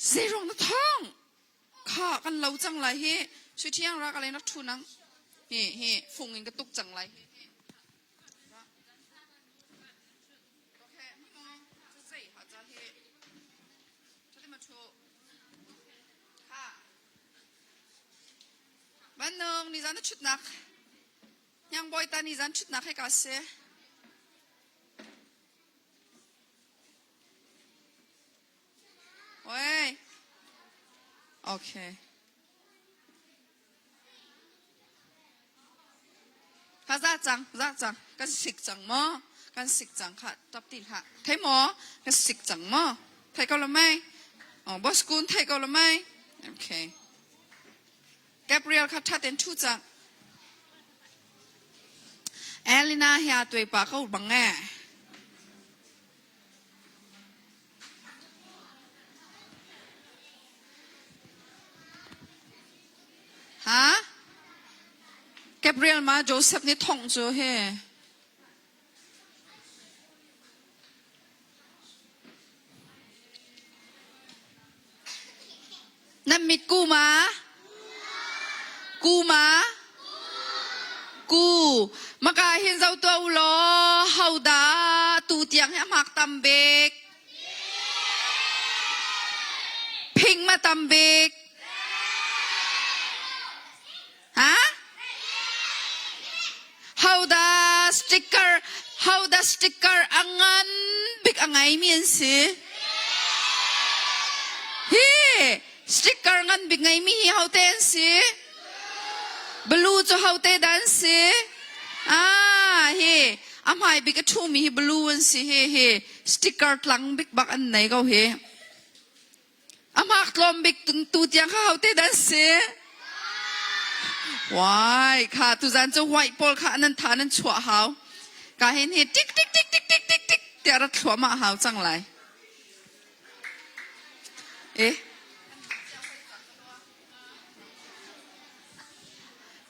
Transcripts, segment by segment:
เซรองนะท้องข้ากันเราจังไรเฮ้ช่วยเที่ยงรักอะไรนักทุนนังเฮ้ฟุงเองกระตุกจังไรวันหนึ่งนิจันชุดนักยังบอยตานิจันชุดนักให้กาเซ่เว้ยโอเคข้าจะจังกันสิกจังมั้งกันสิกจังค่ะตับติดค่ะไทยหมอกันสิกจังมั้งไทยก็ละไม่อ๋อบอสกุลไทยก็ละไม่โอเคแกเบรียลค่ะถ้าเต้นชูจังเอลิน่าเฮียตัวปากเขาบังแง่ฮะแกเบรียลมาโจเซฟนี่ท่องโจเฮนั่นมิดกูมากูมากาเห็นเจ้าตัวอุลอเฮาดาตูเตียงให้มักตำเบกพิงมาตำเบกฮะเฮาดาสติ๊กเกอร์อังงันบิ๊กอังไงมีนสิเฮ้สติ๊กเกอร์งันบิ๊กไงมีเฮาเต้นสิบลูจะเฮาเตดันสิเฮ้อาไม่บิ๊กชูมีบลูนสิเฮ้สติ๊กเกอร์หลังบิ๊กบักอันไหนก็เฮ้อามาคลอมบิ๊กตูเตียงเฮาเตดันสิว้ายค่ะตุจันจะไหวปอลค่ะนั่นทานั่นชัวเฮากาเห็นเฮติ๊กเดี๋ยวรัดชัวมาเฮาจังไรเอ๊ะ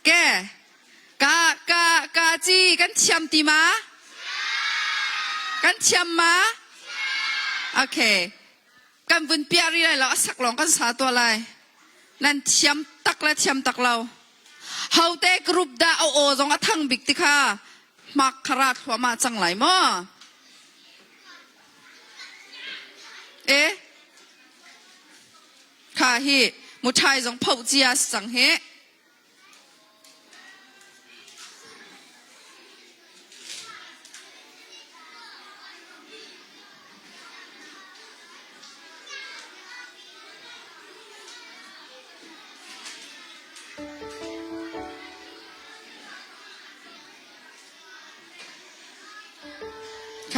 แกกาจีกันเชียมตีมากันเชียมมาโอเคกันบุญเปียรีเลยเราสักลองกันสาตัวอะไรนั่นเชียมตักและเชียมตักเราเฮาเตกรุบดาโอจงอทั้งบิกติค่ะมักขราดหัวมาจังไหลมั้งเอ๊ะค่ะฮีมุชายจงเผาเจียสังเฮ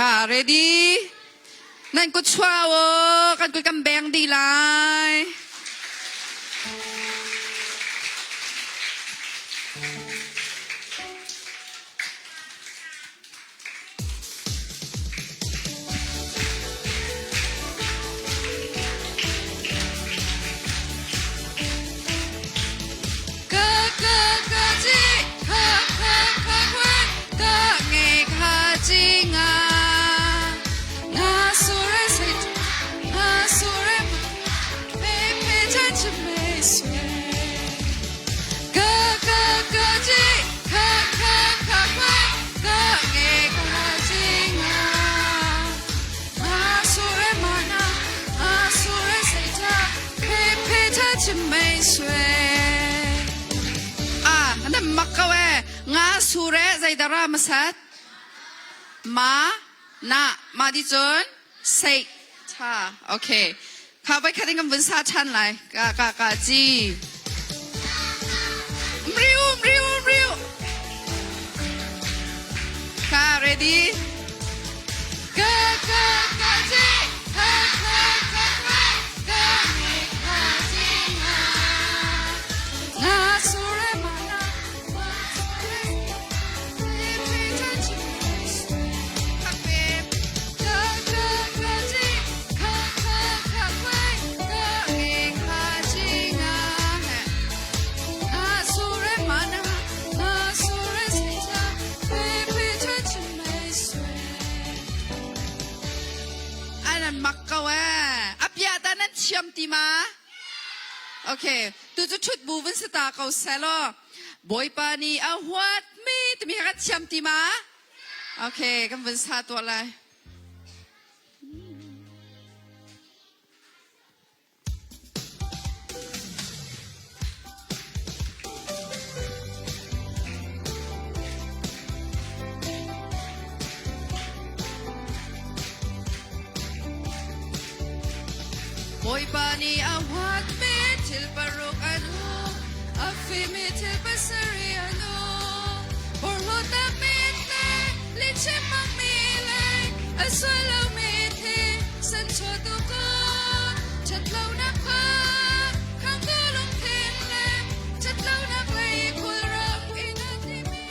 ค่ะ ready นั่นก็ชัวร์กันก็กำแบงดีเลยนั่นมักกะเวงาสุเรใจดารามาสัตมาดิจนเซท่าโอเคข้าไปคัดกันบนซาชันเลยกาจีริวค่ะ ready กาจี ชียมตีมาโอเคตัวจะชุดบูวันสตาเขาเซลล์บอยปานีเอาหัวมีแต่มีกัดเชียมตีมาโอเคกันวันสตาตัวอะไรBoy bani awat me til parok ano afi me til pasari ano borlota me te liche mamile asalaw me te san choto ko chatlaw na ka kang gulong tinle chatlaw na kay kulram inatimi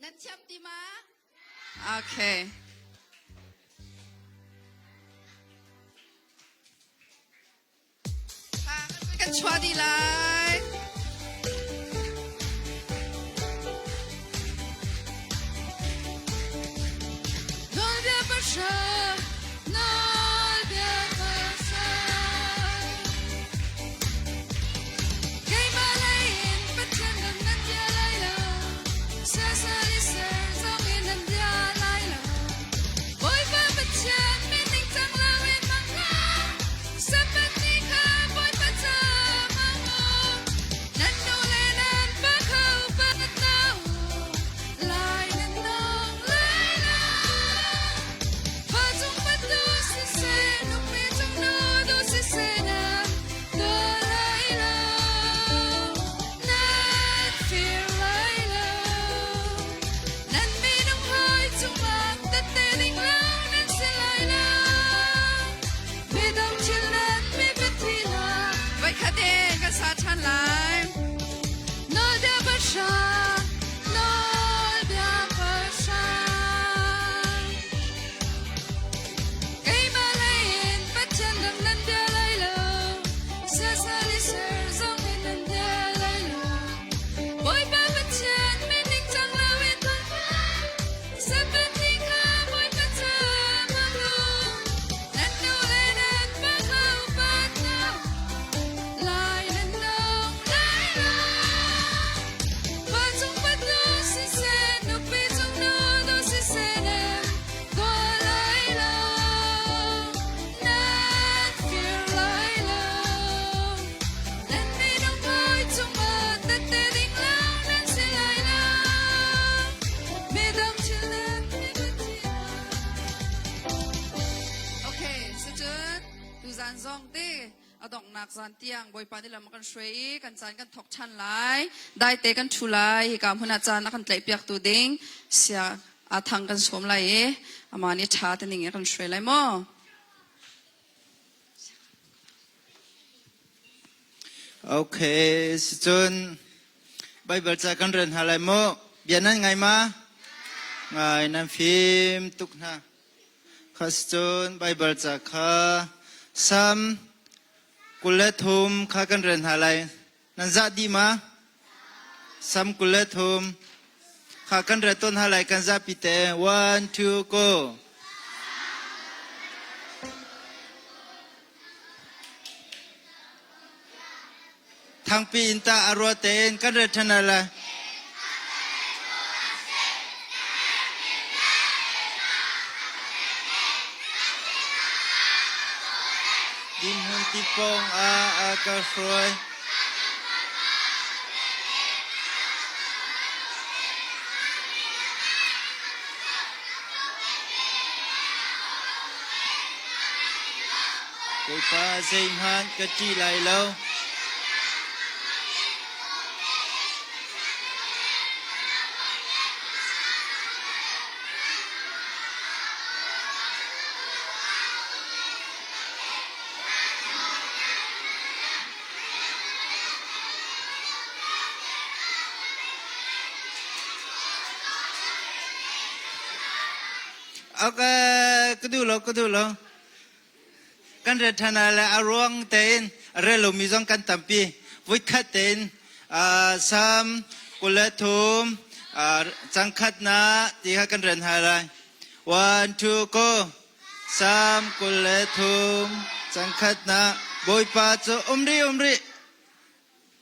นัดเชื่อมตีมาโอเคพากันชวดีเลยนอเดียประชานอเดียประชาเกย์มาเลยประชันดังนั้นเดียเลยล่ะเสียสลิเซอร์ต้องมีนั้นเดียเลยล่ะบอยป้าประชันมีนิ่งจังเราเองมั้งค่ะสัมผัสที่ข้าบอยป้าเจอมั้งนั่นดูแลนั่นป้าเขาป้าเต้าลายนั่นน้องลายล่ะพอจงมาดูสิเซนุกมีจงดูดูสิเซนะดูลายล่ะนั่นฟีลลายล่ะนั่นมีน้องหอยจงมาแต่เตลิ่งแล้วนั่นสิลายล่ะไม่ต้องชิลนั่นไม่เป็นทีละไว้คาเดกันสาชันไลโนเดียบชาโนเดียบชาเกย์มาเลยปัจจันดังนั้นเดียเลยล่ะเสียสลิเซอร์ส่งให้นั่นเดียเลยล่ะบอยป้าปัจจันไม่นิ่งจังเราเองคนฟ้าสัมผัสที่ข้าบอยป้าเจอมั้งนั่นดูแลนั่นป้าเขาป้าเต้าลายนั่นน้องลายล่ะพอจงมาดูสิเซนุกปีจงดูดูสิเซนะก็ลายล่ะนั่นฟีลลายล่ะนั่นมีน้องหอยจงมาแต่เตลิ่งแล้วนั่นสิลายล่ะไม่ต้องชิลนั่นไม่เป็นทีละโอเคสุดจุดดูจานซองตีเอาดอกหนักจานเตียงบอยปานที่เรามากันช่วยกันจานกันถกชันไลได้เตะกันชูไลกำหัวหน้าจานนักกันเตะเปียกตัวดิ้งเสียอาทางกันสวมไลอามานี่ชาตินิ่งกันช่วยไลมั้ง โอเคสิจนไบเบิลจะกันเรียนอะไรมั้งเบียนนั้นไงมาไงนั่นฟิล์มตุกนะข้าสิจนไบเบิลจะข้าซ้ำกุเลทุมข้ากันเรียนอะไรนั่นจะดีมาซ้ำกุเลทุมข้ากันเรียนต้นอะไรกันจะพิเต one two go ทางปีอินตาอารวเตนกันเรียนทันอะไรดี hun ti pong a ka shroi Bồi pa dây man ka ti lai lo Okay, kedu lo. Kan rethana la arwang ten, relo mizong kan tampi, vui khat ten, sam kulathum, changkhat na, tiha kan ren halai. 1, 2, go. Sam kulathum, changkhat na, boy pa cho umri.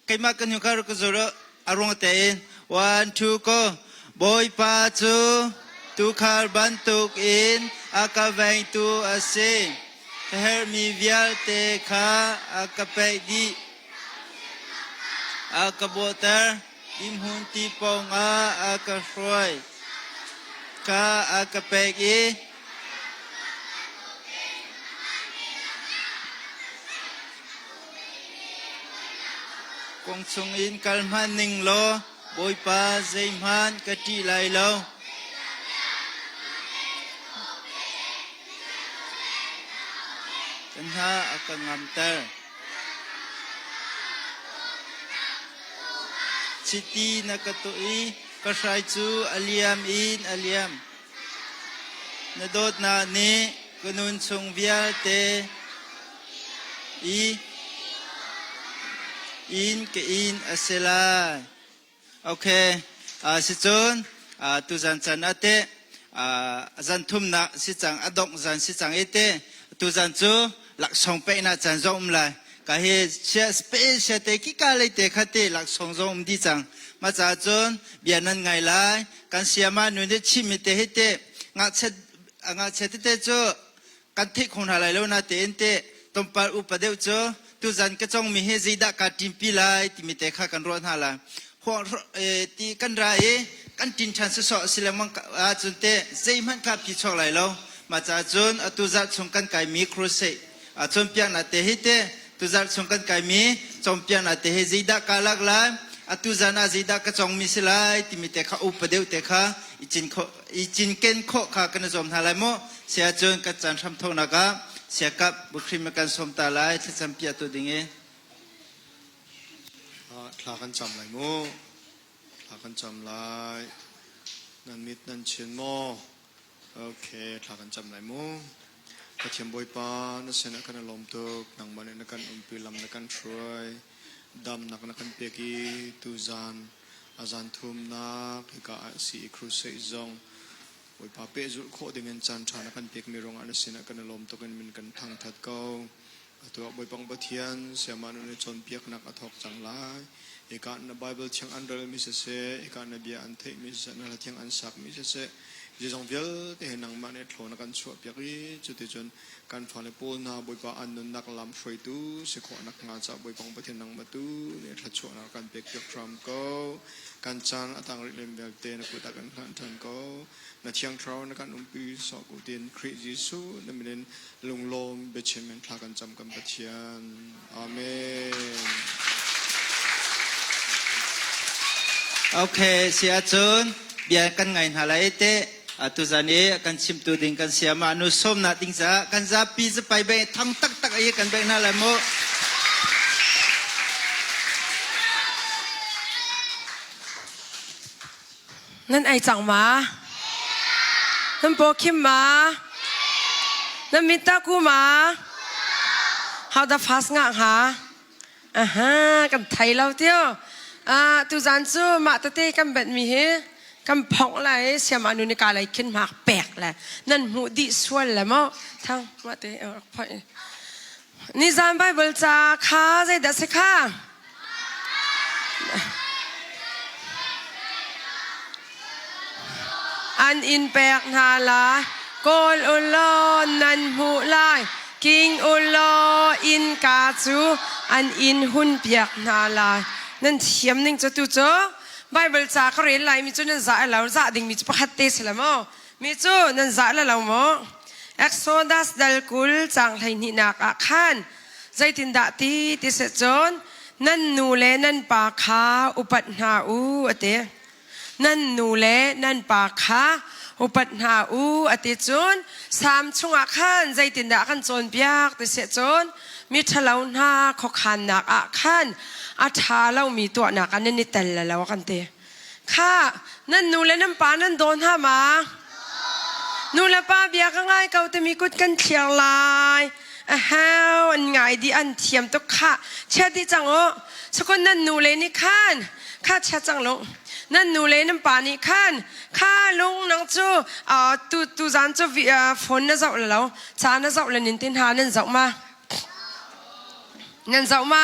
Kay makan yung karo kuzuro, arwang ten, 1, 2, go. Boy pa cho tu khar bantuk in akaveng tu ase her mi vial te kha akape di akabotar imhun ti pong akasroi ka akape i kong chung in kalman ning lo boy pa zaimhan kati lai lo Kan ha akan ngamter Siti nakatui kasai chu aliam Nadot na ni kunun chung vial te in ke in asela Okay si chun tu zan chan ate zan thum na si chang adok zan si chang ete tu zan chu lak song pe na chan zom lai ka he che space te ki ka le te khate lak song zom di chang ma cha chon bianan ngai lai kan siama nu de chi mi te hete nga che te chu kan thi khon halai lo na te ente tom par upadeu chu tu zan ka chong mi he zida ka tim pi lai ti mi te kha kan ron hala ho ti kan ra kan tin chan so silamang a chun te sei man ka pi chok lai lo ma cha chun tu za chung kan kai mi crusade chom pian na te hite tu zal chung kan kai mi chom pian na te he zida ka lak la tu za na zida ka chong mi silai ti mi te kha upadeu te kha ichin ken kho kha kan zom thalai mo sia chun ka chan tham tho na ka sia kap bukhrim kan som ta lai thi cham pia tu ding e ทลากันจำไรมูทลากันจำไรนั่นมิดนั่นเชียนโมโอเคทลากันจำไรมูกระเทียมบอยปานนั่นเสนากันลมตุกนังมันนักกันปีลำนักกันช่วยดำนักกันเปียกีตูจานอาจารย์ทุมนักที่กาสีครูเซจงบอยปาเปจุโคดิเงินจันทรานักกันเปียกมีรองอันเสนากันลมตุกันมันกันทางทัดเก้าตัวบอยปังบัเทียนเสียมานุนจนเปียกนักอทอกจังไรเอกาในไบเบิลเชียงอันเดอร์มิเสเซเอกาในเบียอันเทมิเสนาเชียงอันสักมิเสเซจะจงเบียลที่เห็นนังมันในโถนักการสวดเปียกจุดที่จนการฟังในปูนาบอยปาอันนุนนักลำช่วยตู้สิขวนักงานจากบอยปังบัเทียนนังมาตู้เนี่ยทัดสวดนักการเปียกทรัมโกการจานอัตังริเลมเบลเตนกุตากันขันทันโกนักเชียงทราวนักการอุปีสอกุเตียนคริสยิสูนั่นเป็นลุงลมเบชเมนทากันจำกันบัเทียนอาเมน Okay, siya chun biya kan ngain halai te tu zani kan sim tu ding kan siya ma nu som na ting za kan za pi za pai be thang tak tak ai kan be na la moนั่นไอจังมานั่นโปคิมมานั่นมิตากูมาเขาจะฟาสงะหาฮะกันไทยเราเที่ยวtu gian chú mà ta tê cam bệnh mi he cam phỏng lại xem anh nuôi cá lại kinh mạc bẹt lại nên mũ đi xuân lại mà thằng mà tê phải ni gian Bible cha khá dây đã sẽ khá anh in bẹt hà la côn ôn lon nan mũ lại กิงอุลออินกาจูอันอินหุนเปียกนาลายนั่นเทียมนิ่งจะตุจ้ไบเบิลจากเขาเรียนไรมีจูนั่นจ่าเราจ่าดิ่งมีจูประคัตเตสละมั้งมีจูนั่นจ่าละเรามั้งเอ็กโซดัสดัลกุลจางไทนินักอาคันใจตินดาตีติเสจนนั่นนูเลนั่นปาคาอุปัฏนาอูอเตนั่นนูเลนั่นปาคาอุปัฏนาอูอติจุนสามช่วงอาคันใจตินดาคันจนเปียกติเสจนมีทะเลาหน้าขคันนักอาคันอาชาเรามีตัวนักอันนี้นิเตลแล้วกันเตค่ะนั่นนูเลนั่นปานั่นโดนห้ามานูเลป้าเบียกง่ายเขาแต่มีกุดกันเทียร์ลายฮาวอันไงดีอันเทียมตุกค่ะเชื่อที่จังโอ้สกุลนั่นนูเลนี่ขันข้าเชื่อจังลงนั่นนูเลนั่นป่านี่ขันข้าลงนังจูตูจานจูฝนนั่นจะแล้วจานนั่นจะแล้วนินตินหานั่นจะมานั่นจะมา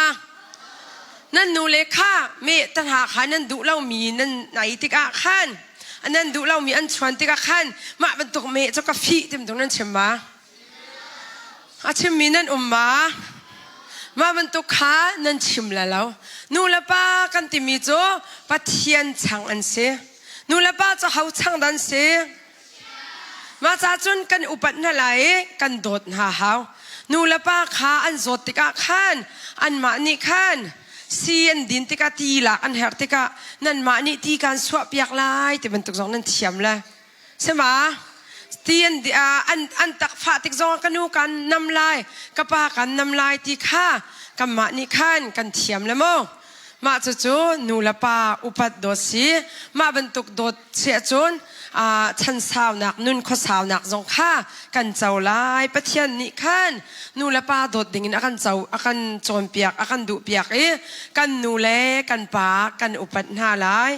นั่นนูเลข้าเมตันหาขันนั่นดูเรามีนั่นไหนติกะขันอันนั้นดูเรามีอันชวนติกะขันมาเป็นตุกเมจะกับฟีเต็มตรงนั้นเชื่อมาอาชิมมีนั่นมาเป็นตุกขานั่นชิมแล้วนูละป้ากันติมีโจปัทยันช่างอันเสนูละป้าจะเขาช่างดันเสมาจากจนกันอุปัฏนาไหลกันโดดหาเขานูละป้าขาอันโจติกะขันอันมานิขันเสียนดินติกะตีละอันเฮร์ติกะนั่นมานิตีกันสวบเปียกลายแต่เป็นตุกสองนั่นเทียมละใช่ไหมเตียนอันตักฝาติกจงกันนูกันนำลายกระปากันนำลายตีข้ากันมานิขันกันเทียมละมั้งมาจู่ๆนูละป้าอุปัตโดสีมาบรรทุกโดดเสียจนฉันสาวนักนุ่นข้อสาวนักจงข้ากันเจ้าลายปะเทียนนิขันนูละป้าโดดดิ่งนักกันเจ้าอากันโจมเปียกอากันดุเปียกกันนูเล่กันปากันอุปัตหาลาย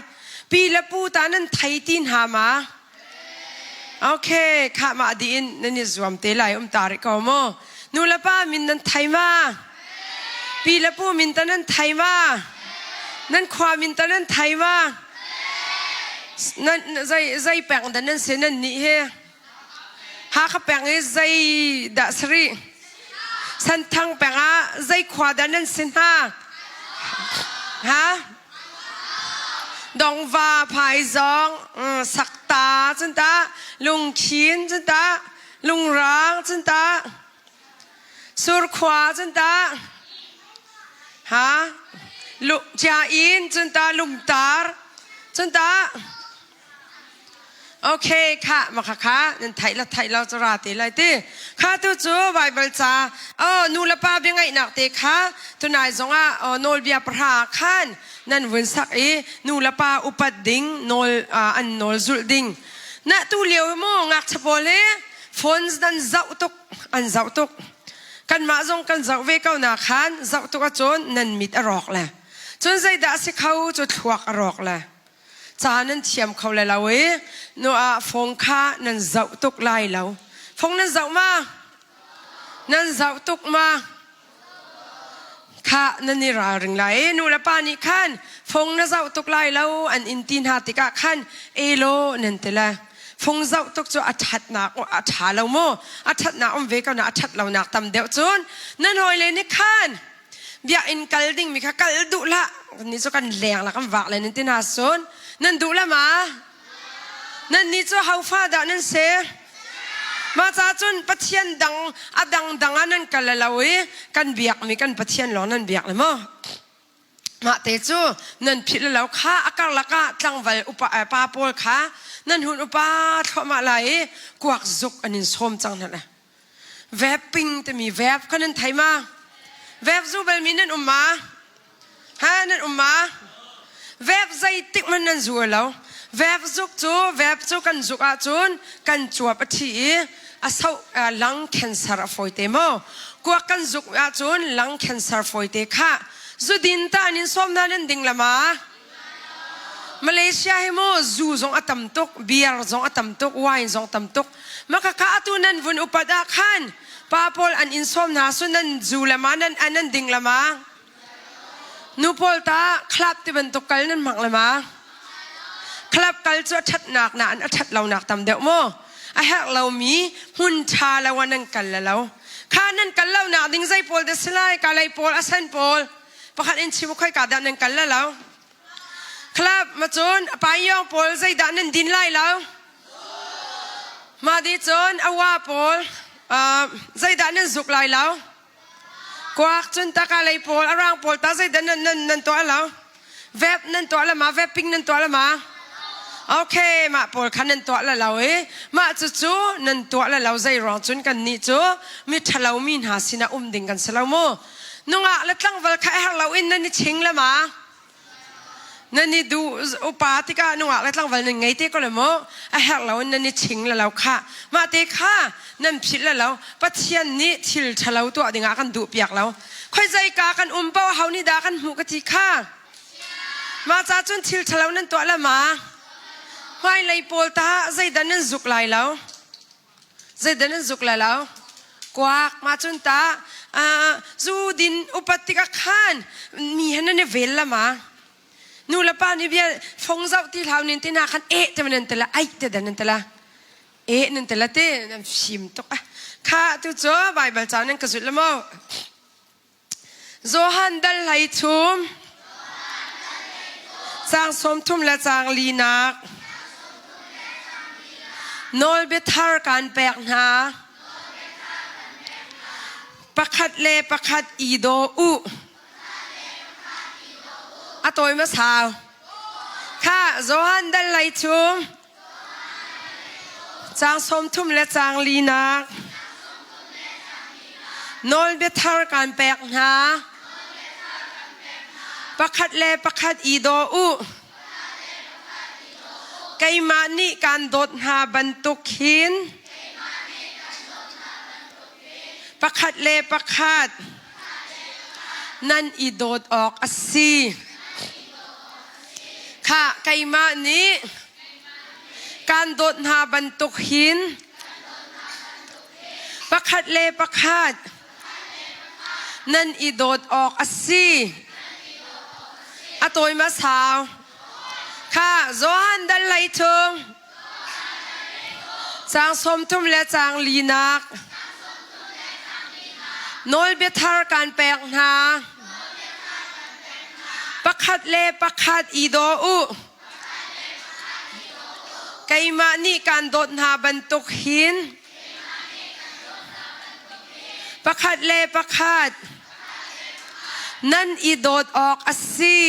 ปีละปูตานั้นไทยตีนหามาโอเคข้ามาดีนนั่นนี่รวมเตลัยตาริกอโมนูละป้ามินนั้นไทยมาปีละปูมินตานั้นไทยมานั่นความมินตานั้นไทยมานั่นใจแปลงแต่นั้นเสนั่นนี่เฮหาข้าแปลงให้ใจดัสรีสันทังแปลงอ่ะใจขวาแต่นั้นเสนาฮะดองวาภายจองสักตาจันตาลุงขีนจันตาลุงร้างจันตาสุรขวาจันตาฮะลุจาอินจันตาลุงตาร์จันตาโอเคค่ะมาค่ะนั่นไทยเราจะราตีอะไรตีค่ะตัวจูไบเบิลจ้านูละป้าเป็นไงนักเตะค่ะตัวนายจงโนลเบียพระขันนั่นวันสักนูละป้าอุปัดดิ้งโนลอันโนลจุลดิ้งน่ะตัวเลี้ยวมั่งงักเฉพาะเลยฝนดันเจ้าตุกอันเจ้าตุกกันมาจงกันเจ้าเวก้านาขันเจ้าตุกจนนั่นมิดอรอกแหละจนใจด่าสิเขาจะถวกอรอกแหละจานั้นเทียมเขาเลยเรานัวฟงข้านั่นเจ้าตุกไล่เราฟงนั่นเจ้ามานั่นเจ้าตุกมาข้านั่นนี่รารึงไล่นูละปานิขันฟงนั่นเจ้าตุกไล่เราอันอินตินหาติกะขันโลนั่นเตละฟงเจ้าตุกจะอัดหัดนักอัดหาเราโมอัดหัดนักเวก้านะอัดหัดเรานักตำเดียวจนนั่นหอยเลยนี่ขันเบียอินกัลดิ้งมีข้ากัลดุละนี่จะกันแรงละกันวักเลยนี่ตินหาโซนนั่นดูละมานั่นนี่จะหาฟ้าด่านั่นเสมาจากจนปะเทียนดังดังนั่นกันละเรากันเบียกมีกันปะเทียนหลอนั่นเบียกเลยมั้งมาเตจูนั่นผิดแล้วข้าอากาศละก้าจังไว้อุปปาโปลข้านั่นหุ่นอุปาเข้ามาไหลกวักจุกอันนี้ส้มจังนั่นแหละแวบปิ้งแต่มีแวบคนนั้นไทยมาแวบจูเบลมีนั่นมาฮะนั่นมาแวบใจติกมันนั่นจัวแล้วแวบจุกจูแวบจูกันจุกอาจูนกันจัวปะทีอาเศร้าลังแคนเซอร์ฟอยเตโมกว่ากันจุกอาจูนลังแคนเซอร์ฟอยเตค่ะจุดินตานินส้มนั่นดิ่งละมามาเลเซียให้โมจูจงอัตมตุกเบียร์จงอัตมตุกไวน์จงอัตมตุกมาค่ะข้าตูนั่นวุ่นอุปดาขันป้าพอลอันอินส้มนาสุนันจูละมานั่นอันนั้นดิ่งละมานูพอลตาคลับที่เป็นตุกกัลนั่นมักละมาคลับกัลจะชัดหนักนะอันชัดเราหนักตำเดียวโมไอ้แหกเรามีหุ่นชาละวันนั้นกันแล้วค ข้านั่นกันเล่าหนาดิ้งใจปอลเดสไลกาไลปอลอาสันปอลประคันอินชิมุค่อยกาดานั่นกันแล้วครับมาจนไปยองปอลใจดานั่นดินไล่แล้วมาดีจนอาวาปอลใจดานั่นสุกไล่แล้วกวากจนตะกาไลปอลอารางปอลตาใจดานั่นตัวแล้วเว็บนั่นตัวละมาเว็บปิ้งนั่นตัวละมาโอเคมาปอลคันนั่นตัวละเรามาจู่นั่นตัวละเราใจร้อนจนกันนี่จู่มีทะเลามีหาสินะดิ่งกันสลาวโมนุ่งอ่ะแล้วตั้งวันข้าให้เราอินนั่นนี่ชิงละมานั่นนี่ดูอุปาติกานุ่งอ่ะแล้วตั้งวันยังไงเตก็เลยโมให้เราอินนั่นนี่ชิงละเราค่ะมาเตค่ะนั่นผิดละเราปัจเจียนนี้ทิลทะเลาตัวดิ่งกันดูเปียกเราค่อยใจกากันเป้าเฮานี่ด่ากันหูกะทิค่ะมาจ้าจนทิลทะเลานั่นตัวละมาไม่เลยปอลตาใจดันนั่นจุกไหลแล้วใจดันนั่นจุกไหลแล้วกวากมาจนตาจูดินอุปติกาขันมีฮันนั่นเวลละมานูละป้านี่เบียฟงเจ้าที่เท้านินตินาขันแต่มันนั่นแต่ละไอแต่ดันนั่นแต่ละนั่นแต่ละเต้นั่นชิมตกข้าตัวจ้าไบเบิลจานั่นกระสุนละมั้งโจฮันดัลไลทุมจางสมทุมและจางลีนักโนลเบทาร์การแปลกหาประคัดเลประคัดอีโดอุอะตัวมาสาวข้าโจฮันดัลไลทุมจางสมทุมและจางลีนักโนลเบทาร์การแปลกหาประคัดเลประคัดอีโดอุไกมานิการโดดหาบรรทุกหินประคัดเลประคัดนั่นอีโดดออกอสีค่ะไกมานิการโดดหาบรรทุกหินประคัดเลประคัดนั่นอีโดดออกอสีอะตัวมาสาวข้าโจฮันดัลไลทุมจางสมทุมและจางลีนักโนลเบทาร์การแปลงหาประคัดเลประคัดอีโดอุไกมานี่การโดดหาบรรทุกหินประคัดเลประคัดนั่นอีโดดออกอสี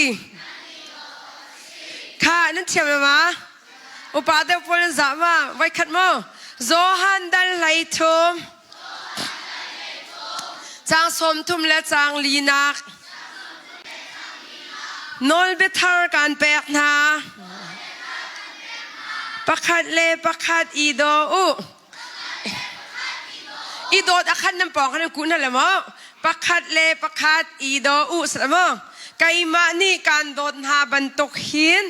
ข้านั่นเทียมมาอุปาเดปอลนสามาไว้ขัดโมโจฮันดัลไลทุมจางสมทุมและจางลีนักโนลเบทาร์การแปลกหาประคัดเลประคัดอีโดอุอีโดดอาคันน้ำปองคันน้ำกุนนั่นแหละมั้งประคัดเลประคัดอีโดอุสละมั้งไกมานี่การโดดหาบรรทุกหิน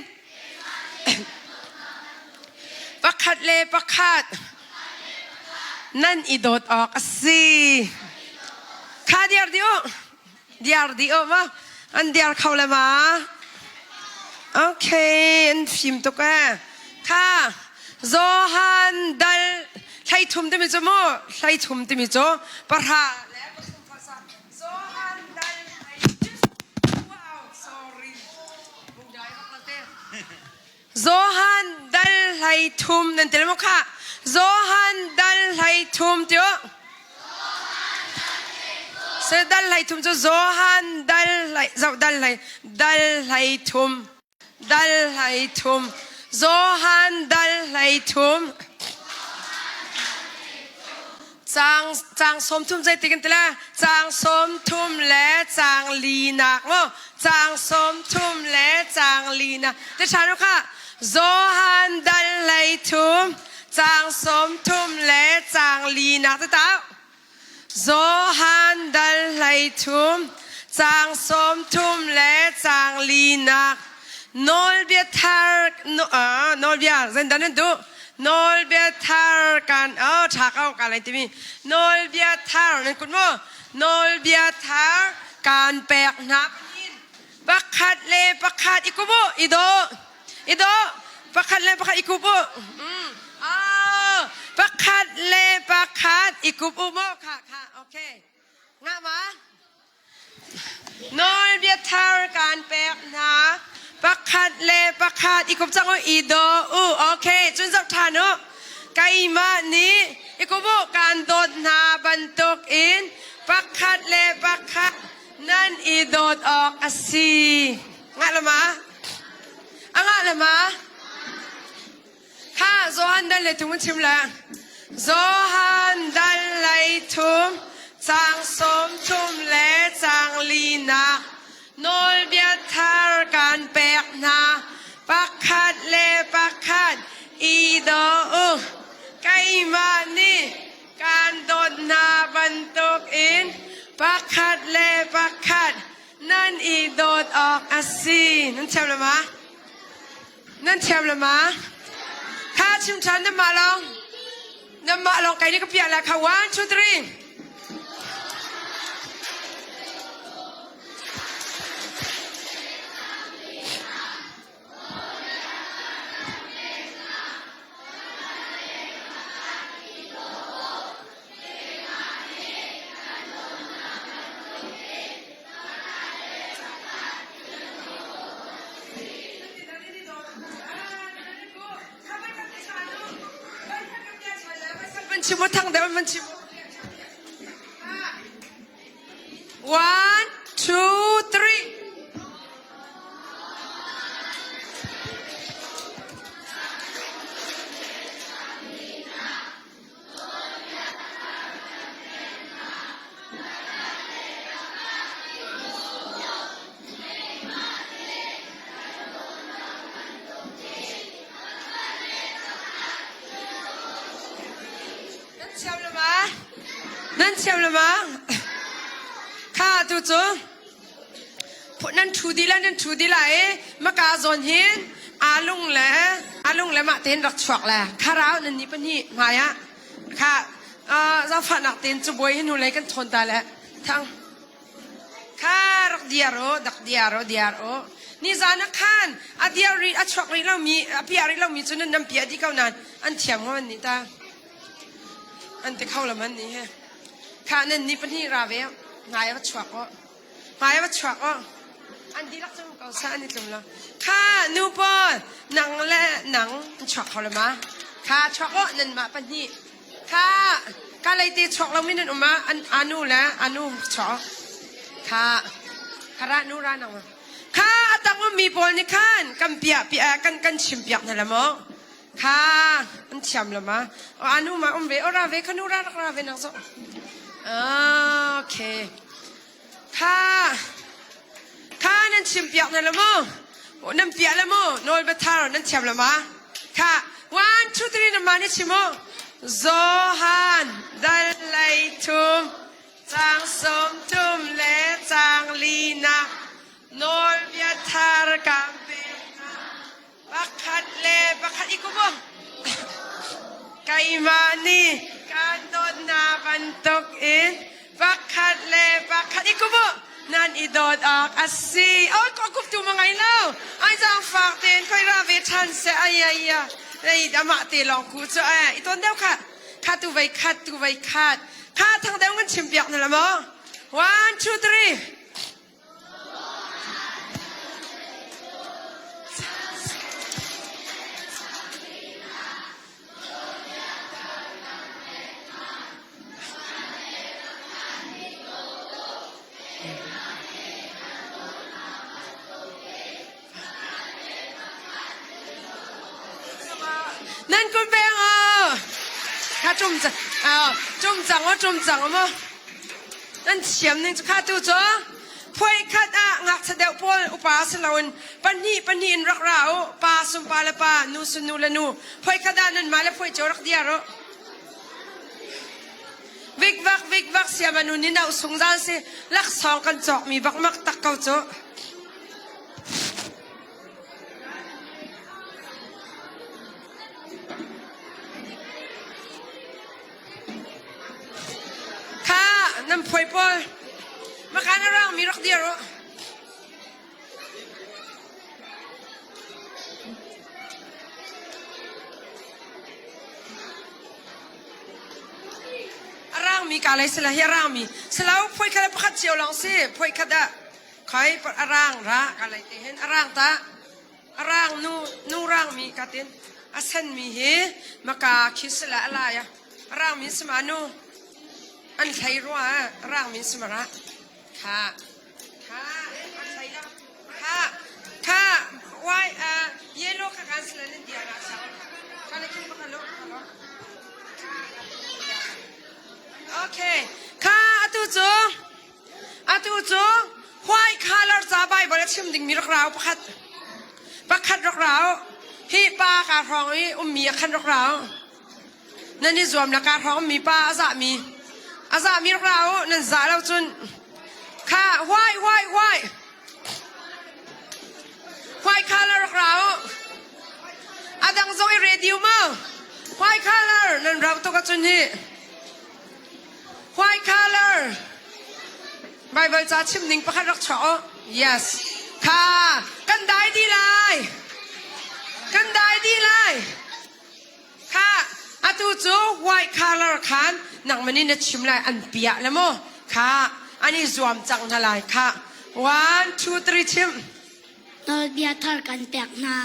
ประคัดเลประคัดนั่นอีโดดออกสิข้าเดียร์ดิโอมาอันเดียร์เขาเลยมาโอเคอันฟิล์มตุกะข้าโจฮันดัลใช้ทุ่มที่มิจโมใช้ทุ่มที่มิจปะฮะแล้วก็ทุ่มภาษาโจฮันดัลว้าว sorry บุญใหญ่มากเลยโจฮันดัลไลทุมนั่นเตลโมค่ะโจฮันดัลไลทุมเดียวเสดัลไลทุมจะโจฮันดัลไลทุมโจฮันดัลไลทุมจางสมทุมใจติกันตละจางสมทุมและจางลีนักว่าจางสมทุมและจางลีนักจะฉันรู้ค่ะโจฮันดัลไลทุมจางสมทุมและจางลีนักจะตาโจฮันดัลไลทุมจางสมทุมและจางลีนักโนลเบียทาร์โนลเบียเซนดันนั่นดูโนลเบียทาร์กันฉากเอากันอะไรที่มีโนลเบียทาร์นั่นคุณโมโนลเบียทาร์การแปลกนับประคัดเลประคัดอีกุโบอีโดประคัดเลประคัดอีกุโบ ปักขัดเลปักขัดอีกุบอุโมค่ะค่ะโอเคงะมานอยเบียทารการแปกนาปักขัดเลปักขัดอีกุบจังอีโดอูโอเคจุนจับทานุไกมานี้อีกุบการโดดนาบรรทุกอินปักขัดเลปักขัดนั่นอีโดดออกอสีงะละมาอ่ะงะละมาข้าโซฮันดันเลยทุกมันชิมละโซฮันดันเลยทุมจางสมทุมและจางลีนาโนลเบียทารการแปกนาปักขัดเลปักขัดอีโดอุไกมานี่การโดดนาบรรทุกอินปักขัดเลปักขัดนั่นอีโดดออกอาซีนั่นเชื่อมละมะนั่นเชื่อมละมะข้าชิมฉันน้ำมาลองไก่นี่ก็เปียกแล้วค่ะ 1 2 3มันชิมว่าทางเดียวมันชิม 1 2 3นั่นเชียวละมั้งข้าตัวจูพวกนั้นทูดีแล้วนั่นทูดีแล้วมากาซอนหินอาลุงแหละมาเต้นรักชวกแหละข้าร้าวนั่นนี่ปะนี่มาอะข้าจะฝันนักเต้นจะบวยให้หนูเลยกันทนตายแล้วทั้งข้ารักเดียร์ดักเดียร์นี่จานักขันอาเดียรีอาชวกรีเรามีอาเปียรีเรามีจนนั้นน้ำเปียที่เขานั้นอันเทียมว่ามันนี่ตาอันที่เขาละมันนี่ฮะข้านั่นนี่เป็นที่ราเวลนายวัชวกอ่ะอันที่รักจังเขาซะอันนี้จำละข้านูปอหนังและหนังชวกเขาละมาข้าชวกอ่ะนั่นมาเป็นที่ข้าเลยตีชวกเราไม่นั่นออกมาอันนูและอันนูชวกข้าระนูรานังข้าตั้งว่ามีปอนี่ขันกันเปียกันชิมเปียกนั่นแหละมั้งข้าอันเทียมละมาอันนูมาเวอราเวขนูราเวนังโซโอเคข้านั่นชิมเปียกนั่นละมั้งนั่นเปียกละมั้งโนลเบทาร์นั่นเทียมละมาข้า1 2 3นั่นมานี่ชิมมั้งโซฮันดัลไลทุมจางสมทุมและจางลีนาโนลเบียทาร์กัมเบนาปักขัดอีกบ่ไกมานี่การโดนนาบรรทุกอินปักขัดอีกบ่นั่นอีโดดออกอาซีโอ้ยก็กุบตัวมาไงเล่าไอ้จางฝากเตียนค่อยราเวทันเสียไอ้ไอ้ดามาตีลองกูจะไอ้ตัวเดียวค่ะข้าตัวไว้ขัดข้าทางเดียวกันชิมเปียกนั่นแหละมั้ง1 2 3นั่นคุณเป็นข้าจุ่มจังมั้งนั่นเฉียมนึงจะข้าตัวจ้ะพวยขัดงักเสด็จพวอุปาสลาวนปันนีรักเราปาสุมปาละปานูสุนูละนูพวยขัดนั่นมาแล้วพวยเจ้ารักเดียร์วิกวักเสียมานุนี่น่าสงสารสิลักสองกันจอกมีบักมักตักเกาจ้ะน้ำพวยปอยมาขายน้ำร่างมีรักเดียว มีกาเลยสละเฮร่างมีสลาวพอยคาเลยพัดเจียวลองสิพอยคาดะคอยปะร่างระกาเลยเห็นร่างตาร่างนูร่างมีกาตินอาเซนมีเฮมากาคิสละอะไรอะร่างมีสมานูอันไทยรัวร่างมีสมาระค่ะอันไทยละค่ะไว้เยลโล่กันสละนิดเดียวนะสาวกันเลยคิดว่ากันโลโอเคค่ะอาตุจูควายคาลาร์จ้าใบบริชิมดิ่งมีรักเราประคัดรักเราฮีป้าการท้องฮีมีคันรักเรานั่นนี่รวมนะการท้องมีป้าอาซามีรักเรานั่นจ่าเราจนค่ะควายคาลาร์รักเราอาดังโซอีเรดิโอมาควายคาลาร์นั่นเราตัวกันจนฮีWhite color Bible จะชิมนิ่งประคัดรักชอ yes ค่ะกันได้ดีเลยค่ะอาตูจู white color คันหนังมันนี่นะชิมเลยอันเปียแล้วมั้งค่ะอันนี้รวมจังทลายค่ะ one two three ชิม นอเบียทาร์กันแตกนา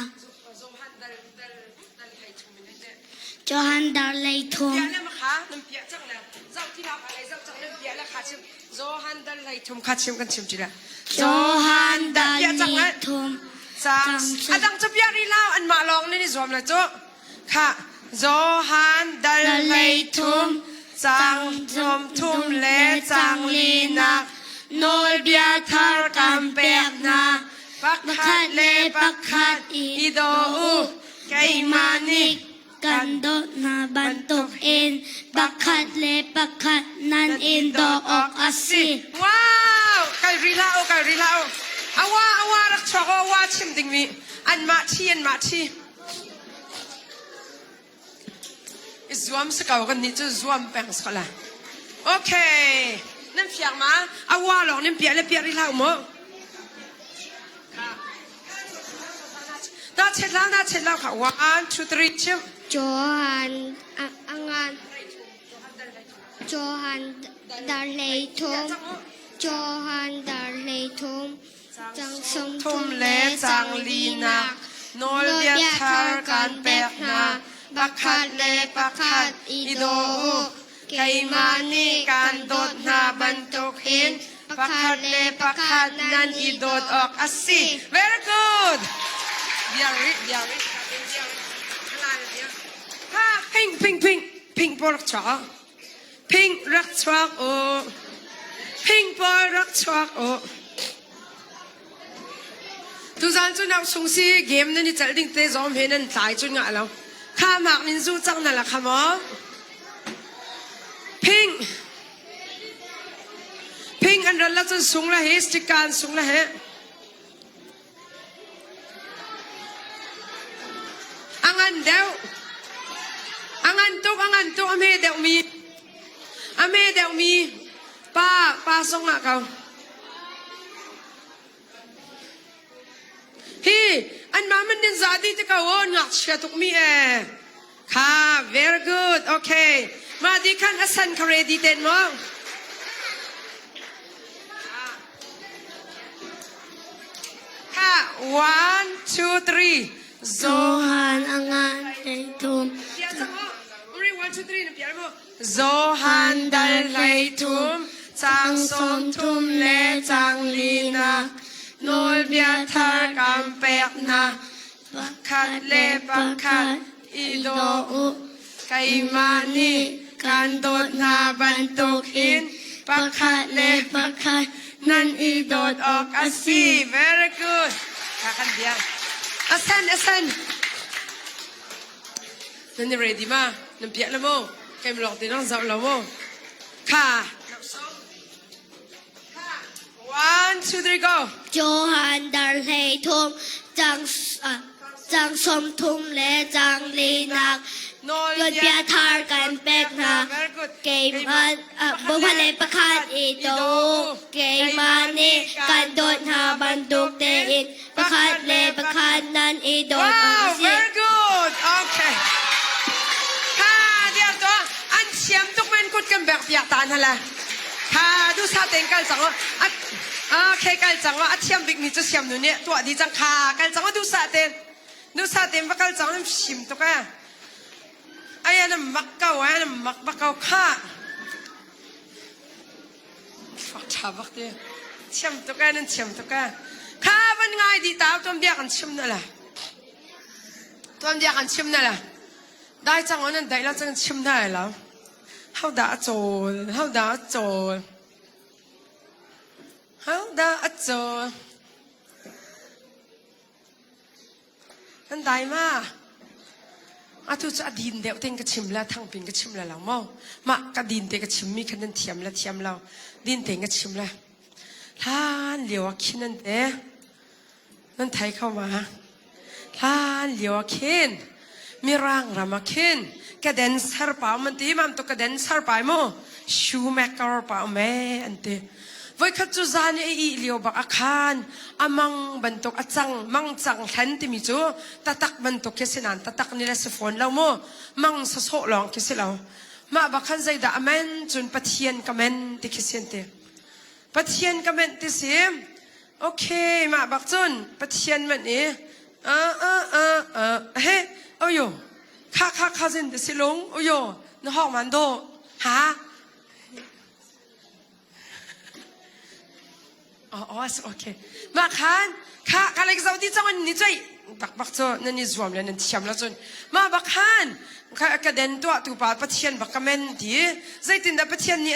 จอฮันดาเลยทง เปียแล้วมั้งค่ะน้ำเปียจังเลยเจ้าที่เราอะไรเจ้าจังเลยเปียแล้วค่ะชิมโซฮันดาเลยทงค่ะชิมกันชิมจีละ จอฮันดา เปียจัง เล เลย ทง จังอาดังจะเปียรีเล่าอันมาลองนี่รวมเลยจ้ะค่ะโซฮันดาเลยทุมจังจมทุมเลจังลีนักโนยเบียทาร์กันเปียกนาปักขัดเลปักขัดอีโดอูไกมานิก กันโดนาบันตกเอ็นปักขัดเลปักขัดนันเอ็นดอกออกอาศิ ว้าวไก่รีเล่าเอาว่ารักชอบว่าชิมดิ่งมีอันมาที่ซวมสกาวกันนี่จะซวมแปลงสกละโอเคนั่นเพียงมาเอาว่าหลอกนั่นเปียรีเล่ามั้งน่าเช็ดแล้วค่ะ one two three ชิม จอฮันอังานจอฮันดาเลยทงจอฮันดาเลยทงจังสมทุมเลจังลีนักโนเลียทาร์กันเปียกนาปักขัดเลปักขัดอีโดไกมานีกันโดดนาบันตกเอ็นปักขัดเลปักขัดนันอีโดดออกอาศิ very good เดี๋ยวha pink por cha pink rak chak o pink por rak chak o tu zan chu nak sung si game na ni chal ding te zom he nan tai chu nga lo kha mak min zu chang na la khamo pink an ral la chu sung la he stick kan sung la he angan tuk ame deu mi pa song nga kau hi an ma man din zadi te ka won ngak sia tuk mi ka very good okay ma di kan asan ka ready den mo ka 1 2 3 จอฮันอังานเลยทง Zohan dal lay tum Chang som tum le chang li na Nol bia thar kam pek na Bakhat le bakhat ido u Kay mani kan dot na bantuk in Bakhat le bakhat nan idot ok asi very good kakan dia asan Nani ready ma Nampiak na mo Kaya malok din ang zaw mo Ka 1 2 3 go จอฮันดาเลยทงจังสมทุมและจังลีนัก ยนเปียทาร์กันเปกนาเกมมันบุพเลประคัดอีโดเกมมันนี่กันโดดหาบันทุกเตอินประคัดเลประคัดนั้นอีโดด Wow very good okay ค่ะเดี๋ยวตัวอันเสียมทุกมันกุด กันแบบอยากตานฮะละค่ะดูซาเต็งกันจังว่าเคกันจังว่าเทียมบิ๊กมีจะเทียมหนูเนี่ยตัวดีจังค่ะกันจังว่าดูซาเต็นว่ากันจังนั้นชิมตัวกันไอ้นั่นมักเก่ามักเก่าค่ะฝักชาบักเดียเทียมตัวกันนั่นเทียมตัวกันค่ะมันง่ายดีตาตัวเบียกันชิมนั่นแหละตัวเบียกันชิมนั่นแหละได้จังวันนั้นได้แล้วจังชิมได้แล้วเขาด่าโจนั่นได้มาทุกจะดินเดียวเต็งกระชิมแล้วทั้งเป็นกระชิมแล้วเรามากระดินเต็งกระชิมมีคะแนนเทียมเราดินเต็งกระชิมแล้วท่านเหลียวขินนั่นเด้นั่นไทยเข้ามาท่านเหลียวขินมีร่างรามาขินกระเด็นสารป่ามันตีมันตัวกระเด็นสารป่าโมชูแมกกอร์ป่าแม่อันเต้ไว้ขัดจุจานอีเลียวบักอาคารมังบรรทุกจังมังจังแทนที่มีจูตักบรรทุกเคสินันตักนี่แหละสฟอนเราโมมังสะโซลองเคสิเรามาบักขันใจด่าแมนจนปะเทียนกับแมนที่เคสินเต้ปะเทียนกับแมนที่เสียโอเคมาบักจนปะเทียนมันนี่เฮ้โอ้ยข้าเส้นเดสิลงโอ้ยนห้องมันโดฮะอ๋อโอเคมาคันข้าเล็กสาวที่จังวันนี้ใจบักโจนั่นนี่รวมแล้วนั่นเทียมแล้วจนมาบักคันข้ากระเด็นตัวตุปาปะเทียนบักกะเมนดีใจตินดาปะเทียนนี่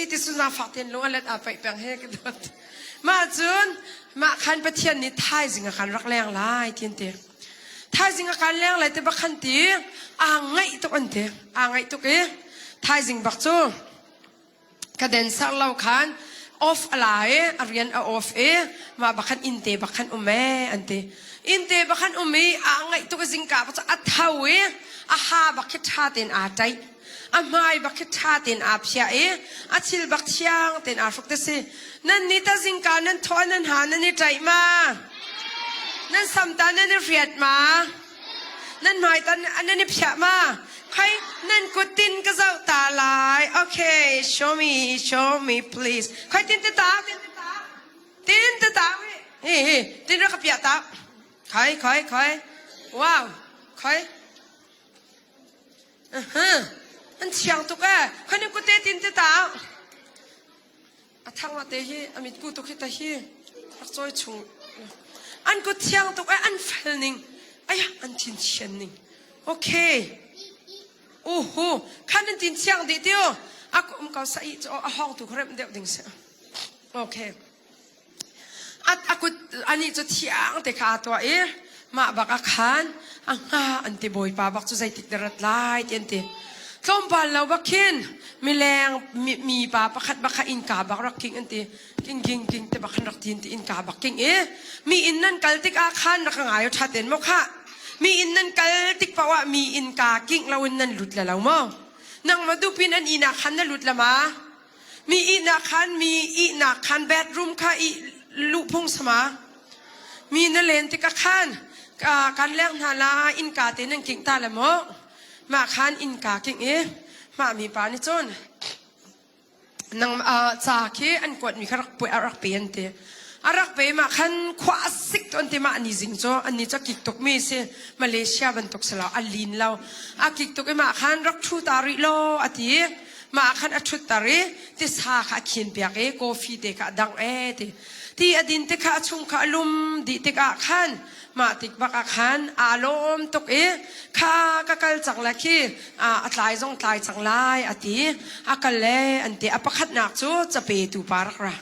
ที่สุนัขฝากเตียนลงอะไรไปแปลงให้กันด้วยมาจนมาคันปะเทียนนี่ท้ายสิงคันรักแรงหลายเทียนเตท้ายสิงคันแรงหลายแต่บักคันตีไงตุกันเตไงตุกท้ายสิงบักโจกระเด็นสักเล่าคันoff อะไรเรียนoffมาบักขันอินเตบักขันอุเมอันเตอินเตบักขันอุเมไงตัวสิงกาปัจจัดเท่าฮาบักขิดชาเต็นอาใจไม่บักขิดชาเต็นอาเพียชิลบักเชียงเต็นอาฟุกเตสินั่นนี่ตาสิงกานั่นทอนั่นหานั่นนี่ใจมานั่นสัมตานั่นนี่เรียดมานั่นหมายตานั่นนี่เพียมาใครนั่นกูตินก็เจ้าตาลายโอเค show me please ใครตินตาตินตาเฮ้ตินรักเปียตาใครว้าวใครอันเชียงตุกใครนั่นกูตินตาทางมาเตะอามิดกูตุกตาฮีรักจอยชงอันกูเชียงตุกอันเฟลนิงไอ้อันชินเชียนนิงโอเคโอ้โหขันนั่นจินเชียงดีเดียวกูเขาใส่จะห้องถูกเริ่มเดียวดิ่งเสียโอเคกูอันนี้จะเที่ยงแต่ขาตัวมาบักขันอันที่บอยป้าบักจะใส่ติดระดับไล่เตียนตีต้มปันเราบักขินมีแรงมีป้าบักขัดบักอินกาบักรักกิ่งอันที่กิ่งแต่บักขันรักตีนที่อินกาบักกิ่งมีอินนั่นกัลติกอาขันรักง่ายชัดเจนมั้งค่ะมีอินนั่นกัลติกเพราะว่ามีอินกากิ่งเราอินนั่นหลุดแล้วมั้งนั่งมาดูพินอันอินาคันนั่นหลุดละมามีอินาคันเบดรูมค่ะลุพงสมามีนั่นเลนติกคันการเลี้ยงนาลาอินกาเตนังกิ่งตาละมั้งมาคันอินกากิ่งมามีปานิจนนั่งจากอันกวดมีขรักป่วยรักเปลี่ยนเตรักไปมาคันขวาสิกตัวอันที่มาอันนี้จริงจ้ะอันนี้จะกิกตกมีเสมาเลเซียบรรทุกสลาวอัลลินเรากิกตกมาคันรักชูตาริโลอติมาคันอัชุตาริที่สาขาเขียนเปียกกาแฟเด็กดังที่อดินเตกาชงขาลุมดิเตกาคันมาติกบักคันอารมณ์ตกข้ากะกัลจังละคีอัตไลจงไตจังไลอติกัลเลอันเตอปะขัดนักจูจะเปตูปารักระ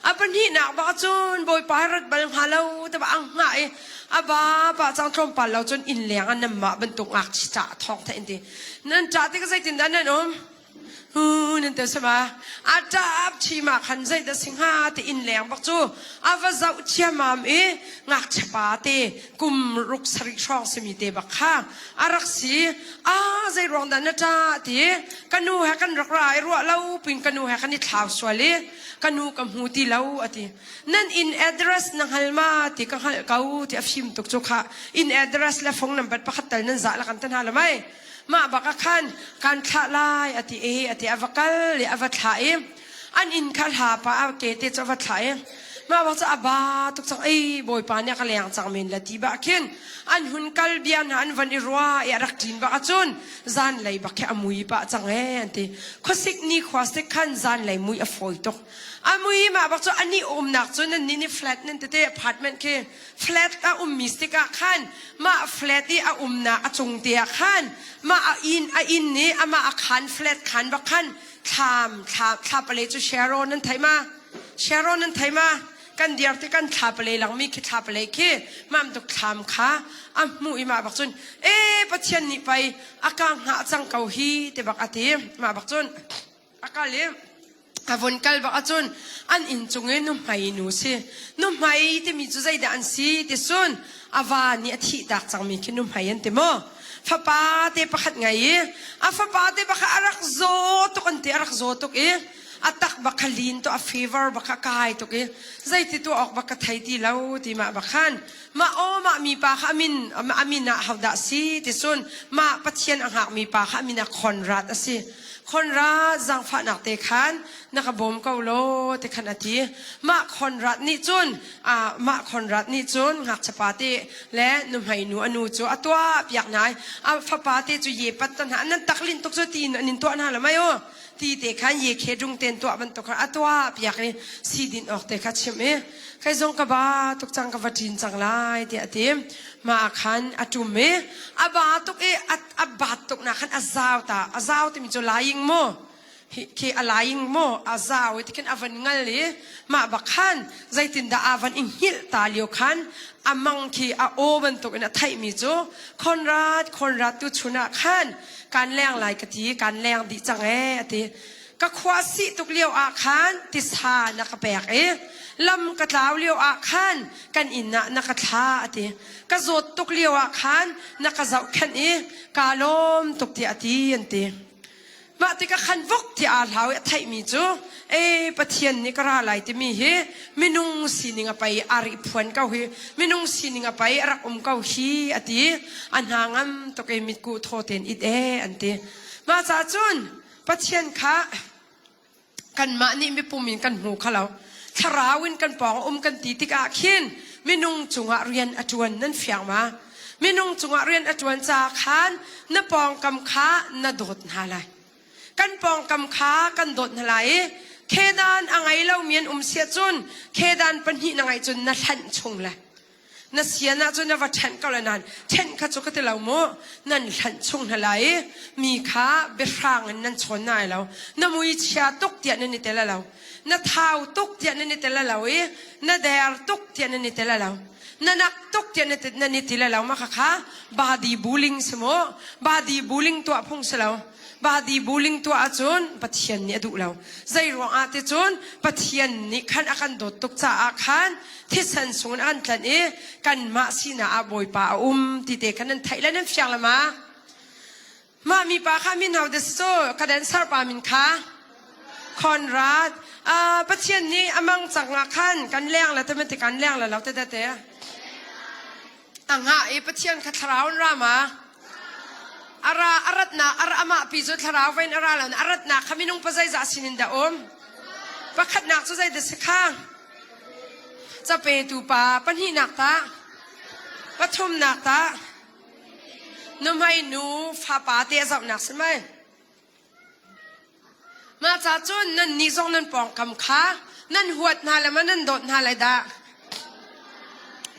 apa ni nak ba chun boy parat bal halau ta ba ang ngai aba ba chang thom pal lo chun in leng an ma ban tuk ak chi cha thok tha indi nan cha ti ka sai tin dan nan nan te sama adap chi ma khan sai da singha ti in leng bak chu ava zau chia mam ngak chapa te kum ruk sari chong semi te bak kha arak si zai rong dan na cha ti kanu ha kan rak rai ro lau pin kanu ha kan ni thlaw swali kanu kam huti lau ati nan in address nang halma ti ka hal kau ti afim tuk chokha in address la phone number pakhatal nan za la kan tan halamai มาบักขันการขลายอติเออติอวกัลเลอวทายอันอินขลาปะเกติจวทายมาบอกจะอบาตุกสังเอบอยปานเนี่ยก็เลยจังเมนละทีบักขินอันหุนกัลเบียนอันวันอิรัวเอรักจินบักจุนจานเลยบักแค่อมุยปะจังเออันตีข้อสิกนี่ข้อสิกขันจานเลยมุยอฟอยตกอามุยมาบอกจะอันนี้หนักจุนนั่นนี่แฟลตนั่นเตะอพาร์ตเมนต์คือแฟลตมิสติกขันมาแฟลตที่หนักจงเตียขันมาอินนี่มาขันแฟลตขันบักขันทำไปเลยจูเชโรนั่นไทยมาเชโรนั่นไทยมากันเดียร์ที่กันทำไปเลยหลังมีคิดทำไปเลยคือมันตุกทำค่ะมุยมาบอกจุนปัจจัยนี้ไปอาการหาจังเกาฮีแต่บักอาทิมาบอกจุนอาการเลี้ยวันกัลบักจุนอันอินจงเงินนุ่มไม่นูสินุ่มไม่ที่มีจุดใจด่านสิที่สุนอาวานี่ที่ดักจังมีขึ้นนุ่มไม่ยันเต็มฟ้าป้าเตะประคัดไงฟ้าป้าเตะประคัดอารักโซตุกันเตะอารักโซตุกอัตักบักลินตัวฟีเวอร์บักกายตุกใจที่ตัวออกบักไทยที่เราที่มาบักขันมามามีปาขามินอามินะฮาวดาซีที่สุนมาปัจเจียนอ่างหากมีปาขามินะคอนรัดสิคอนรัดจังฟ้าหนักเตะขันนักบ่มเกาโลเตะขันอาทิมาคอนรัดนี่จุนมาคอนรัดนี่จุนหักชปาติและนุ่มให้หนูอนุจูตัวเปียกนายฟ้าปาติจูเย่ปัตตันหานั่นตักลินตุกจุตีนนินตัวนั่นหรือไม่ตีเตะขันเย่เคดุงเต็นตัวมันตกขันตัวเปียกนี่สีดินออกเตะขัดเชื่อมใครส่งกบ้าตุกจังกบจินจังไล่เตะเต็มมาขันอจุมบาตุกบาตุกนะขันอาซาวตาอาซาวที่มีจุลายิงโมคืออะไรยิงโมอาซาวที่ขันอวันงัลเลยมาบักขันใจตินดาอวันอิงฮิลตาเลียวขันมังคีโอวันตุกนะไทยมีจูคนรัดตุชุนะขันการแรงหลายกะทิการแรงดิจังทีก็ควาสิตุกเลี้ยวอาคารติสานักแปกลำกระลาวเลี้ยวอาคารกันอินนะนักท้าทีก็โจดตุกเลี้ยวอาคารนักเจ้าขันกาลมตุกที่อทีอันทีมาติกขันวกที่อาลาวไทยมีจูปะเทียนนี่ก็อะไรที่มีมินุงสินิงไปอาริพวนเก้ามินุงสินิงไปรักเก้าอทีอันหางมตุกมิกูโทเทนอิดอันทีมาจากจุนปะเทียนค่ะกันมานี่ไม่ปุ่มินกันหูเขาเราทาราวินกันปองกันตีติกาขินมินุงจงเรียนอจวนนั่นเฟียงมามินุงจงเรียนอจวนจากขันนปองกำค้านโดดหาไรกันปองกำค้ากันโดดหาไรเคดานอ่างไงเราเมียนเสียจุนเคดานปัญหินอ่างไงจุนนั่นทันชงเลยนั่นเสียนะจุนนั่นว่าทันก็เลยนั่นทันข้าจุกติเราโมนั่นทันชงหาไรมีข้าเบรางนั่นชนนายเราน้ำมุยเชียตุกเตียนนี่เตละเราน้าเท้าตุกเตียนนี่เตละเราน้าแดร์ตุกเตียนนี่เตละเรานักตุกเตียนนี่เตละเรามาค่ะบาดีบูลิงสมอบาดีบูลิงตัวพงสเราบาดีบูลิงตัวจนปัทยันนี่ดูเราใจรวงอาทิจนปัทยันนี่ขันอาการโดดตุกจ่าอาการที่สันสูงอันกันกันมาสินาอาบอยป่าที่เด็กกันนั้นไทยแล้วนั่นเฟียงละมามีป่าข้ามินเอาเดสโซกระเด็นซาปามินค่ะคอนรัดปัทยันนี่อามังจังอาการกันแรงแล้วแต่ไม่ติกันแรงแล้วเราแต่ต่างหากปัทยันขัดราวรามาอารัตนาอามาพิจุทราวเวนอาราลอารัตนาขมินุงปะใจจะสินินดาประคัดนักจุใจเดสข้างจะเปตูปาปัญหินักตาปฐุมนักตานุ่มให้หนูฟ้าป่าเตะจับนักใช่ไหมมาจากจุนนั่นนิจงนั่นปองกำค้านั่นหัวนาแล้วมันนั่นโดดนาเลยดา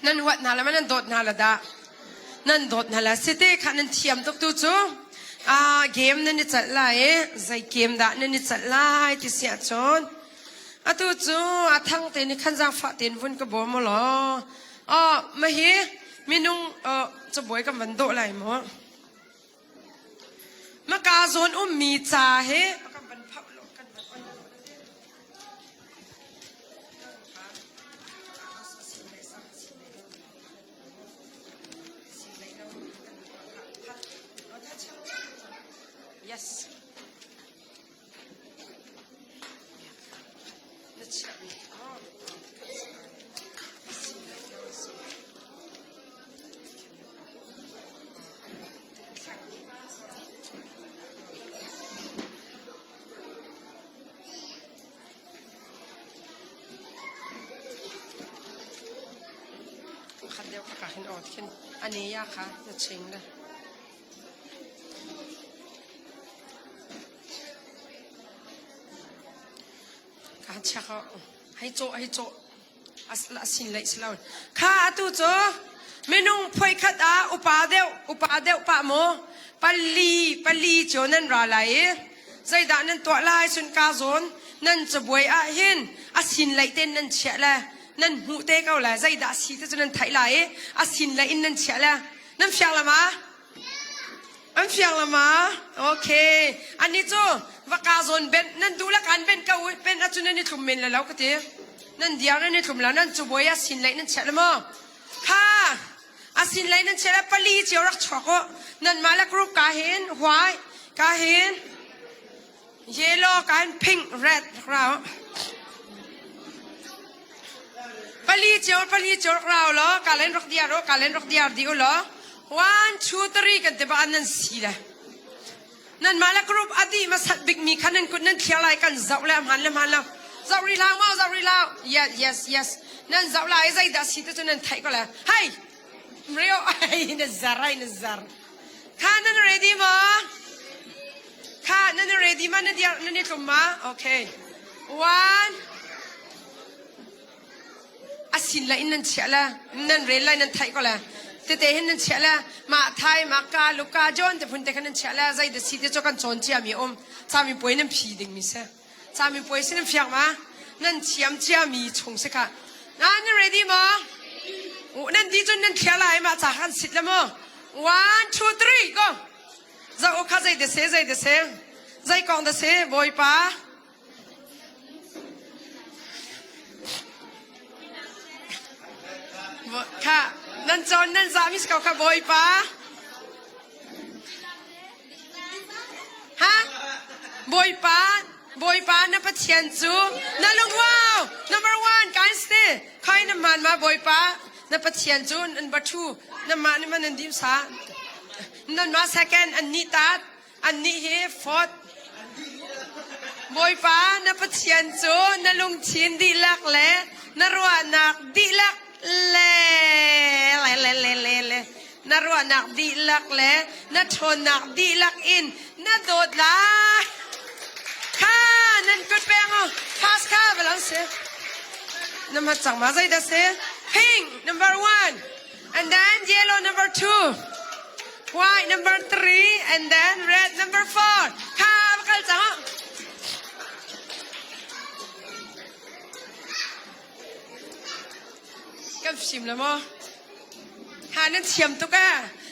นั่นหัวนาแล้วมันนั่นโดดนาเลยดานั่นโดดนั่นแหละสิเตขันนั่นเทียมตุกตุจูเกมนั่นนี่จัดไล่ใจเกมด่านั่นนี่จัดไล่ที่เสียจนตุจูทั้งเตนี่ขันจังฟ้าเต็นวุ่นก็บ่มาหรอมาเฮมินุงจะบ่อยกับมันโดอะไรมั้งมากาโซนมีจ่าเฮYes. Let's check. ขัดเดียวขัดเห็นออกที่อันนี้ยากค่ะจะเชิงเลยการเช็คให้โจอัสินเลยสิเราข้าตู้โจไม่นุ่งพวยขัดอุปาเดวปะโมปลีโจนั่นรอไหลใจด่านั่นตัวลายสุนกาโซนนั่นจะบวยหินอัสินเลยเต้นนั่นเฉะละนั่นหูเตะเขาละใจด่าสีที่จะนั่นไทยไหลอัสินเลยนั่นเฉะละนั่นเฟียงละมาโอเคอันนี้โจว่ากาโซนเป็นนั่นดูละกันเป็นเกาเป็นอาจุนันนี่ถุมเมนแล้วก็เถอะนั่นเดียวนั่นนี่ถุมแล้วนั่นจะบวยอัสินเลยนั่นเฉะละมั้งค่ะอาสินเลยนั่นเชลปลีเจียวรักชอกนั่นมาแล้วกรุ๊ปกาเห็นหวายกาเห็นเยลโล่กาเห็นพิงค์เรดเราปลีเจียวเราเหรอกาเล่นรักเดียร์ดิวเหรอ 1 2 3กันเดี๋ยวอันนั้นสีละนั่นมาแล้วกรุ๊ปอดีมาสัตว์บิ๊กมีขันนั่นกุนนั่นเที่ยวไรกันเจ้าแล้วหันแล้วเจ้ารีลาวyes นั่นเจ้าไรใจดัชสีตัวนั้นไทยก็แล้วเฮ้ยเรียวไอ้นัซาร์ข้านั่น ready มั้ยข้านั่น ready มั้ยนั่นเดียวนั่นนี่ถุมมาโอเค 1อาสินละอินนั่นเชะละนั่นเรลละนั่นไทยก็แล้วเตเห็นนั่นเชะละมาไทยมากาลูกาจอนแต่พุ่นเตกันนั่นเชะละใจเดสิเตจกันจอนเจียมีจามีป่วยนั่นผีดึงมิเสจามีป่วยสินั่นเฟียงมานั่นเจียมมีชงสิค่ะนั่น ready มั้ยนั่นดีจนนั่นเขียนอะไรมาจากหันสิทธิ์ละมั้ง1 2 3 go จะโอเคใจเดเซใจกองเดเซบอยป้าค่ะนั่นจนนั่นสามีสกาวค่ะบอยป้าฮะบอยป้านั่นปะเทียนจูนั่นลุงว้าว number 1การสเตย์ใครน้ำมันมาบอยป้านั่นปะเทียนจูนั่นบัตทูนั่นมานี่มันนั่นดิมสานั่นมา second อันนี้ตัดอันนี้เฮฟอร์ดบอยป้านั่นปะเทียนจูนั่นลุงชินดีลักเล่นั่นรัวนักดีลักเล่นั่นรัวนักดีลักเล่นั่นชนนักดีลักอินนั่นโดดละค่ะนั่นกุดเปงอ่ะพาสค่ะไปแล้วเสียนั่นมาจังมาใจเดเซ่ pink number 1 and then yellow number 2 white number 3 and then red number 4ค่ะมากันจังอ่ะกับชิมแล้วมั้งหานั่นเทียมตุกอ่ะ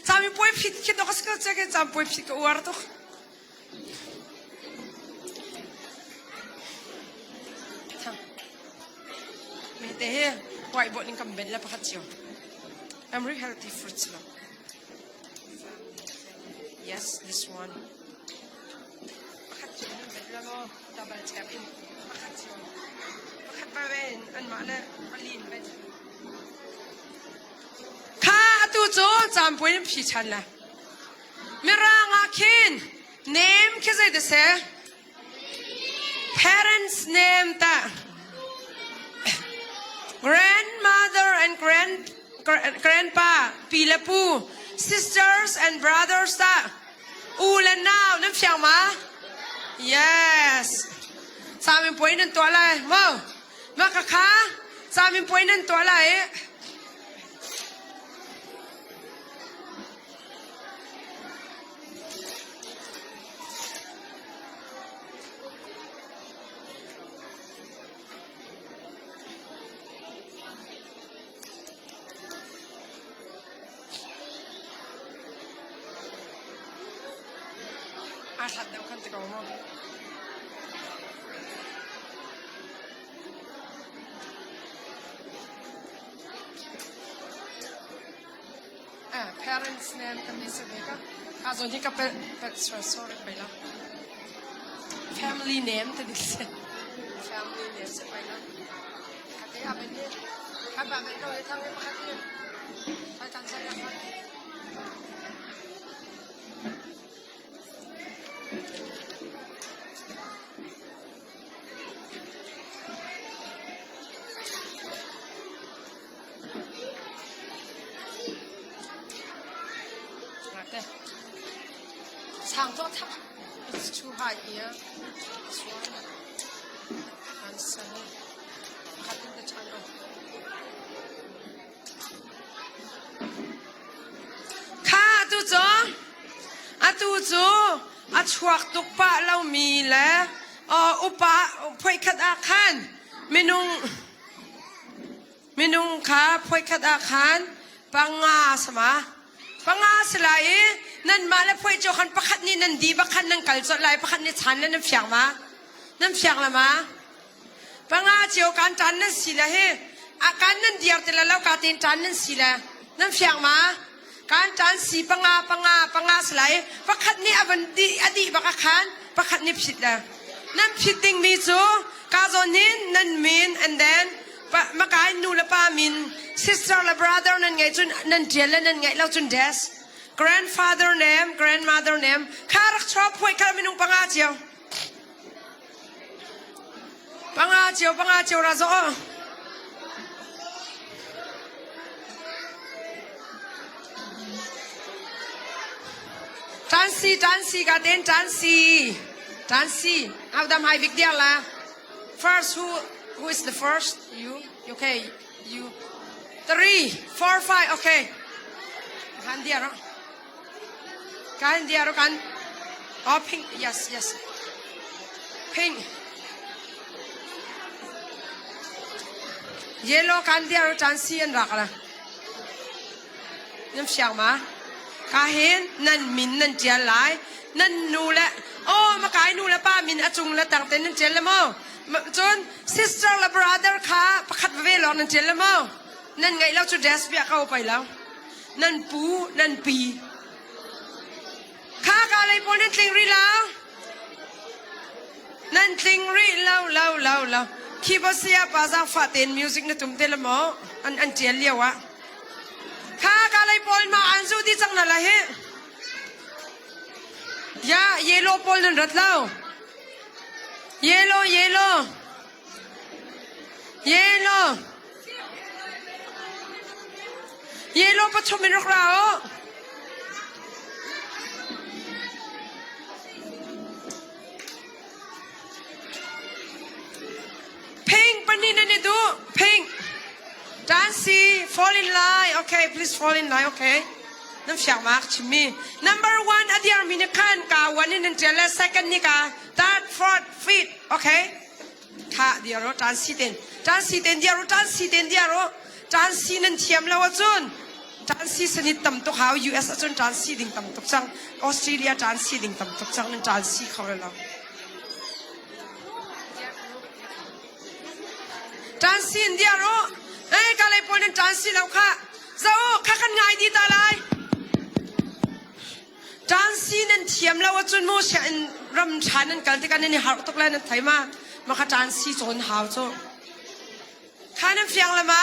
จามีป่วยผิดคิดว่าเขาจะจำป่วยผิดก็อวดตุกไม่ได้ไว้บนนี้กำเป็นแล้วพักเจียว I'm really healthy fruits แล้ว yes this one พักเจียวเป็นแล้วก็ดับเบิลแทปอินพักเจียวพักไปเป็นอันมาแล้วอันลีนเป็นข้าตู้โจจำป่วยผิดฉันละไม่ร่างอาคิน name แค่ใจเดียว parents name ตาgrandmother and grandpa ปีละปู sisters and brothers ตาอูและนาวน้ำเชียงมา yes สามีป่วยนั่นตัวอะไรมากะคะสามีป่วยนั่นตัวอะไรอาทัดเดียวกันตะกอนมั้งparents name กันนี่สิเนี่ยก็ส่วนที่ก็เป็นsorry ไปแล้ว family name แต่ดิฉัน family name สิไปแล้วคัดได้อาเป็นเนี่ยคัดแบบเป็นตัวที่ทำให้มาคัดเนี่ยใช้การใช้ละคัด唱多唱，It's too high here. And sunny. Cutting the channel. ข้าตูโจอาตูโจอาชวกตุกปะเรามีแล้วอุปะพวยขัดอาคารเมนุงขาพวยขัดอาคารปังงาสมาปังงาสลายนั่นมาแล้วพวยโจขันประคัดนี่นั่นดีประคัดนั่นกัลจดลายประคัดนี่ฉันแล้วนั่นเฟียงมานั่นเฟียงละมาปังงาเจียวการจันนั่นสิละเฮอาการนั่นเดียร์แต่ละแล้วการเต้นจันนั่นสิละนั่นเฟียงมาการจันสีปังงาสลายประคัดนี่อวันดีอดีบักขันประคัดนี่ผิดละนั่นผิดติงมีจูกาโซนินนั่นมิน and then มากายนูละปามิน sister ละ brother นั่นไงจุนนั่นเจลนั่นไงเราจุน des grandfather name grandmother name ข้ารักชอบพวยข้ามินุงปังอาเจียวราโซจันซีกาเดนจันซีเอาดำให้บิ๊กเดียร์ละ first who is the first you okay you 3 4 5 okay กันเดียร์กัน oh pink yes pink yellow กันเดียร์จันซีอันรักละน้ำเสียงมาข้าเห็นนั่นมินนั่นเจียหลายนั่นนูละโอ้มาขายนูละป้ามินอจุงละต่างแต่นั่นเจียละมั้งจน sister ละ brother ข้าประคัดเวลอนั่นเจียละมั้งนั่นไงเราจะเดสเบียเข้าไปแล้วนั่นปูนั่นปีข้ากอะไรพอนั่นติงรีแล้วนั่นติงรีแล้วคีบเสียภาษาฟาเต้นมิวสิกนั่นตุ้มเตละมั้งอันเจียเลี้ยวะข้ากอะไรพอมาอันสู้ที่จังนั่นละเฮยาเยลโล่พอนั่นรัดแล้วเยลโล่ปัจจุบันรักเราพิงปันนี่นั่นนี่ดูพิงDancy fall in line okay please fall in line okay น้ำเสียงมากชิมี number 1 อดียร์มินิคันกาวันนี้นั่นเจริญ second นี่กา third fourth fifth okay ค่ะเดียร์ Dancy เต้นเดียร์ Dancy นั่นเทียมแล้วว่าจุน Dancy สนิทต่ำตุกหาว US จุน Dancy ดิ่งต่ำตุกจัง Australia Dancy ดิ่งต่ำตุกจังนั่น Dancy เขาเลยแล้ว Dancy เดียร์เอ้ยกาเลยพอนั่นจันซีแล้วค่ะเจ้าข้ากันไงดีตาลายจันซีนั่นเทียมแล้วว่าจนโมเชนรำชันนั่นกันที่กันนี่หาตกแล้วนั่นไทยมาข้าจันซีจนหาวโจข้านั่นเฟียงละมา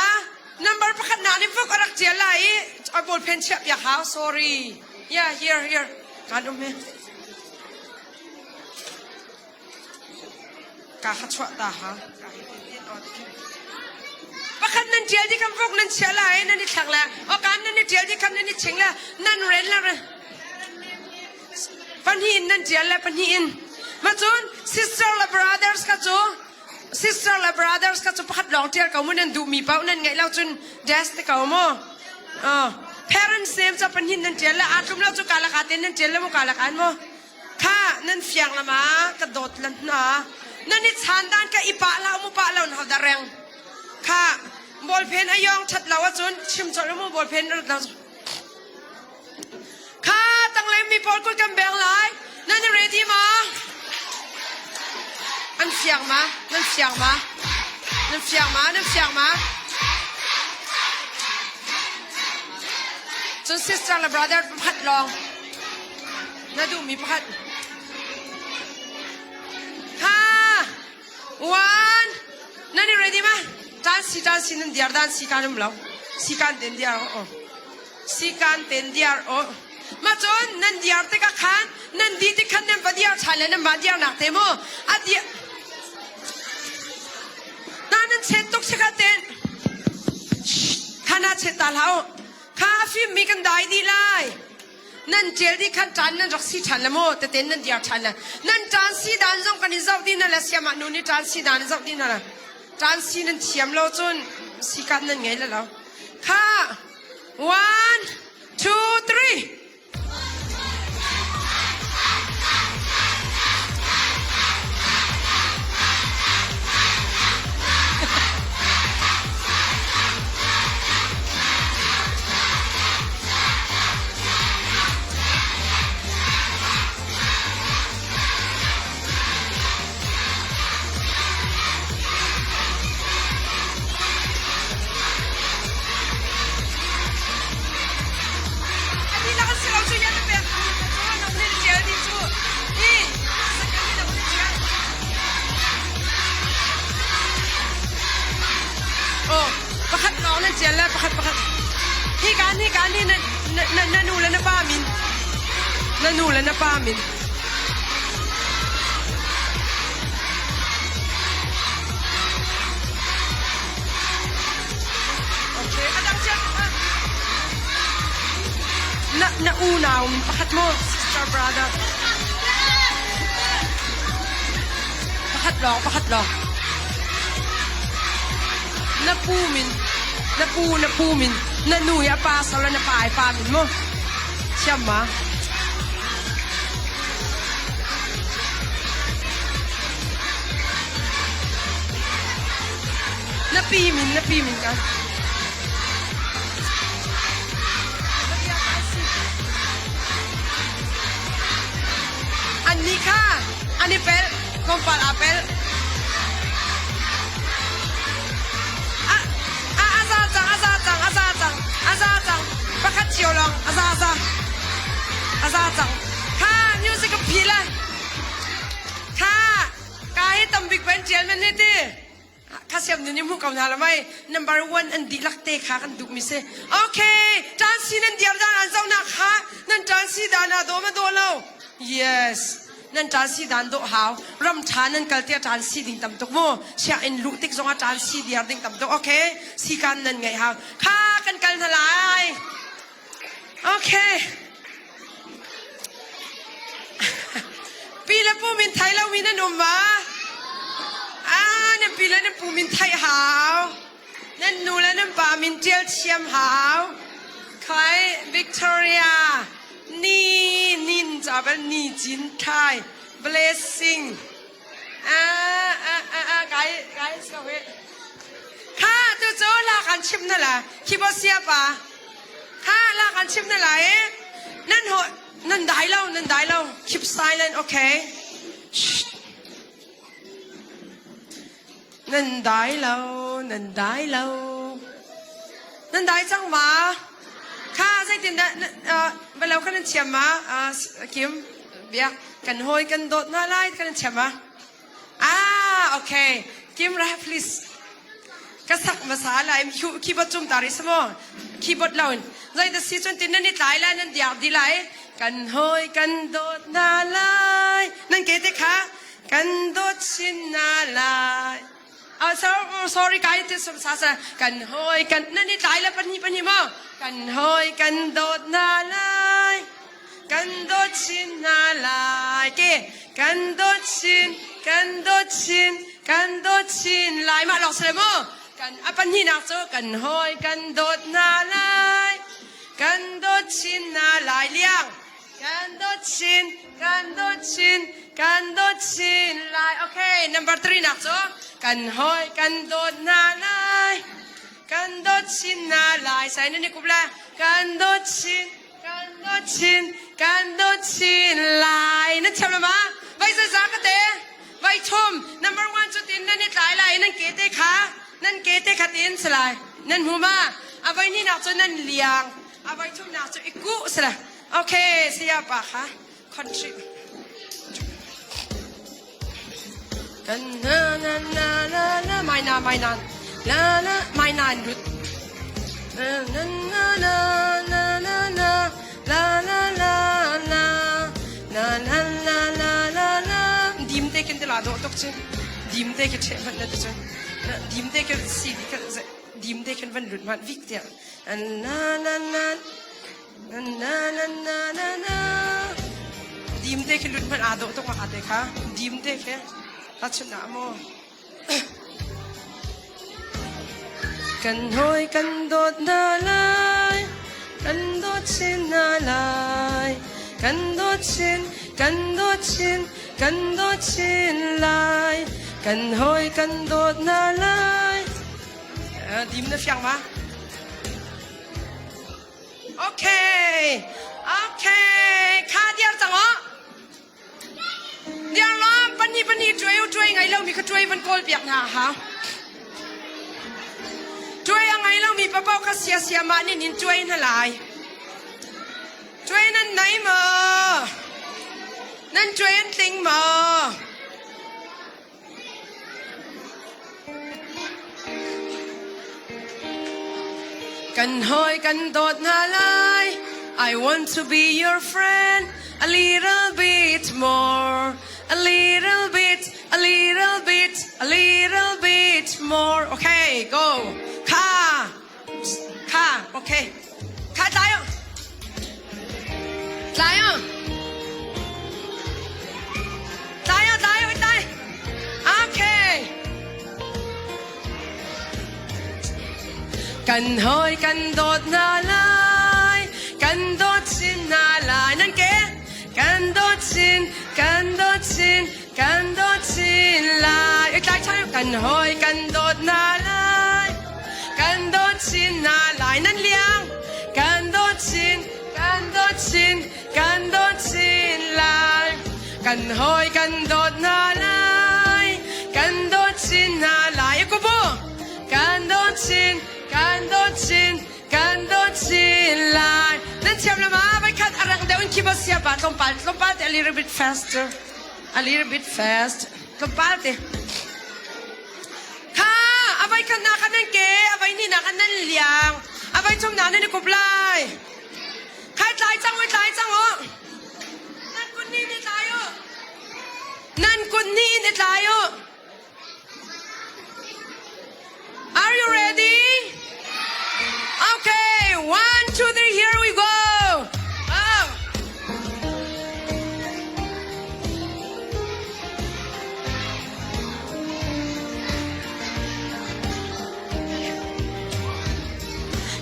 นั่นบาร์ประคันนานี่พวกรักเจียไหลเอาบอลเพนเชียบอยากหาว sorry yeah here การดูไหมกาขัดชัวตาฮะประคันนั่นเจียที่คำพวกนั่นเชียละนั่นนี่ถักละโอการนั่นนี่เจียที่คำนั่นนี่เชิงละนั่นเรนละปัญหินนั่นเจียละปัญหินมาจูน sister ละ brothers ก็จู ประคัดลองเทียร์เขามันนั่นดูมีเป้านั่นไงเราจูน des ที่เขาโม่parents name จะปัญหินนั่นเจียละอาจุมเราจูกาละขาเต้นนั่นเจียละมุกาละกันโม่ข้านั่นเฟียงละมากระโดดลันนะนั่นนี่ชันด้านกับอีปะเรามุปะเราหนาดาแรงค่ะบอลเพนอายองชัดเราว่าจนชิมจนแล้วบอลเพนเราค่ะตั้งเลยมีบอลกุยกันแบงเลยนั่นเรดี้มาอันเสียงมาจน sister และ brother พัดลองน่าดูมีพัดค่ะone นั่นนี่ ready ไหมจานสีนั่นเดียร์ด้านสีการนุ่มแล้วสีการเต็นเดียร์มาจนนั่นเดียร์ที่กับขันนั่นดีที่ขันนั่นบดียร์ชายเลยนั่นบดียร์หนักเต็มอ่ะอดียนั่นเช็ดตุกเช็ดกันเต็นขนาดเช็ดตาเราข้าฟิล์มมีกันได้ดีเลย นั่นเจลที่ขันจันนั่นรักสีฉันละโมแต่เต้นนั่นเดียวฉันละนั่นจานสีดานส่งกันนิจาวดินนั่นแหละเสียมานูนี่จานสีดานนิจาวดินนั่นแหละจานสีนั่นเทียมเราจนสีกันนั่นไงแล้วค่ะ one two threeประคัดน้องนั่นเจียนแล้วประคัดที่การนี่นั่นนูแล้วนะป้ามินนั่นนูแล้วนะป้ามินโอเคอาจารย์เจียนน่ะอูนาวมินประคัดโม sister brother ประคัดลองna pumin na nuya pa sala na paay pamin mo siya ma napimin ka ani ka ani pel kompal apel azazang pakat siolong azazang ka music pila ka kahit ang big band jam man ito kasi am nini mo kaw na lamay number 1 ang dilakte ka kan dukmise okay dance nan diam dan anzaw na ka nan dance dana do ma do lo yes nan dance dan do how ram chan nan kaltia dance ding tam tok mo sia in lu tik zonga dance diar ding tam tok okay si kan nan ngai how ka kan kal na lai okay pila po min thai lo min nan ma nan pila nan pu min thai how nan nu la nan pa min tiel chiam how kai Victoria nin jaba ni jin thai blessing guys go ahead ข้าตัวโจลากันชิมนั่นแหละคิดว่าเสียป่ะข้าลากันชิมนั่นแหละนั่นหัวนั่นได้แล้ว keep silent โอเคนั่นได้จังหวะข้าใส่ตินได้เวลาเขานั่นเฉียมมาคิมเบียกันหอยกันโดดน่าไล่กันเฉียมมาโอเคคิม rap pleaseก็สักภาษาอะไรคีย์บอร์ดจุ่มตาริสมอคีย์บอร์ดเราใจแต่ซีจนตินนั่นนี่ตายแล้วนั่นเดียดดีไหลกันหอยกันโดดน่าไล่นั่นเกติค่ะกันโดดชินน่าไล่sorry ไกด์ที่ภาษากันหอยกันนั่นนี่ตายแล้วปนีมั้งกันหอยกันโดดน่าไล่กันโดดชินน่าไล่เกกันโดดชินไล่มาหลอกเสร็จมั้งกันปันนี่นักโจกันหอยกันโดดนาลายกันโดดชินนาลายเลี้ยงกันโดดชินลายโอเค number 3นักโจกันหอยกันโดดนาลายกันโดดชินนาลายใส่นั่นนี่กุบละกันโดดชินลายนั่นเชื่อไหมไว้จะจักเตะไว้ชม number 1จุดตินนั่นนี่ตายลายนั่นเกตค่ะนั่นเกตขัดอินสลายนั่นหัวมาเอาไว้นี่นักจนนั่นเลี้ยงเอาไว้ทุ่มนักจนอีกกุสละโอเคเสียปะคะคอนทริกันนะไม่นานรุดดิมเตกันตลาดตกเชดิมเตกันเชมันนั่นจ้ะดิมเตกันสีกันดิมเตกันวันรุดมันวิกเดียน na na na na na na dim te ke lut man ado to ma ate kha dim te ke tachna mo kan hoi kan dot na lai kan dot chin na lai kan dot chin kan dot chin kan dot chin lai kan hoi kan dot na lai dim na fyang ma okay okay kha dia chang o dia lam pani pani troi ngai lo mi kha troi man kol piak na ha troi ngai lo mi pa pau kha sia ma ni nin troi na lai troi nan nai ma nan troi an ting ma kan hoi kan dot na lai I want to be your friend a little bit more a little bit a little bit a little bit more okay go kha okay kha tai không tai không tai okay kan hoi kan dot na lai kan dot chin na lai nan ke kan dot chin lai ek lai chai kan hoi kan dot na lai kan dot chin na lai nan liang kan dot chin lai kan hoi kan dot na lai kan dot chin na lai ko bo kan dot chin lai nan cham la ma bai khat arang de un kiba sia ba lompal a little bit fast lompal te kha abai kan na kan ke abai ni na kan nan liang abai chom na ne ko blai khai tlai chang o nan kun ni ne tlai o are you ready okay 1 2 3 here we go oh.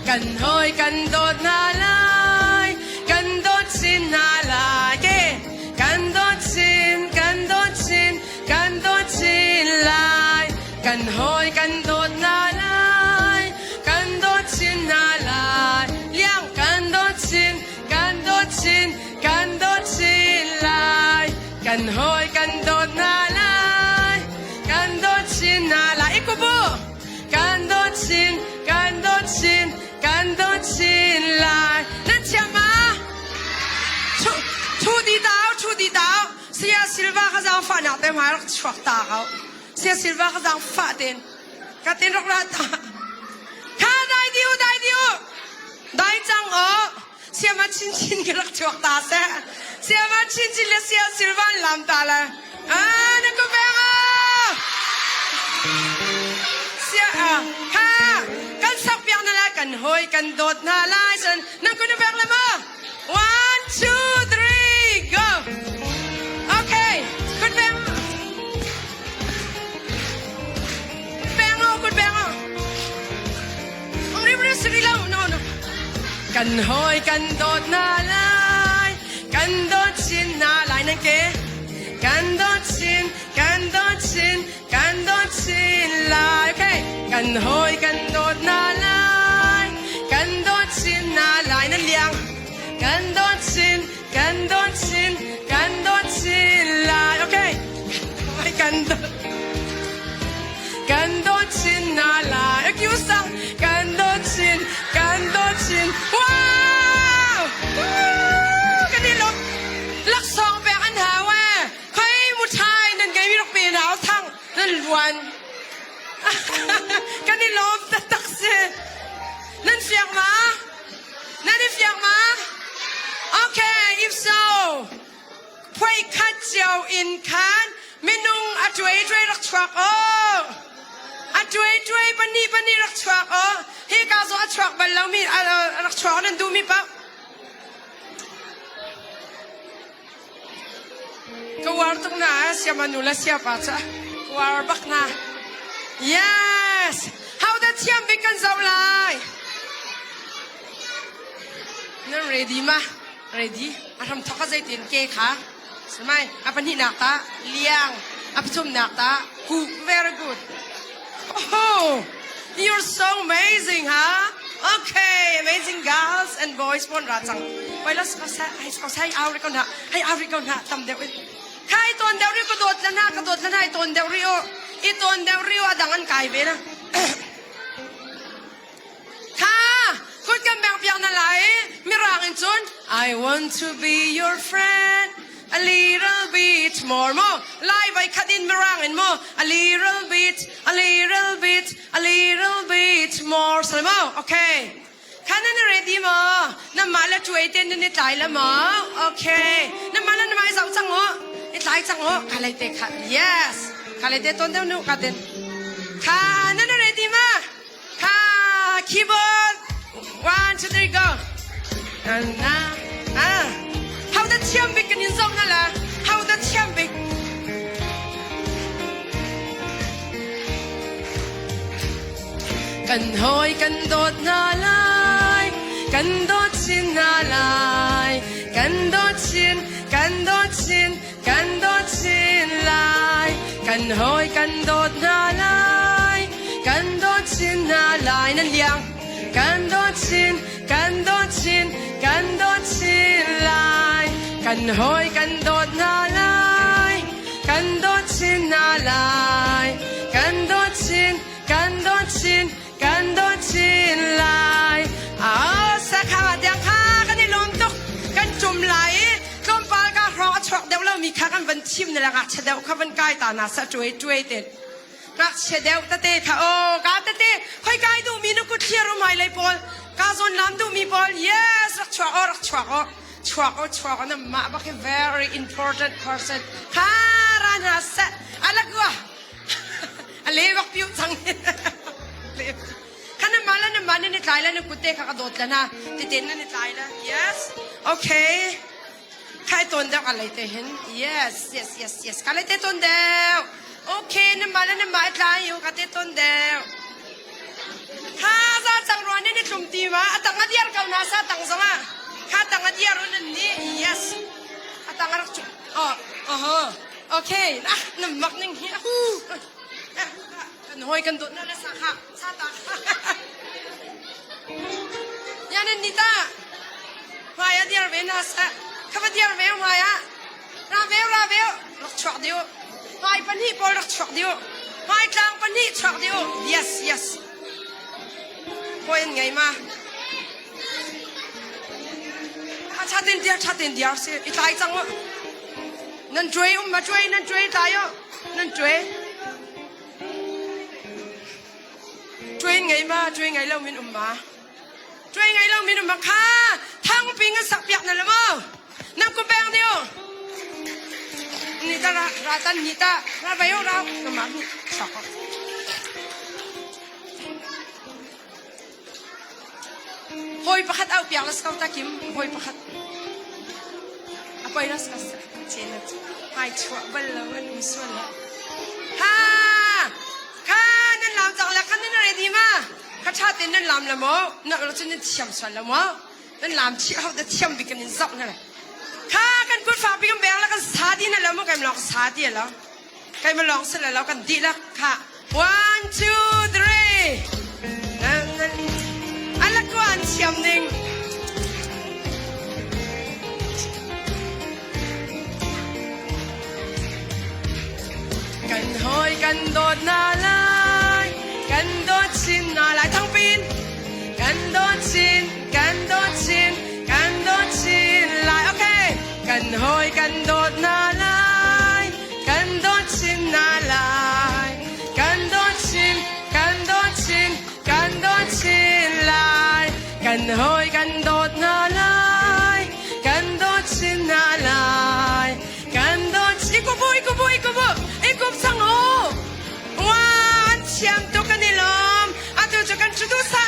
Kan hoi kan dot na lai kan dot chin na lai ke kan dot chin lai kan hoi kan dot na lai kan dot chin na lai liang kan dot chin lai kan hoi kan dot na lai kan dot chin na lai ko bo kan dot chin lai nan chama chu di dao sia silva kha jang fa na te ma chwak ta hao sia silva kha jang fa ten ka ten rok ra ta kha dai diu dai chang o sia ma chin ke rak chwak ta se sia ma chin le sia silva lam ta la na ko ba sia ha kan sak piang na la kan hoi kan dot na lai san na ko na ba la ma 1 2 3 go okay good bang kan hoi kan dot na lai kan dot chin na lai nan ke kan dot chin lai okay kan hoi kan dot na lai kan dot chin na lai nan liang kan dot chin lai okay kan dot chin na lai kêu sang kan dot chin wow cái đi lộc lắc song bẹt anh hả wa khơi một chai nên cái mi lộc bì nào thăng nên luan cái đi lộc tắc xe nên phiền mà okay if so quay khát chiều in khan minung a chuối rắc chuak a chuối bani rắc chuak hi ka zo a chuak ban lau mi a rắc chuak nên du mi pa war tuk na siya manula siya pa cha war bak na yes how the chiam bikan zau lai nan ready ma ready aram thoka zai tin ke kha smai apan hi nak ta liang apchum nak ta ku very good oh you're so amazing huh okay amazing girls and boys pon ra chang wai las ka sai au ri kon ha hai au ri kon ha tam de khai ton de ri ko dot la na ka dot la nai ton de ri o I ton de ri o adangan kai be na kha kut kam bang piang na lai mi rang in chun I want to be your friend a little bit more lai vai khadin mi rang in mo a little bit more salmo okay kana na ready mo na mala tuai ten ni tai la mo okay na mala na mai zau chang mo I tai chang mo kalai te kha yes kalai te ton de nu ka den kana na ready ma ka keyboard 1 2 3 go and how the champion kan in zong na la how the champion kan hoi kan dot na lai kan dot chin na lai kan dot chin lai kan hoi kan dot na lai kan dot chin na lai nan liang kan dot chin lai kan hoi kan dot na lai kan dot chin na lai kan dot chin lai sa kha diang kha kan ni lom tok kan chum lai lom pal ka ro chok deu lo mi kha kan ban chim ni la ga che deu kha ban kai ta na sa tuai te ra che deu ta te kha o ka ta te khoi kai du mi nu ku thia ro mai lai pol ka zon lam du mi pol yes ra chwa na ma ba ke very important person kha ra na sa alagwa ale bak piu chang kana mala na man ni tlai la ni kutte kha ka dot la na ti ten na ni tlai la yes okay khai ton da alai te hen yes kalai te ton da okay na mala na mai tlai yu ka te ton da kha za chang ro ni tlum ti ma atang adiar kal na sa tang zama kha tang adiar on ni yes atang rak chu okay na mak ning hi hoi kan dot na la sa kha sa ta yanan nita maya diar ve na sa kha diar ve maya ra ve lok chok dio mai pan hi pol lok chok dio mai tlang pan hi chok dio yes koin ngai ma cha tin diar se I tai chang wa nan trui ma trui nan trui tai yo nan trui trui ngày lâu min ma trui ngày lâu min ma kha thang ping sak piak na lamo nam ko bang dio ni ta ra tan ni ta ra bayo ra na ma chak hoi pakhat au piak las kau ta kim hoi pakhat apai las kas chena hai chwa bal la wan uswal ha làm chẳng là khăn nên ready mà khát cha tên nên làm là mỏ nợ nó cho nên chiêm xoắn là mỏ nên làm chị học để chiêm bị cái nên dọc này khá cái cút phá bị cái bé là cái xá đi này là một cái lòng xá đi là cái mà lòng sẽ là cái đi là khá 1 2 3 anh là quan chiêm ninh cần hoi cần đột na lai cần đốt xin na lại thăng pin cần đốt xin lại ok cần hoi cần đốt na lai cần đốt xin na lại cần đốt xin lại cần hoi cần đốt na lai cần đốt xin na lại cần đốt ikup sang ho wan siam to kanilom atu jakan chudu sa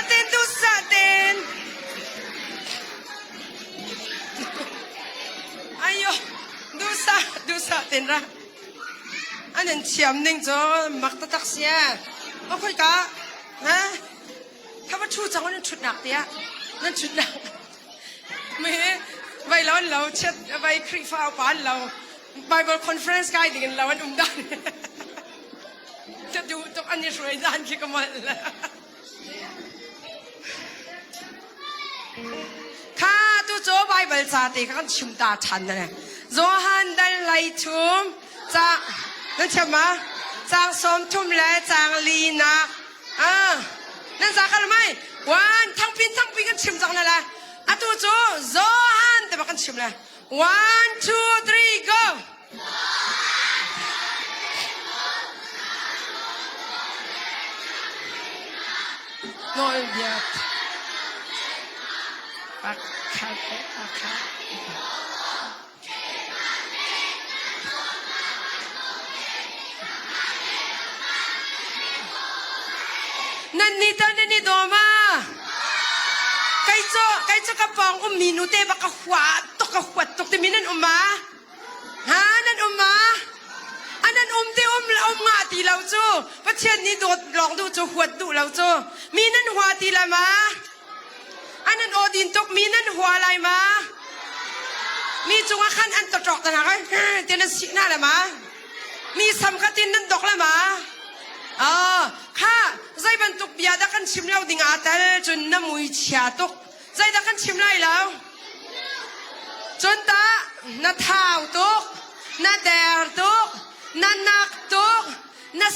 ten ayo dusa tiền ra anh nhận chiếm ninh cho mặc ta tắc xe ô khôi cả hảถ้าว่าชูจังว่านั่นชุดหนักเดียนั่นชุดหนักไม่ไปร้อนเราเช็ดไปครีฟ้าปานเราไปบนคอนเฟอเรนซ์กันดิกันเราอันดันจะดูตรงอันนี้สวยด้านคิดกันมาแล้วข้าตัวโจ้ไบเบิลซาติกันชิมตาชันนะเนี่ยโจฮันดันไลทุมจากนั่นใช่ไหมจากสมทุมและจากลีนักนั่นจากอะไรไหมวันทั้งปีกันชิมจังนั่นแหละอะตัวโจ้โจฮันแต่มากันชิมเลย 1 2 3 go no yet ปักขาปักขานั่นนี่ตัวมาใครจะกระป๋องมีนูเต้บักขวาตกแต่มีนั่นมาฮะนั่นมาอันนั้นเต้งาตีเราจูประเทศนี้โดดลองดูจูหัวดูเราจูมีนั่นหัวตีละมาอันนั้นโอดินตกมีนั่นหัวอะไรมามีจงอาคันอันตรอกต่างหากเจนสิกหน้าละมามีสำคัญตินนั่นดอกละมาข้าใจบรรทุกยาดักกันชิมเหล้าดิ่งอาแต่จนน้ำมือเฉียตกใจดักกันชิมไล่แล้วจนตาหน้าเท้าตกหน้าแดดตกหน้านักตกหน้า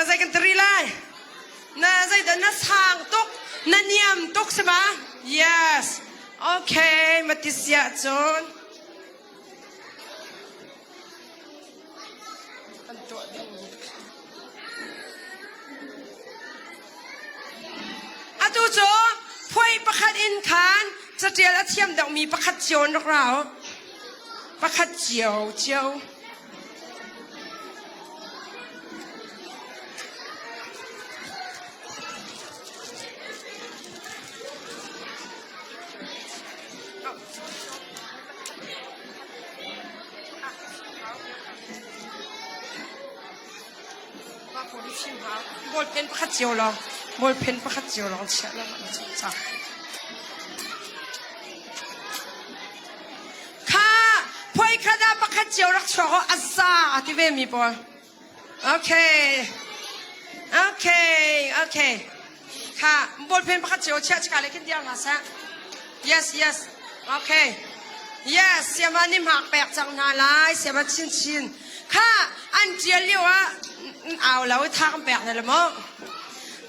ใจกันตรีไล่หน้าใจเดินหน้าสางตกหน้าเนียมตกใช่ไหม yes โอเคมาติเสียจนอะตูโจพวยประคัดอินคานจะเจียและเทียมดอกมีประคัดเจียวนักเราประคัดเจียวบอลเป็นประคัดเจียวลองบอลเป็นประคัดเจียวลองเชียร์แล้วมันจะข้าพอยข้าได้ประคัดเจียวรักชัวร์อาซาที่เวมีบอลโอเคค่ะบอลเป็นประคัดเจียวเชียร์จะการเล่นเดียวนะซะ yes โอเค yes เสียมันนิ่มหักแปลกจังนาลายเสียมันชินค่ะอันเจียเลี้ยวเอาแล้วท่ากันแปลกนั่นแหละมั้ง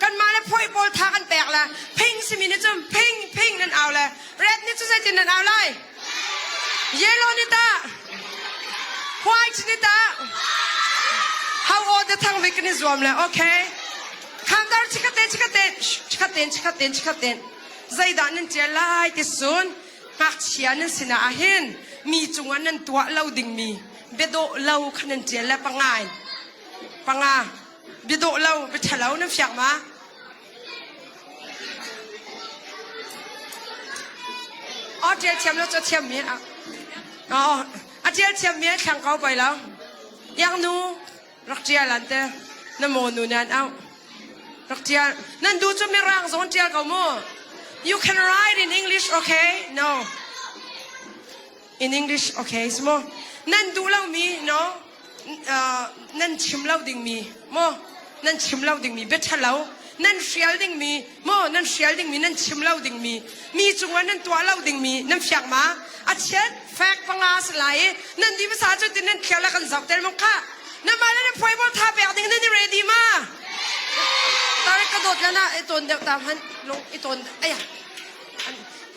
กันมาแล้วพ่อยบอลท่ากันแปลกละพิงสิมินิจุ่มพิงนั่นเอาเลยเรดนี่จุดใจจินนั่นเอาเลยเยลโล่นี่ตาไวท์นี่ตา how old the ทั้งวิกนี่รวมเลยโอเคคำดาวชิคเต้นใจด่านนั่นเจลายที่สุดมักเชียนั่นสินะอาหินมีจงวันนั่นตัวเล่าดิ่งมีเบโดเล่าขนาดเจลปังงาบิดเราไปเฉลาน้ำเสียงมาเจียเทียมแล้วจะเทียมเมียเจียเทียมเมียแข่งเขาไปแล้วยังนูรักเจียลันเต้น้ำโมนูนั่นรักเจียนั่นดูจะไม่ร่างสอนเจียเขาโม you can write in English okay no in English okay สมนั่นดูเรามี noนั่นชิมเหล้าดิ่งมีโมนั่นชิมเหล้าดิ่งมีเบ็ดเหล้านั่นเชียลดิ่งมีโมนั่นเชียลดิ่งมีนั่นชิมเหล้าดิ่งมีจงวันนั่นตัวเหล้าดิ่งมีนั่นเฟียงมาอาเช็ดแฟกปังอาสไลนั่นดีภาษาจุดนั่นเขียวแล้วกันสับเต็มมั้งค่ะนั่นมาแล้วนั่นพวยบอลท่าแบบดิ่งนั่นนี่เรดี้มาตอนนี้กระโดดแล้วนะไอตัวเดียวตามหันลงไอตัวไอ้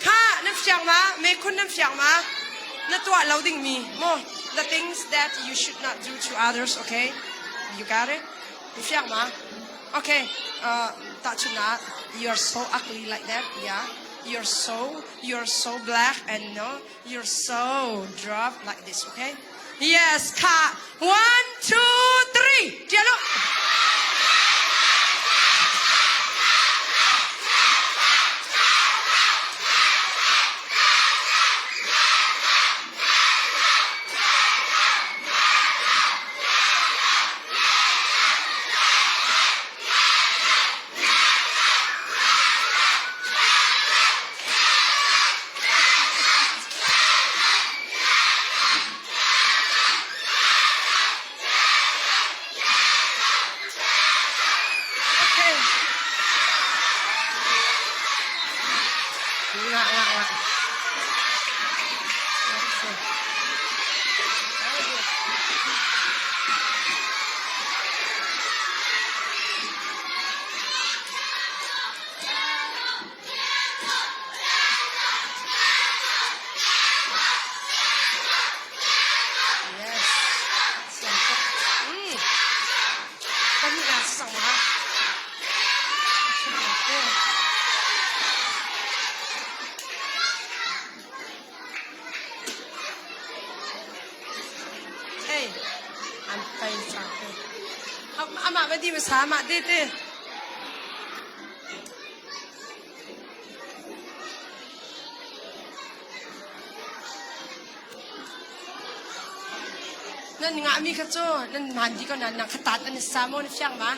ค่ะนั่นเฟียงมาเมฆคุณนั่นเฟียงมานั่นตัวเหล้าดิ่งมีโมthe things that you should not do to others, okay? You got it? You feel ma? Okay. That should not. You are so ugly like that, yeah. You're so black and no, you're so drop like this, okay? Yes, ka. 1, 2, 3. Dialo. ngạ ngạ ngạ ama ba di masama ditoนั่นงามีกระโจนั่นมันดีก็นั่นนักขตัดอันนี้สามอนช่างมา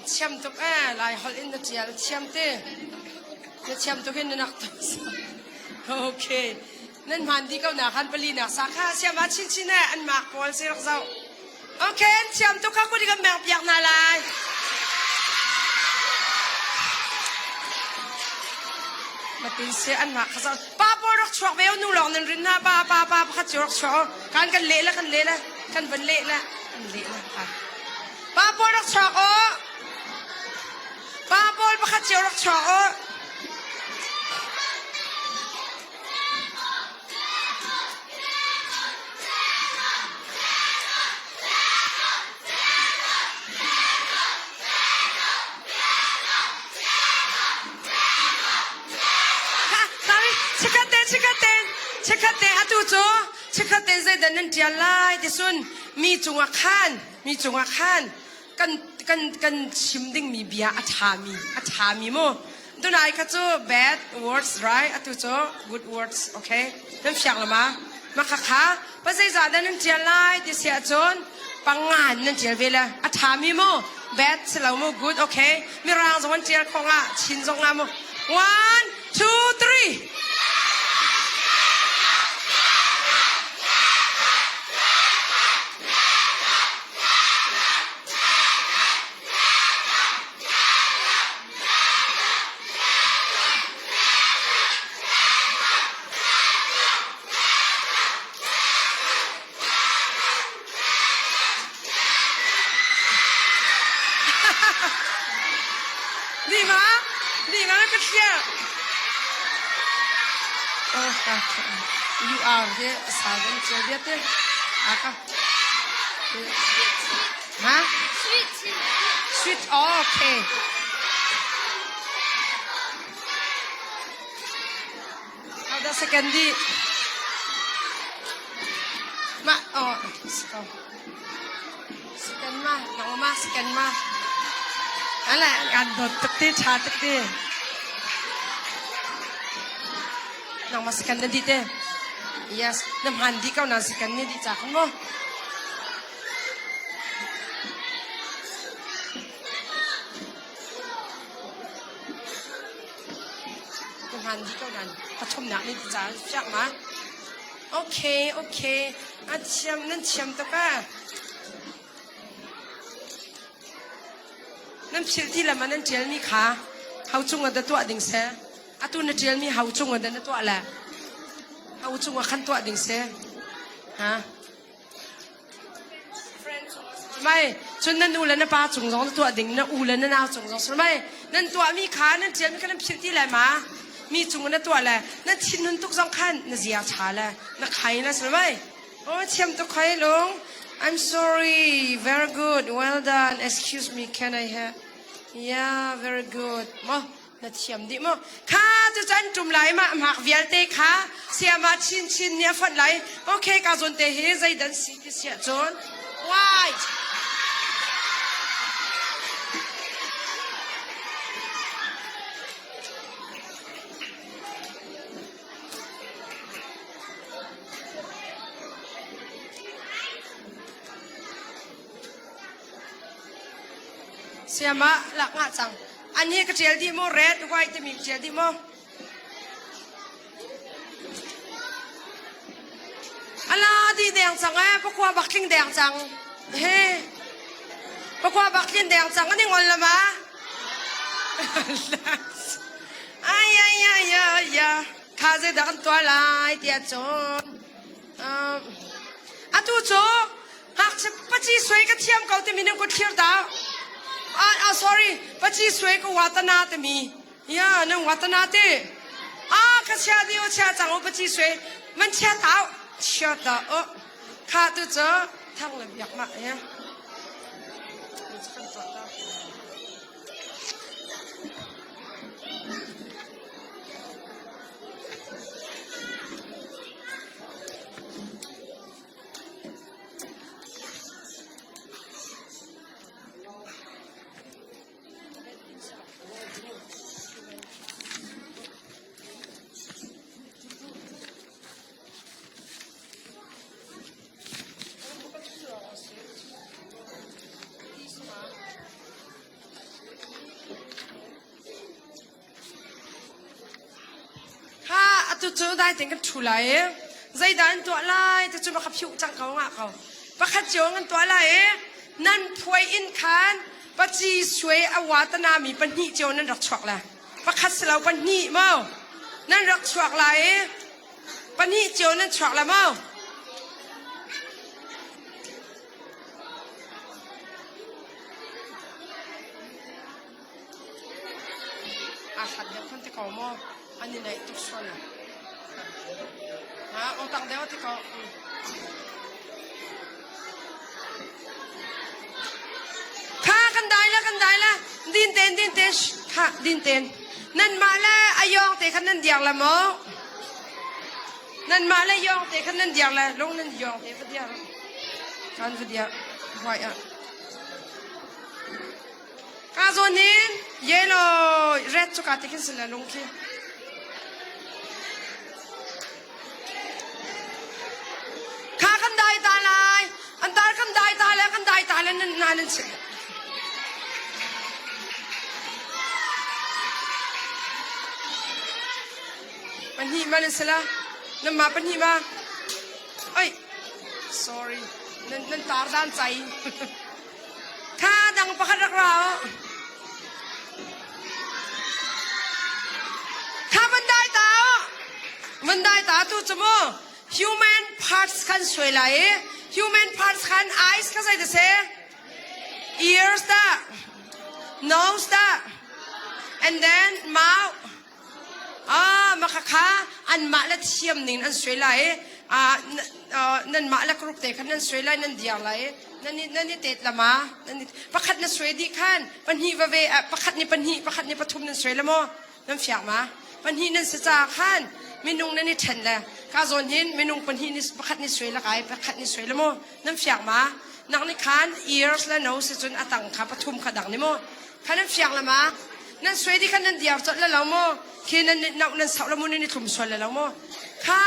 เชื่อมตุกลายฮอลอินเดียเชื่อมเต้เชื่อมตุกเห็นนักตัวโอเคนั่นมันดีก็นักขันปลีนักสักข้าเชื่อมมาชิ้นชิ้นแน่อันมากพอสิรักเจ้าโอเคเชื่อมตุกข้ากูดีก็แมวอยากนาลายมาตินเสียอันมากข้าเจ้าป้าปอรักชอกเบลนู่หลอกนั่นรินนะป้าข้าจะรักชอกกันเละละกันบันเละละค่ะป้าปอรักชอกโอป้าปอลข้าจะรักชอกโอเช็คเตะดูจ้เช็คเตะใจดันนั่นเจียไล่ที่สุนมีจงอาคารกันชิมดิ้งมีเบียอาชามีโมดูนายข้าจ้ bad words right ดูจ้ good words โอเคนั่นเสียงละมาค่ะภาษาจาดันนั่นเจียไล่ที่เสียจนปังงานนั่นเจียเวลาอาชามีโม bad สลาวโม good โอเคมีรางสวรรค์เจียของอ่ะชินจงงามโม one two threeนี่มาก็เชี่ยโอ้ค่ะ you are the seven เจ็ดเต้อะค่ะฮะ sweet โอเคเอาได้ second ดีมาอ๋อ second มาหนังมา second มานั่นแหละการโดดตึกตีชาตึกตีน้องมาสกันนั่นดีเต้ yes น้ำหันดีเก้านาสกันนี่ดีจากมั้งน้ำหันดีเก้านั้นเขาชมหนักนี่ดีจากจักมาโอเคอันเชียมนั่นเชียมตัวก้านั่นเชียที่ละมันนั่นเชียมีขาเขาจุงกันตัวดิ่งเสอตุนเชียมีเขาจุงกันตัวแหละเขาจุงกันขันตัวดิ่งเสฮะไม่จนนั่นอูแล้วนั่นป้าจุงร้องตัวดิ่งนั่นอูแล้วนั่นเอาจุงร้องใช่ไหมนั่นตัวมีขานั่นเชียมีกันนั่นเชียที่ละมามีจุงกันตัวแหละนั่นชิ้นนั่นตุกสองขันนั่นเสียชาแหละนั่นใครนั่นใช่ไหมโอ้เชียมตัวใครลงI'm sorry. Very good. Well done. Excuse me. Can I have? Yeah, very good. Mo, na chiam di mo. Ka tu chan tum lai ma mak vial te ka. Sia ma chin nia fat lai. Okay, ka zon te he zai dan si ti sia zon. Why?เสียมาหลักงาจังอันนี้ก็เจียดีโมเรดไว้จะมีเจียดีโมอะไรดีแดงจังพวกว่าบักกิ้งแดงจังเฮ้พวกว่าบักกิ้งแดงจังอันนี้งอนละมะ ai ai ai ai ya kha ze dan tua lai tia chon a tu cho hak che pachi soi ka thiam kau te minam ko thir da sorry pachi soi ko watana te mi ya nang watana te ka cha di o cha chang o pachi soi man cha tao cha da kha tu cho thang le yak ma ya tu cho dai tiếng cái chủ lại dây đàn tua lại tu cho mà khắp chịu chẳng có ngạ không bắt khát chiếu ngân tua lại nan phơi in khan bắt chi suy awatana mi pan hi chiếu nan rắc chuak là bắt khát slau pan hi mau nan rắc chuak lại pan hi chiếu nan chuak là mau khát đẹp con thì có mau anh này tục xuân à ông tặng đeo thì có kha kan dai la din ten kha din ten nan ma la ayong te khan nan diang la mo nan ma la yong te khan nan diang la long nan yong te fa diang kan fa diang hoi à ka zo nin yellow red cho ka te khin sila long ki nan se pan hi ma sala nam ma pan hi ma ai sorry nan tar dan chai kha dang pakhat rak ra kha ban dai ta tu chmo human parts kan soi lai human parts kan eyes ka sai de se ears da nose da and then mouth makakha an ma la thiam nin an soi lai nan ma la krup te khan nan soi lai nan diang lai nan ni tet lama nan pakhat na soi di khan pan hi wa ve pakhat ni pathum nan soi lamo nan fiak ma pan hi nan sa cha khan minung nan ni then la ka zon hin minung pan hi ni pakhat ni soi la kai pakhat ni soi lamo nan fiak ma nang ni khan ears la nose chun atang kha pathum kha dang ni mo khan nan fiak lama nan soi di khan nan diar chot la law mo khi nan sau la mo ni thum sol la law mo kha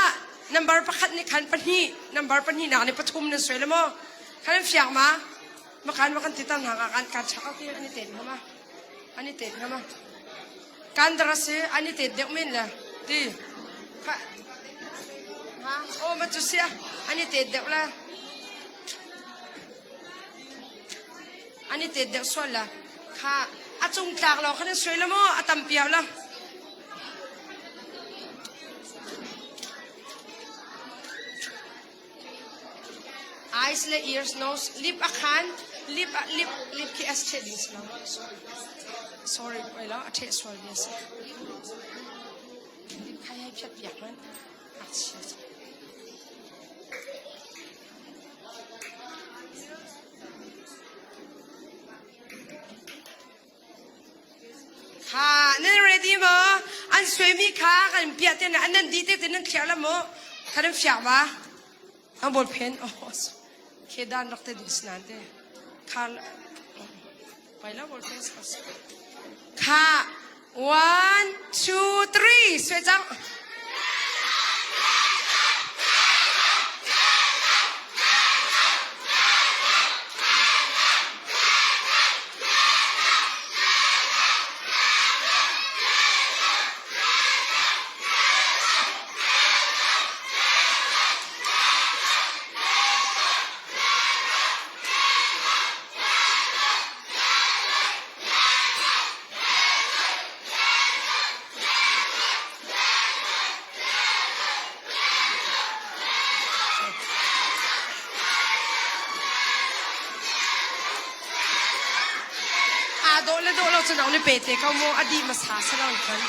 number pakhat ni khan pan hi number pan hi na ni pathum nan soi la mo khan fiak ma makan titan ha kan chakal ti ani tet ma kan drase ani tet dek min la ti ha o ma tu sia ani tet dek la ani tet dek sol la kha achung tlak lo khan soi la mo atam piaw la eyes le ears nose lip akhan lip ki as cheding sla sorry wala athe sorry yes lip khai hai phat yak man achha kha nan ready mo an sway mi kha kan pia te na an di te nan khya la mo khan fya ba an bol pen oh kedan rakte disnante khal paila bol pen kha 1 2 3 sway jang จนเอาในเปเตเขาโมอดีมาสาสลังกัน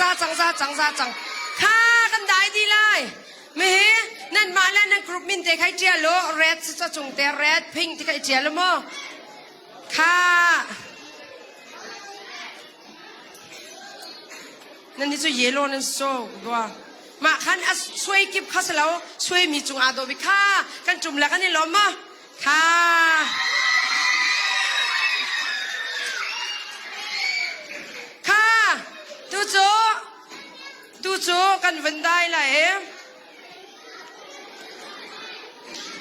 ซาจังข้ากันได้ดีเลยไม่เห็นนั่นมาแล้วนั่นกรุ๊ปมินเตะใครเจียโลเรดจะจงเตะเรดพิงที่ใครเจียแล้วมั้งข้านั่นนี่จะเยลโล่นั่นโซ่ด้วยมาขันช่วยกิบข้าเสร็จแล้วช่วยมีจุงอาโดบิข้ากันจุ่มแล้วกันนี่ล้อมมั้งข้าดูโจกันวันได้ละ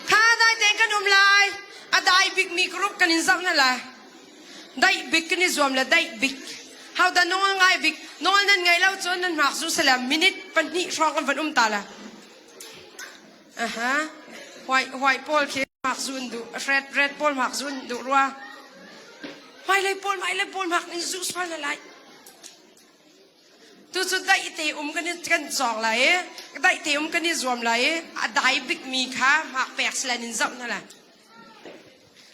ข้าได้เด็กกันลายอะได้บิ๊กมีกรุ๊ปกันอินซักนั่นแหละได้บิ๊กกันนี่รวมแล้วได้บิ๊กเขาแต่น้องไงบิ๊กน้องนั่นไงแล้วจนนั่นหมากสุดสลามมินิทปันนี่ชอบกันวันตาละฮะไวโพลเคหมากซุนดูเรดโพลหมากซุนดูรัวไม่เลยโพลหมากนี่ซุสพันอะไรtu chu dai te kan jong lai dai te kan ni zom lai a dai big mi kha ma pek slan in zam na la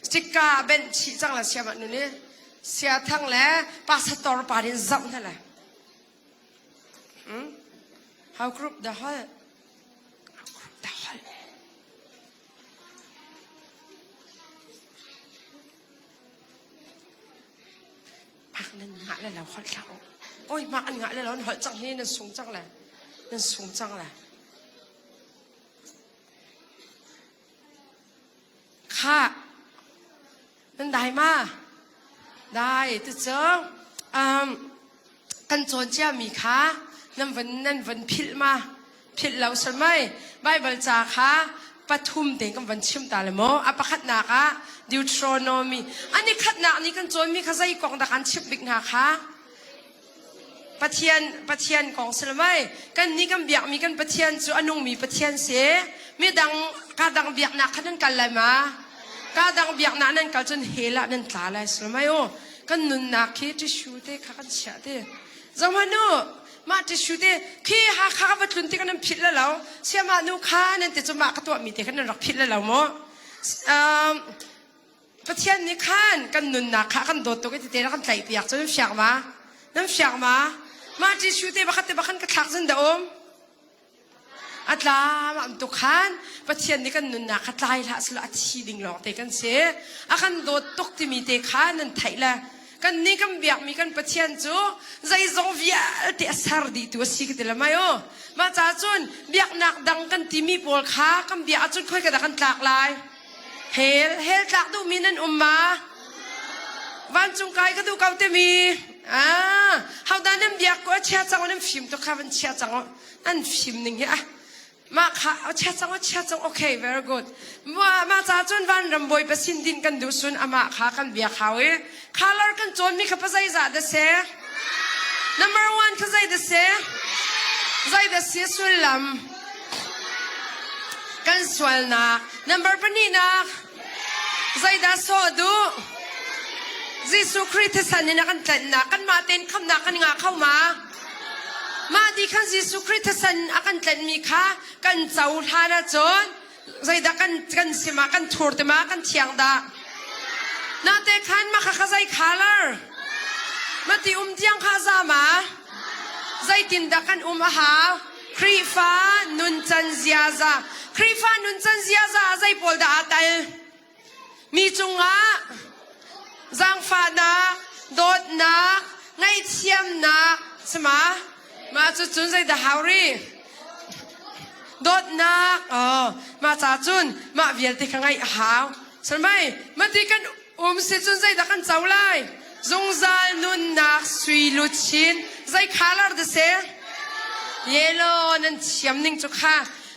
stika ben chi chang la sia ma nu ne sia thang la pastor pa din zam na la how group the hall pak nan ha la la khol khaoโอ้ยมาอันงะเลยแล้วหอยจังนี่นั่นสูงจังเลยนั่นสูงจังเลยค่ะนั่นได้มาได้ตัวเจ้ากันโจนเจ้ามีค่ะนั่นวันพิลมาพิลเราใช่ไหมใบบัลจาค่ะปฐุมเต็งกันวันชิมตาเลยมั้งอปขัดนาค่ะดิวทรโนมีอันนี้ขัดนาอันนี้กันโจนมีข้าใจกองตะการชิบบิกนาค่ะปะเทียนของสลมัยกันนี่กันเบียกมีกันปะเทียนจูอนุงมีปะเทียนเสียมีดังกาดังเบียกนักนั่นกันเลยมากาดังเบียกนักนั่นกันจนเฮละนั่นตาเลยสลมัยโอ้กันนุนนักที่จะชูเตะข้ากันเสียเตะจังหวะนู้มาจะชูเตะขี้หาข้าวัดลุนที่กันนั่นผิดแล้วเราเสียมานู้ข้านั่นแต่จะมากระตัวมีเตะกันนั่นรักผิดแล้วเราโมปะเทียนนี่ข้านกันนุนนักข้ากันโดดตัวกันเตะแล้วกันไหลเปียกจนน้ำเสียงมาจีชูเตะบักขันกระทักสันเดิมอัตลามาอันตุขันปะเทียนนี่กันนุนนักขัดไล่ละสละทีดิ่งหลอกเตะกันเสียอากันโดดตกที่มีเตะขานั่นไทยละกันนี่กันเบียกมีกันปะเทียนจูใจจงเวียเตะสารดีตัวสิกเตละไม่โอมาจ้าจนเบียกหนักดังกันที่มีปวดขากันเบียกจนค่อยกระดักกันตากลายเฮลตากดูมีนั่นมาวันจงกายก็ดูเก่าเตมีเขาด้านนั้นเบียกก็เชื่อจังว่านั่นฟิล์มตัวข้ามันเชื่อจังว่านั่นฟิล์มหนึ่งอ่ะมาค่ะเชื่อจังโอเค very good มาจ้าจนวันรำบวยไปสิ้นดินกันดูสุนอามาค่ะกันเบียกเขาข้าลอกันจนมีข้าพเจ้าจ่าเดเซ่ number one ข้าใจเดเซ่สุลลัมกันสวลนัก number ปนีนักใจดาโซดูยิสุคริสต์สันนินักันแต่นักกันมาเต้นคำนักกันงาเข้ามาดีขันยิสุคริสต์สันอากันแต่มีข้ากันเจ้าท่านะจนใจดักกันสิมากันทูร์ตมากันเทียงดานาเตขันมาข้าใจขาลาร์มาตีเดียงข้าซามาใจตินดักกันหาครีฟ้านุนจันเซียซาใจปวดดาตัลมีจุงอาจังฟ้านักโดดนักไงเทียมนักใช่ไหมมาจุนใจเดาฮารีโดดนักมาจุนมาเวียลติขังไงหาวใช่ไหมมาตีกันสิจุนใจเดากันเจ้าไล่จงซาลนุนนักสุยลุชินใจขาลาร์เดเซเยโลนั่นเทียมนิ่งจุกค่ะ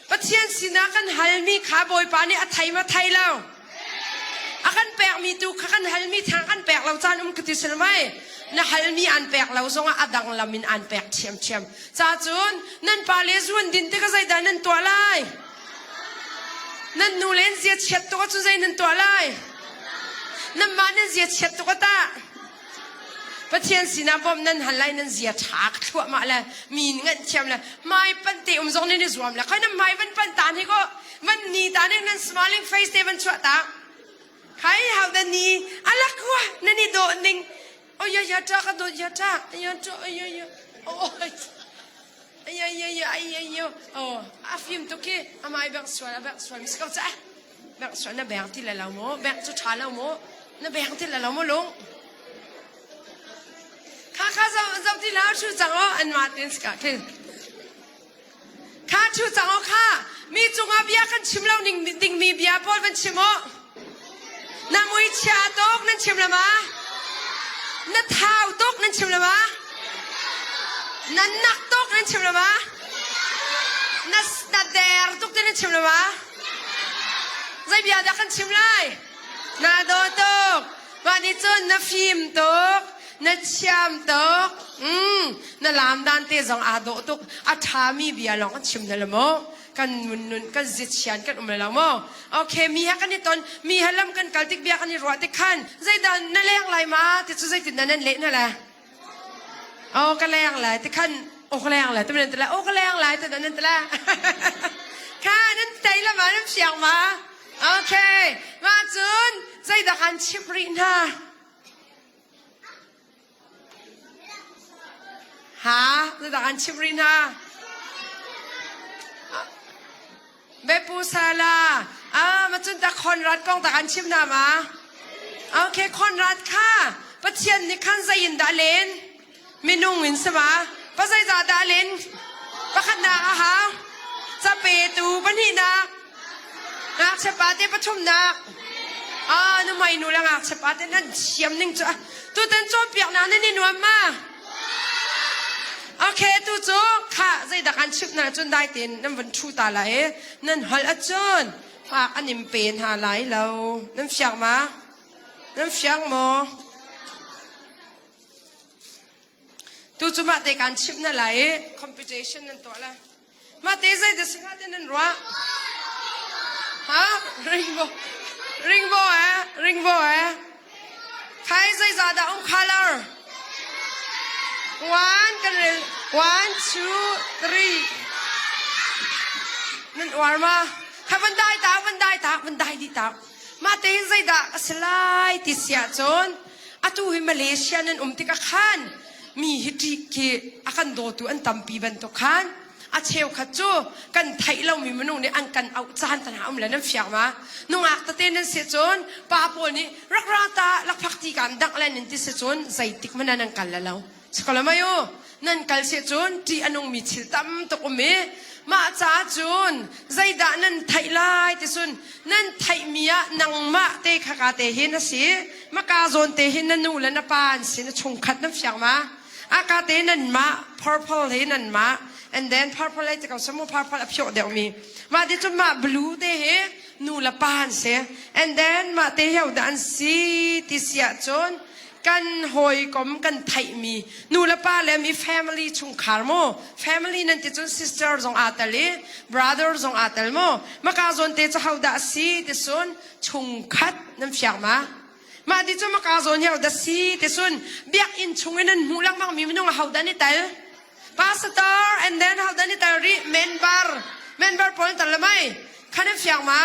ปะเทียนสินักกันฮัลมีขาบอยปานี่อัฐไทยแล้วอากันแปลกมีตุกกันฮัลมีทางกันแปลกเราจานกติสมัยน่ะฮัลมีอันแปลกเราส่งอดังลามินอันแปลกเชียมจ้าจุนนั่นปาเลสวนดินเตก็ใจดานั่นตัวไล่นั่นนูเลนเสียเช็ดตัวจุนใจนั่นตัวไล่นั่นมานั่นเสียเช็ดตัวตา ประเทียนสินาบอมนั้นหันไลนั้นเสียฉากทั่วมาแล้วมีเงินเทียมแล้วไม่ปันเตอมจงนี่สวมแล้วใครนั้นไม่วันปันตานี่ก็วันนี้ตาเนี่ยนั้น smiling face เตมันชัวตาใครหาดันนี้อะไรกว่านั่นนี่โดนนิ่งโอ้ยยาจ้าก็โดนยาจ้ายาจ้ายโอ้ยโอ้อาฟิมตุกี้อามาแบบสวยมิสก์จ้ะแบบสวยน่ะแบบที่เราโม่แบบสุดท้ายเราโม่น่ะแบบที่เราโม่ลงข้าจะที่แล้วชูจังอ๋ออันมาตินสกัดคือข้าชูจังอ๋อข้ามีจงอาเบียกันชิมแล้วดิ่งมีเบียพอดมันชิมอ๋อน้ำมวยชาตกนั่นชิมละมาน้ำเท้าตกนั่นชิมละมาน้ำหนักตกนั่นชิมละมาน้ำแดดตกนั่นชิมละมาใจเบียดักกันชิมเลยน้ำโดตกวันนี้จนน้ำฟิล์มตกน้ำชามตกน้ำลามดันเตะจงอาโดตกอาทามีเบียลองกันชิมนั่นละมั้งกันนุนกันจิตเชียนกันละมั้งโอเคมีฮักกันนี่ตอนมีฮัลลัมกันกัลติกเบียกันนี่รัวติขันใจดันนั่นแรงไรมาติดใจติดนั่นเละนั่นแหละโอ้ก็แรงไรติขันโอ้ก็แรงไรตัวนั้นแต่ละโอ้ก็แรงไรตัวนั้นแต่ละข้านั่นใจละมาน้ำเสียงมาโอเคมาจุนใจดักันชิบรินาฮะใจดักันชิบรินาเบปูซาลามาจุนตะคอนรัดกองตะกันชิมนามาโอเคคอนรัดค่ะปัจเจียนนี่ขันใจยินดาเลนมีนุ่งหินสมาปัจจัยจ่าดาเลนปัจขันนาฮะจะเปตูปัญหินานักเชปาเตปชุมนานุ่มไม่นูละงักเชปาเตนั่นเชียมนิ่งจ้ะตัวเต้นโจมเปียกน้ำนี่นวลมาโอเคตูจูค่ะใจดักอันชิบนะจนได้ตินนั่นวันชูตาไหลนั่นฮัลจนฝากอันนิมเป็นหาไหลเรานั่นเสียงมานั่นเสียงโมตูจูมาเตกันชิบนั่นไหล computation นั่นตัวละมาเตใจเดสิงห์เตนั่นรัวฮะ rainbow ใครใจจ่าดาวcolor one กันเลย one two three นั่นวาร์มาให้บันไดตาดีตามาเตะใจดาสไลด์ที่เสียจนอาตูฮิมาเลเซียนั่นติกาขันมีฮิตริกอากันโดตัวอันตัมปีบันตุขันอาเชลขัดจูกันไทยเรามีมนุษย์เนี่ยอันกันเอาจานตันหาแล้วนั่นเฟียมานุ่งอักตะเตนั่นเสียจนป้าปอนี่รักราตารักพักตีกันดักแลนนั่นที่เสียจนใจติกมันนั่นกันแล้วสกลมาโยนั่นกัลเสียจนที่อนงมีชิลตั้มตกเมมาจ้าจนใจด่านั่นไทยไล่ที่สุนนั่นไทยเมียนังมาเตะขากาเตหินนะสิมากาโซนเตหินนั่นนู่นแล้วนะปานสินะชงขัดน้ำเสียงมาอากาเตนั่นมา purple เห็นนั่นมา and then purple เลยจะกับสมุน purple อภิโยเดี๋ยวมีมาที่จุดมา blue เตหินู่นละปานเสีย and then มาเตหิวดันสีที่เสียจนกันหอยกลมกันไทยมีนูละป้าแล้วมี family ชุงคาร์โม family นั่นติดจน sister จงอาตเล brother จงอาตลโมมากาจนเตจะเขาด่าสีติดส่วนชุงคัดน้ำเสียงมาติดจนมากาจนเขาด่าสีติดส่วนเบียกอินชุงนั่นหูลักมักมีมันต้องเขาด่านี่เตล pastor and then เขาด่านี่เตลรี member พอลตัดละไม่ขันน้ำเสียงมา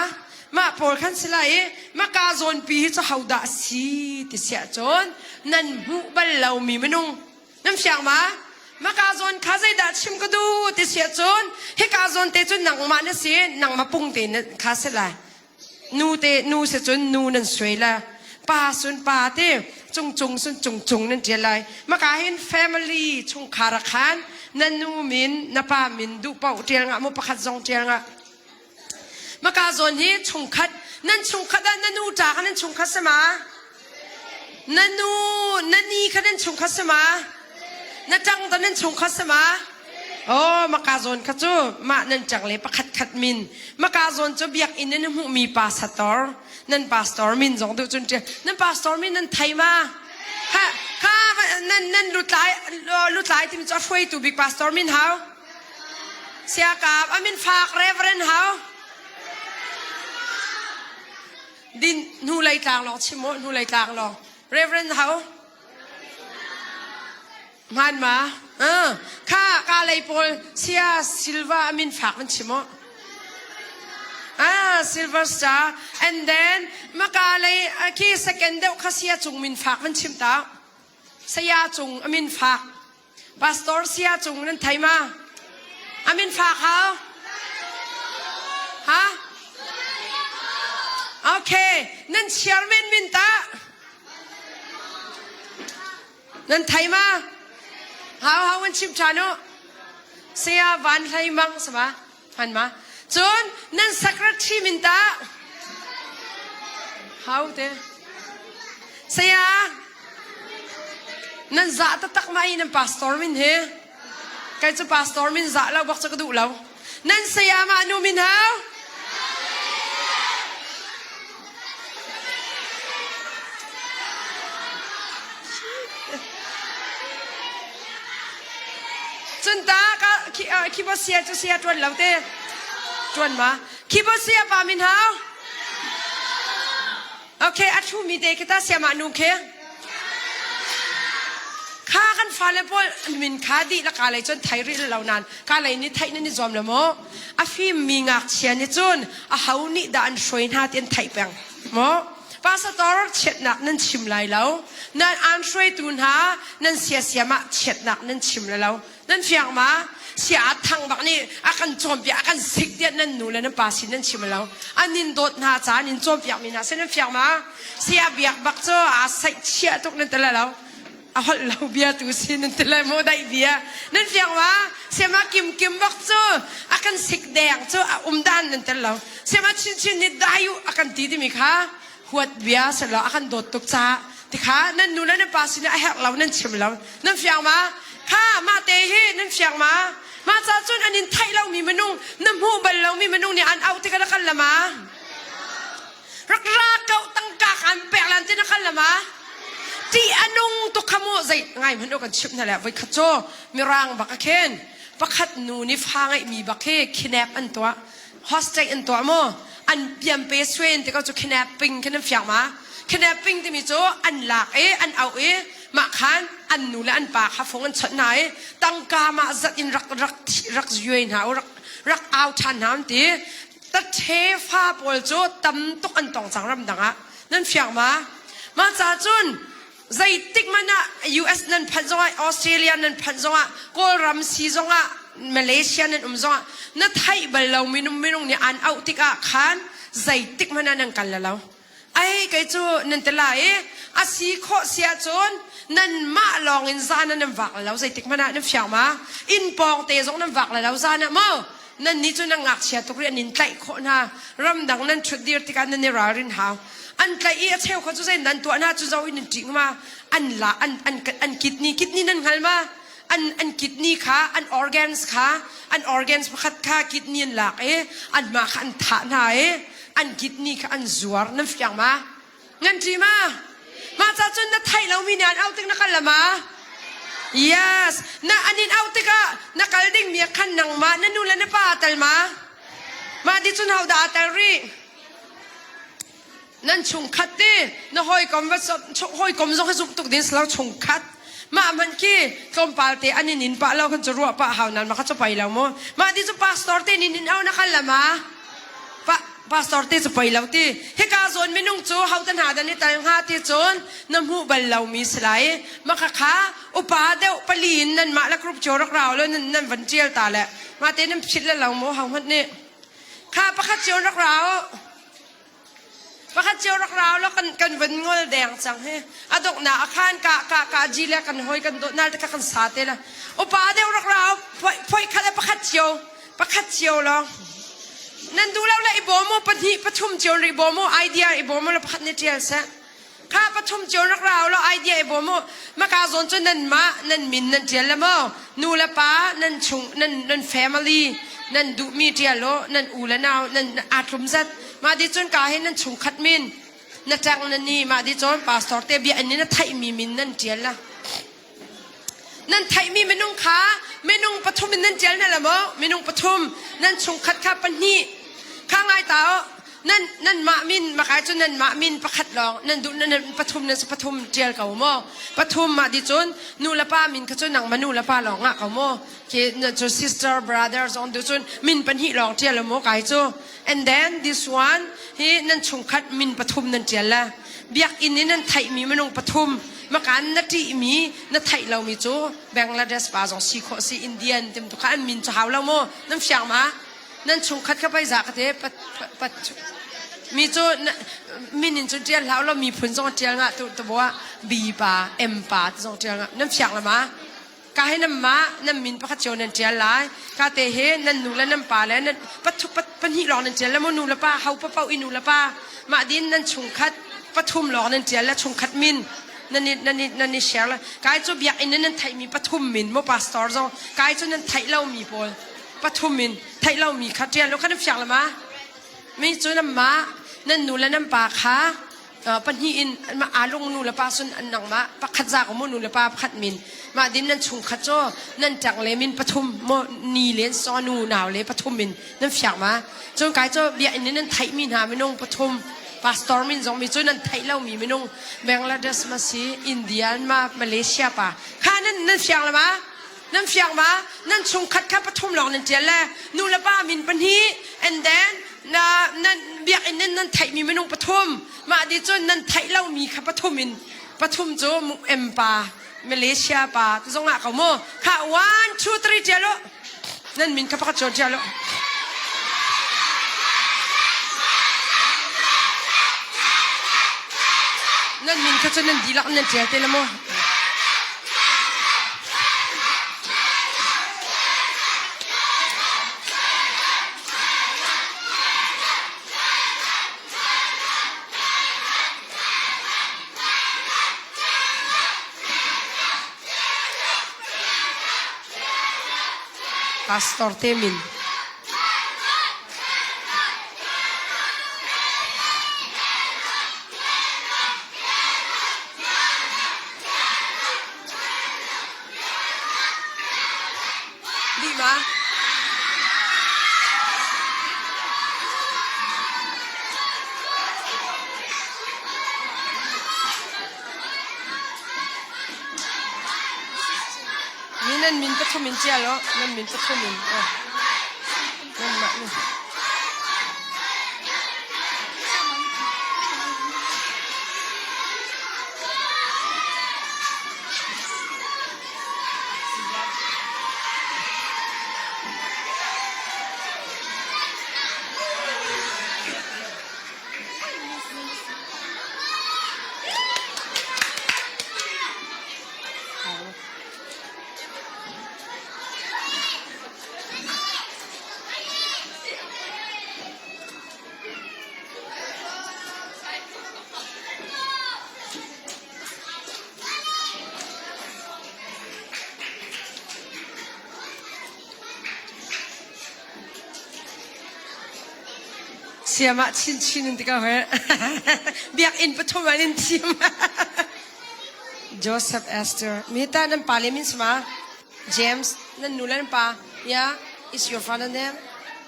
พอขันสลายมากาโซนปีจะเขาด่าสีติเสียจนนั่นหูบัลเรามีมนุงน้ำเสียงมากาโซนข้าใจด่าชิมก็ดูติเสียจนให้กาโซนเตจนหนังมาเนี่ยสิหนังมาปุ่งเตนข้าสลายนูเสียจนนูนั่นสวยละป้าสุนป้าเตจงสุนจงนั่นเจริญมากาเห็น family ชงคาราคานนั่นนูมินนับป้ามินดูเป่าเจียงะมุปขัดจงเจียงะมากาโซนนี้ชงคัดนั่นชงคัดนั่นนูจากนั่นชงคัดสมานั่นนี่คัดนั่นชงคัดสมานั่นจังตอนนั้นชงคัดสมาโอ้มากาโซนคัดจูมานั่นจังเลยปะขัดมินมากาโซนจะเบียกอินนั่นหูมีพาสตอร์นั่นพาสตอร์มินจงดูจนเจนั่นพาสตอร์มินนั่นไทยมาข้านั่นลุดไหลที่มันจะช่วยตัวบิ๊กพาสตอร์มินเฮาเสียกับอามินฝากเรเวอเรนเฮาดินนูไลกลางหรอชิโมนูไลกลางหรอ Reverend เขา มันมาข้ากาเลยพอลเสียซิลวามินฝากมันชิโมsilver star and then มากาเลยคีสแกนเดวข้าเสียจุงมินฝากมันชิมตาเสียจุงมินฝากพาสตอร์เสียจุงนั่นไทยมามินฝากเขาฮะโอเคนั่นเชียร์แมนมินตานั่นไทยมาเขาวันชิมชาโนเสียวันไทยมังสมาหันมาจนนั่นสักรัชิมินตาเขาเตะเสียนั่นจ่าตักมาอินันพาสตอร์มินเฮใครจะพาสตอร์มินจ่าเราบอกจะกระดูกเรานั่นเสียมานูมินเฮาจนตาก็คิดว่าเสียจะเสียจวนเราเต้จวนมาคิดว่าเสียปามินเฮาโอเคอัดชูมีเด็กตาเสียมานูเคข้ากันฟ้าเลยพอมินข้าดีละกาเลยจนไทยริลเรานานกาเลยนี่ไทยนั่นนี่จอมเลยมั้งอาฟิมมีงักเชียนี่จนเฮานี่ด่านช่วยหน้าเตียนไทยเปียงมั้งภาษาตอร์เช็ดหนักนั่นชิมไหลแล้วนั่นอันช่วยตุนหานั่นเสียมาเช็ดหนักนั่นชิมแล้วนั่นเฟียงมาเสียทางบักนี่อากันโจมปีอากันสิกเดียนั่นหนูเลยนั่นภาษินั่นชิมแล้วอันนินโดดหน้าจ้านินโจมปีมีนะเส้นนั่นเฟียงมาเสียเบียกบักโจอาศัยเชี่ยทุกนั่นแต่ละแล้วเอาเราเบียตูสินั่นแต่ละโมได้เบียนั่นเฟียงมาเสียมากิมบักโจอากันสิกแดงโจด้านนั่นแต่ละเสียมาชินนิดได้อยู่อากันตีมีค่ะหัวเบียเสร็จแล้วอากันโดดตกจ้าที่ขานั่นหนูนั่นภาษินั่นไอ้เรานั่นชิมแล้วนั่นเฟียงมาข้ามาเตะนั่นเฟียงมาจ้าจนอันนี้ไทยเรามีมนุษย์น้ำหูบัลเรามีมนุษย์เนี่ยอันเอาที่กันละกันละมารักเก่าตั้งกาขันแปลกลันที่นักขันละมาที่อนุงตุกขโมใจง่ายมันดูกันชิบนั่นแหละไว้ขโจมีรางบักเคนประคัดหนูนี่ฟังไอ้มีบักเคนคินแนบอันตัวฮอสเจอันตัวโมอันเปียมเปสเวนที่เขาจะคินแนบปิ้งคินแนบเฟียงมาคินแนบปิ้งที่มีโจอันหลักอันเอามาขันอันนูและอันปากเขาฟงอันชัดไหนตั้งกามาจัดอินรักยืนหารักเอาทันน้ำตีตัดเทฟ้าปวดโจตำตุกอันตองสังรำดังอ่ะนั่นเฟียงมาจ้าจุนใจติกมันอ่ะ US นั่นพันจงอ่ะออสเตรเลียนั่นพันจงอ่ะกอลรัมซีจงอ่ะมาเลเซียนั่นจงอ่ะนั่นไทยบัลเราไม่นุ่งเนี่ยอันเอาติกอ่ะขันใจติกมันอ่ะนั่งกันแล้วไอ้ไก่จูนั่นแต่ละอาศัยข้อเสียจนนั่นมาลองอินซานั่นวักแล้วใจติกมันนั่นเฟียงมาอินปองเตจงนั่นวักแล้วซานะมั้งนั่นนี่จูนั่งงักเสียตุกเรียนนินไก่ข้อนะรำดังนั่นชุดเดียร์ติกันนั่นเนี่ยรารินหาวอันไก่เชี่ยวเขาจูใจนั่นตัวน่าจูเจ้าอินจริงมาอันละอันกิดนี่นั่นหันมาอันกิดนี่ค่ะอันออร์แกนส์ค่ะอันออร์แกนส์พัดค่ะกิดนี่หลักอันมาอันฐานอันกิดนี่ค่ะอันจวรนั่นเฟียงมางั้นจีมาจ้าจนนัดไทยเรามีงานเอาตึกนักละมา yes น่ะอันนี้เอาตึกอะนักการดิ่งมีขันนังมานั่นนู่นแล้วนั่นป้าตัลมาดิจุนเฮาดาตัลรีนั่นชงคัดดิน่ะหอยกอมว่าหอยกอมส่งให้สุกตุกดินสลาวชงคัดมามันกี้กอมปาลเตอันนี้นินป้าเราคนจะรัวป้าเฮานั้นมาเขาจะไปแล้วมาดิจุนพาสตอร์เตนินเอานักละมาพาสตอร์ที่จะไปแล้วที่เฮกาโซนไม่นุ่งจูเขาตันหาดันนี่แต่ยังหาที่โจนน้ำหูบัลเรามีสไลมาขาอุปาเดวปลีนนั่นมาแล้วครุบโจรักเราแล้วนั่นวันเจียลตาแหละมาเต้นน้ำชิดแล้วเราโมหังมันนี่ข้าประคัดโจรักเราแล้วกันวันงอแดงจังเฮอดอกหนาอาคารกาจีแล้วกันหอยกันโดนนั่นแต่กันสาเตละอุปาเดวรักเราพอยข้าประคัดเจียวแล้วนั่นดูแล้วไอ้บอมประชุมเจียวไอ้บอมไอเดียไอ้บอมแล้วพัดเนเจียเสะข้าประชุมเจียวรักเราแล้วไอเดียไอ้บอมมากาโซนจนนั่นมานั่นมินนั่นเจียแล้วมั้งนูละป้านั่นชุงนั่นแฟมิลี่นั่นดูมีเจียโลนั่นอูละนาวนั่นอาทุมซัดมาดิจนกาให้นั่นชุงขัดมินนั่นจังนั่นนี่มาดิจนปาสตอร์เตบีอันนี้นั่นไทยมีมินนั่นเจียละนั่นไทยมีเมนุ่งขาเมนุ่งปฐมนั่นเจียนั่นแหละมั้งเมนุ่งปฐมนั่นชุงขัดข้าปันนี่ข้างไงเต่า นั่นมามินมาขายจนนั่นมามินประคัดลองนั่นดูนั่นปฐุมนั่นปฐุมเจียลเก่าโมปฐุมมาดิจนนูละป้ามินขจนหนังมานูละป้าลองอ่ะเก่าโมเคนั่นจู sister brothers on ดิจนมินเป็นฮิลองเจียลโมขายจู and then this one ฮีนั่นชงคัดมินปฐุมนั่นเจียลละเบียกอินนี่นั่นไทยมีมันงปฐุมมาการนัดที่มีนัดไทยเรามีจูแบงก์ลาเดสปาจงซีโคซีอินเดียนเต็มทุกขันมินจะหาวเราโมน้ำเสียงมานั่นชงคัดเข้าไปจากเทปมีจูมินินจูเจียนแล้วเรามีผลจงเจียงอ่ะตัวบอกว่าบีปาเอ็มปาจงเจียงอ่ะน้ำเสียงละมาการให้น้ำมาน้ำมินประคัตโจนันเจียนหลายการเตะเฮนั่นนูและน้ำปลาแล้วนั่นปัญหิหลอกนันเจียนแล้วมันนูละป้าเขาเป้าอินูละป้ามาดินนั่นชงคัดปฐุมหลอกนันเจียนและชงคัดมินนั่นนี่เชียร์ละกายจูเบียกอินนั่นไทยมีปฐุมมินโมปาสตอร์จงกายจูนั่นไทยเรามีพอปฐุมมินไทยเรามีคัดเจียนแล้วคัดน้ำเสียงละมาไม่จูน้ำมานั่นนูและน้ำปลาค่ะปัญหินมาอาลงนูและปลาส่วนอันหนังมาปักขัดจากของมูนูและปลาขัดมินมาดินนั่นชงขัดโจนั่นจากเลมินปฐุมโมนีเลนซอนูหนาวเลยปฐุมมินนั่นฝากมาจนกายโจเบียอินนั่นไทยมินหาไม่นงปฐุมปาสตอร์มินจงมีจนนั่นไทยเรามีไม่นงแบงก์ลาเดสมาซีอินเดียมาเลเซียป่ะข้านั่นฝากละมานั่นฝากมานั่นชงขัดข้าปฐุมหลอกนั่นเจริญนูและปลามินปัญหิ and thenนั่นเบียกอินนั่นไทยมีไม่นงปฐุมมาดิจนนั่นไทยเรามีค่ะปฐุมมินปฐุมโจมุเอ็มปามาเลเซียปาตรงอ่ะเขาโมค่ะ one two three เจริญนั่นมินค่ะพักโจเจริญนั่นมินค่ะจนนั่นดีละนั่นเจริญเตละโมPastor Temin. Di ba? Nan min pa thumin chia lo nan min pa thumin nan ma ni Siapa cincin nanti kau biar in petualan siapa Joseph Esther minta nan parliament semua James nan nulan pa ya is your father name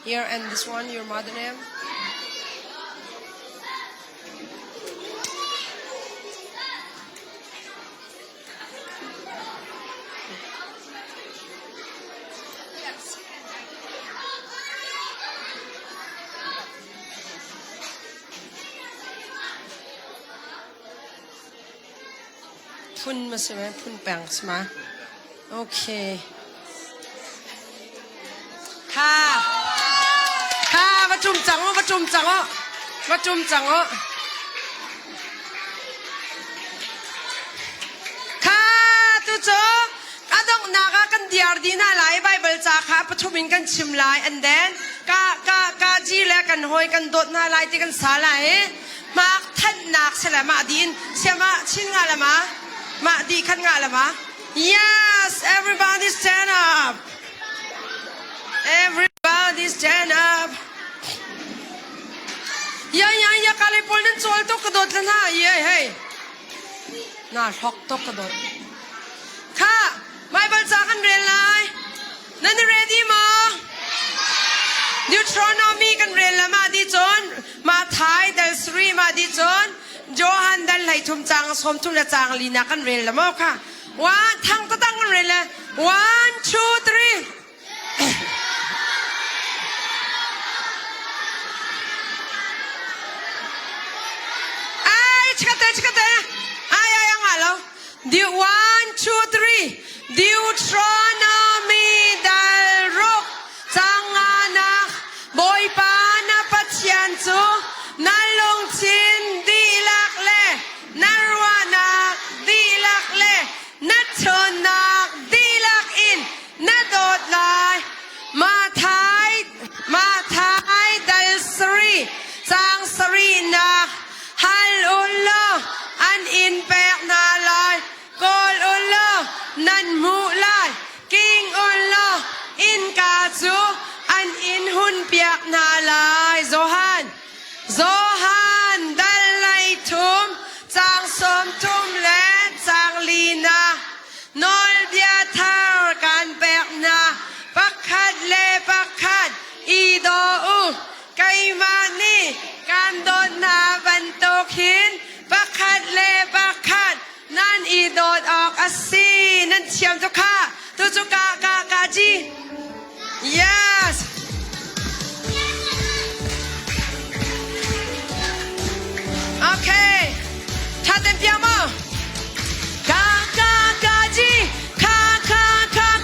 here and this one your mother nameพุ่นมาใช่ไหมพุ่นแปลงใช่ไหมโอเคค่ะประชุมจังวะประชุมจังวะประชุมจังวะค่ะตัวโจก็ต้องนักกันเดียร์ดีน่าหลายใบเบิลจากค่ะประชุมกันชิมหลาย and then ก็จีแลกันหอยกันโดดน่าหลายที่กันสาหลายมาท่านนักใช่ไหมมาดินเชื่อมาชินงานละมามาดีขันงานละมา yes everybody stand up everybody stand up อย่ากาเลยพอลนั้นโจลตกกระโดดแล้วนะเฮ้ยน่าช็อกตกกระโดดค่ะไม่บรรจากันเรียนเลยนั่น ready มั้ยดิวทรอนอมีกันเรียนแล้วมาดีจนมา ท้ายดัลสรีมาดิจอนโจฮันดัลไหลทุ่มจางสมทุ่มละจางลีนากันเรนละมั้งค่ะวันทั้งก็ตั้งกันเรนเลย one two three ชิคกี้พายยังไงล่ะ one two three Deuteronomy ดัลรุกจังอานักบอยปานาปัจจันจูนัลลงชินดีลักเล่นารวานักดีลักเล่นัทชนนักดีลักอินนัดโดดไลมาท้ายดัลสรีจังสรีนักฮัลอุลลออันอินแปกนาลายกอลอุลลอนันมูลายกิงอุลลออินกาจูอันอินหุนเปียกนาลายโซฮันดัลไลทุมจางสมทุมและจางลีนานอลเบียทารการแปกนาปักขัดเลปักขัดอีโดอูไกมานีการโดนนาบันโตขินปักขัดเลปักขัดนั่นอีโดดออกอาซีนั่นเชียมจุกาตุจุกากาจี yes okay ท่าเต้นเปียโมกาจีคา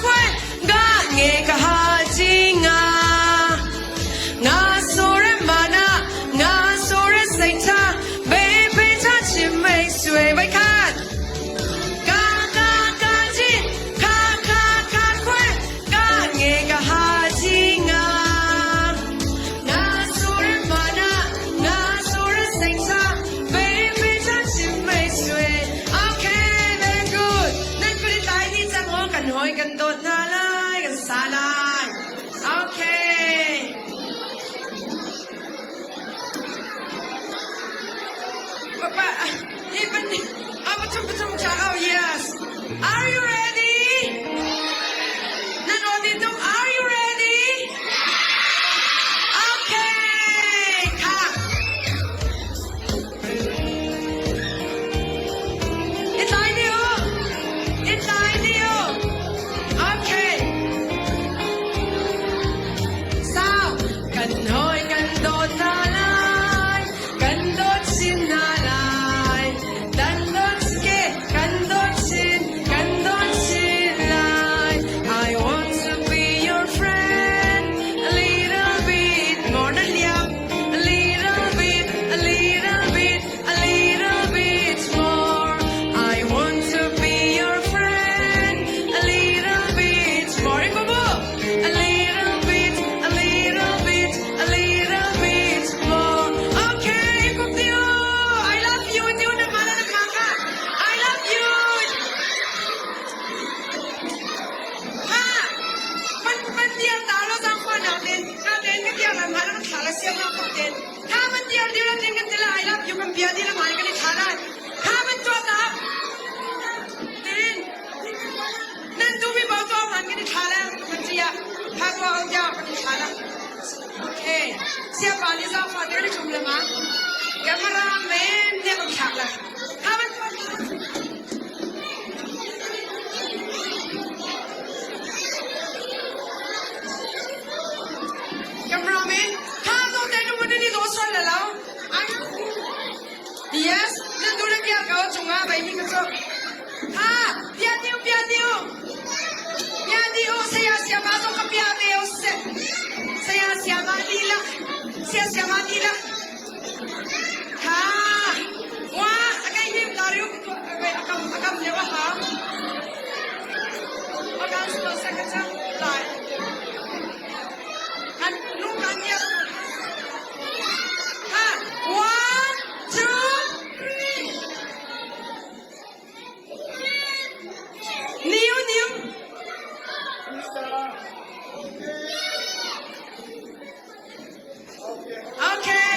ควยกาเงกะฮาจิงางาโซเรมานะงาโซเรไซตาเบเบชาชิไม่สวยไว้คัดกาจีคาควยกาเงกะฮาจิงางาโซเรมานะงาโซเรไซตาเบเบชาชิไม่สวย okay very good นั่นคือตายที่จะงอกันหอยกันโดดนาลายกันสาลาย okay Papa, even oh yes. Are you ready? Nanonood are you ready? Okay. Ka. Itay niyo. Okay. Sao? Kanhoy kandot nalay, kandot sinalay. I want to be your friend, a little bit more than young, a little bit more. I want to be your friend, a little bit more. A little bit more. Okay, Kupio, I love you. Hindi mo na malalakaka. I love you. Ha! Pandiyan talo sa ako natin. Natin katiyan ang mahal ng tala siya mga kapatid. Ha! Pandiyan di lang tingin nila. I love you. Kampiyan di lang mahal ka ni talan. Ha! Pandiyan ta! Din! Nandumi ba ito ang mahal ka ni talan? Pandiyan. Ha! Ito ang diyan ka ni talan. Okay. Siya pa ni sa father ni Chumlama. Kamaramen niya kong talan. Ha! Pandiyan. Cameraman, how do they do what they do? So lalaw. Yes, nandun na kaya ka o chunga ba hindi ka so. Ha, piadiyo. Saya baso ka piadiyo. Saya matila. Siya matila. Ha, wa, agay him dariyo. Akam lewa ha. Akam sto sakata. Lai. And look at you. Ha! 1, 2, 3. New. Okay,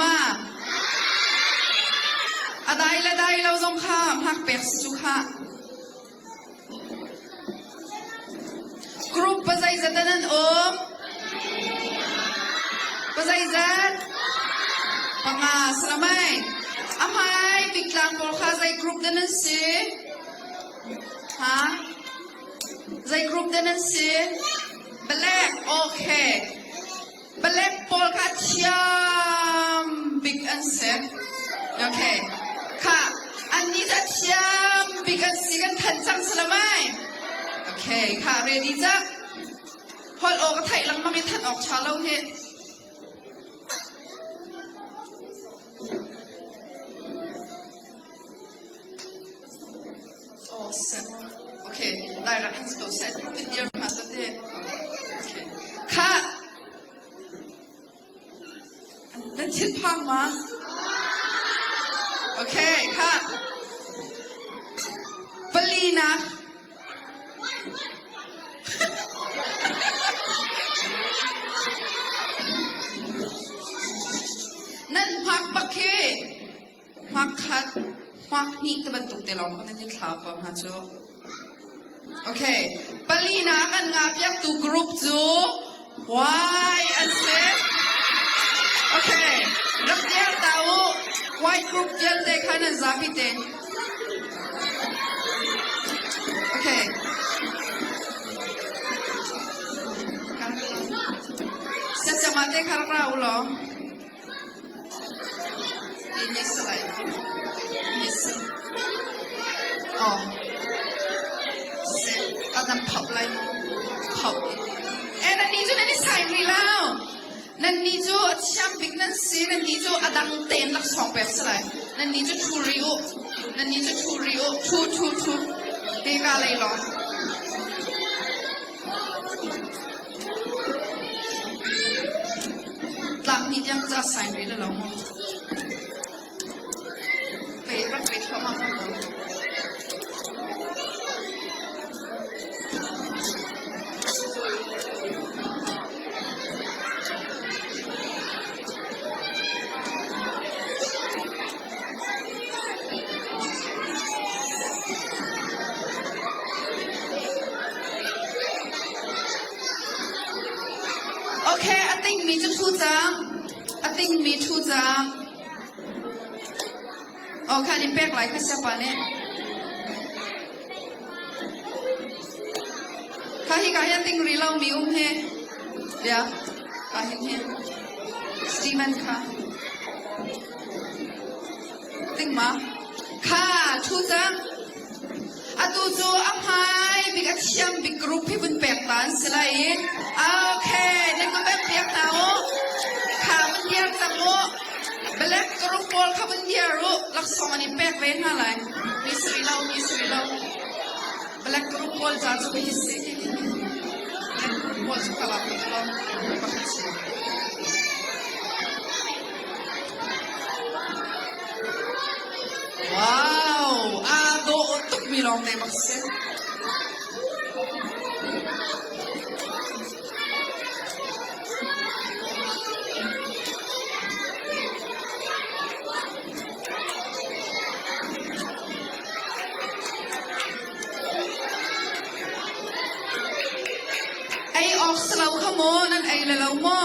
มาอะไรละได้เราต้องข้ามหักเป็กสุขะกรุ๊ปภาษาอีสานนั้นภาษาอีสานปังอาสละไม่อาหายปิกลางตัวข้าใจกรุ๊ปนั้นสิฮะใจกรุ๊ปนั้นสิเบลกโอเคเบลกโปลคาชามบิ๊กอันเซโอเคค่ะอันนี้จะชามบิ๊กอันสิกันทันจังสละไม่โอเคค่ะเรดี้จ้ะพอโอกไทยลังมาไม่ทันออกชาเราเห็นโอ้เซ็ตโอเคได้ละให้ตัวเซ็ตเป็นเดียวมาสักเดือนโอเคค่ะนั่นชิดพังมาโอเคค่ะปลีนะนั่นพักปักเคพักคัดพักนี่ก็บรรทุกเตลองนั่นที่ขาปะฮะโจโอเคปลีนะกันงาบยักตูกรุ๊ปจูวายอันเซโอเครับเดียวตาววายกรุ๊ปเจลเตขันซาบิเตโอเคเสร็จจะมาเตะคาราอูหรอนี่สไลด์นี่สอ๋อเสร็จเอาน้ำผับไล่ผับนั่นนี่จูนั่นนี่ใส่ไม่แล้วนั่นนี่จูแชมปิกนั่นสินั่นนี่จูอดังเต็มหลักสองแบบสไลด์นั่นนี่จูทูริโอนั่นนี่จูทูริโอทูเฮกาเลยหรอหลังนี้ยังจะใส่ไม่ได้หรอรักไปเข้ามาโอเค I think มีจะทูจัง I think มีทูจังโอเคนี่แปลกหลายข้าจะปาเนี่ยข้าที่กายติงรีเรามีเฮเดี๋ยวกายเฮสตีมันค่ะติงมาค่ะทูจังอะตูจูอัพไฮบิ๊กเชียมบิ๊กกรุ๊ปที่เป็นแปลกหลานสิไลโอเคนั่นก็แบบเปียกหนาวขามันเดียร์ตังโมเบลกกรุ๊ปบอลขับมันเดียร์ลักษณะนี้แปลกเว้นอะไรมีสรีเราเบลกกรุ๊ปบอลจ้าจะไปฮิสซี่บอลสุขภาพเราปักเสียว้าวอาโดตุกมีลองในมักเซไอออกสลาวขโมนั่นไอละเราหม้อ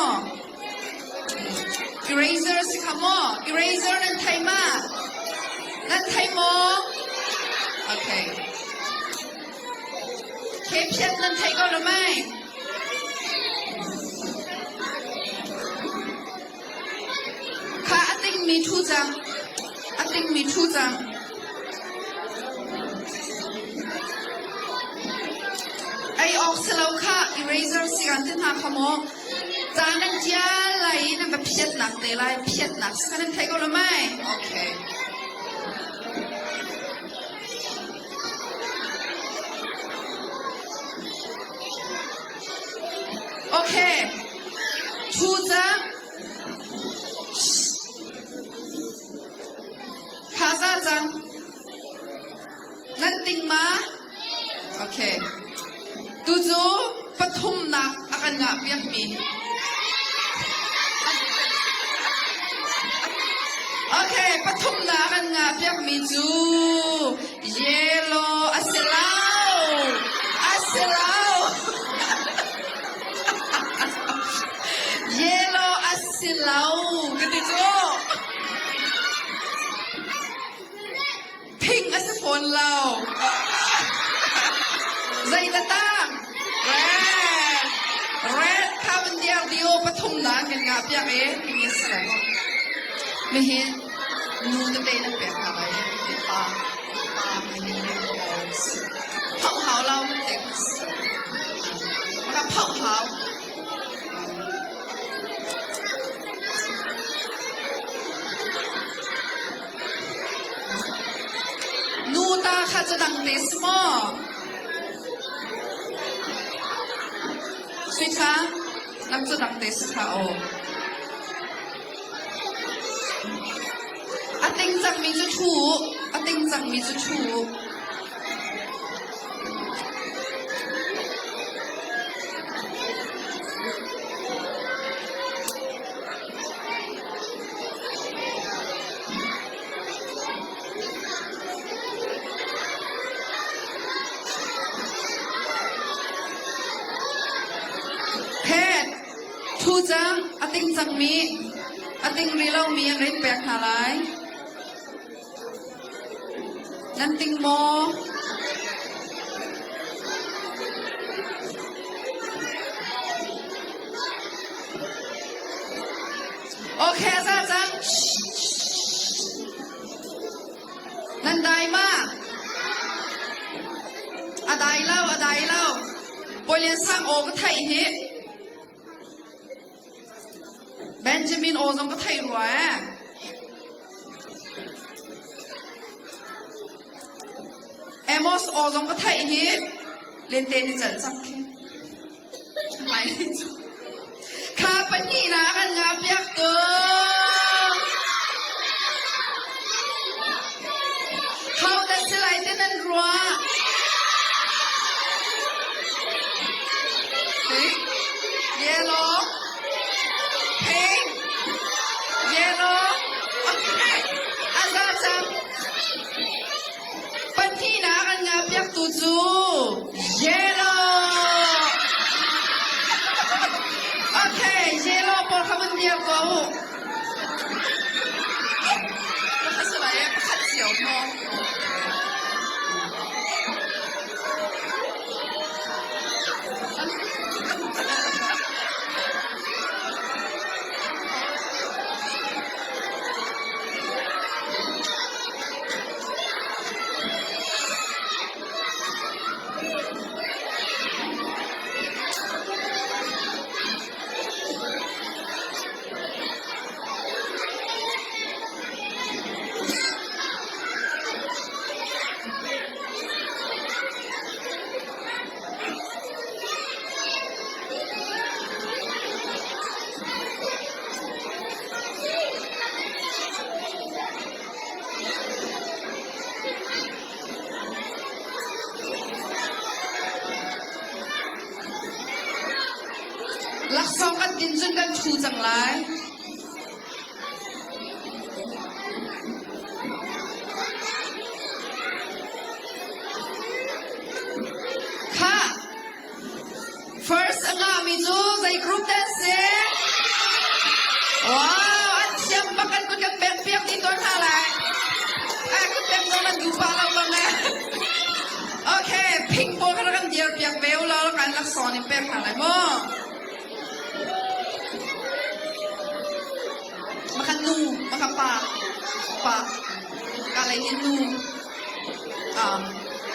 eraser สิขโม eraser นั่นไทยมานั่นไทยโมโอเคเคปเช็ดนั่นไทยก็หรือไม่ค่ะI think มีทูจังI think มีทูจังไอออกสลาวค่ะ eraser สิกันที่ทางขโมจานนั่นเจ้าไหลนั่นแบบเช็ดหนักเลยไล่เช็ดหนักสักนั่นไทยก็หรือไม่โอเคโอเคทูจังคาซาจังนั่นติงมาโอเคตูจูปฐมนักอาการงับยักมี โอเคปฐมนากันงาเปียกมีจูเยโลอาเซลาวอาเซลาวเยโลอาเซลาวกันดิจูพิงอาเซฟอนลาวใจตะตั้งเรดข้ามันเดียวดิโอปฐมนากันงาเปียกเองพิงอาเซลาวไม่เห็นนูจะเต้นเปียกอะไรปาไม่เห็นเผาเขาเรามันเด็กมันก็เผาเขานูตาข้าจะดังเตสมอสิคะนักจะดังเตสค่ะโออาติงจังมีจะถูอาติงจังมีจะถูเพศทูจังอาติงจังมีอาติงรีเล่ามีอะไรแปลกหาไรนั่นติงโมโอเคจ้าจังนั่นได้มาอะได้เล่าปอยเลียนสักโอก็ไทยฮิเบนจามินโอซงก็ไทยรัวเอมอสโอซงก็ไทยฮิเล่นเต้นจัดจังแค่ไม่จูข้าปนีนะกันงับยักษ์ตัวเขาแต่สลายเต้นนั่นรัวเยลโล่พิงเยลโล่โอเคอาซาจังปันที่นากันงับยักษ์ตูจูเยลโล่โอเคเยลโล่พอเขามันเดียวกูแล้วเขาสลายขัดเสียวมองลักษณะกันดินจนกันชูจังไรค่ะ first งามีจูในกรุ๊ปแดนซ์ว้าวอันเชียงบักกันกุกันเป็นเปียกที่ตัวท่าไรกุเป็นโดนดูปลาเราบ้างนะโอเคพิงโปกันกันเดียวเปียกเบลแล้วกันลักษณะนี่เป็นอะไรมั้งmakan nu makan pa kalau ini nu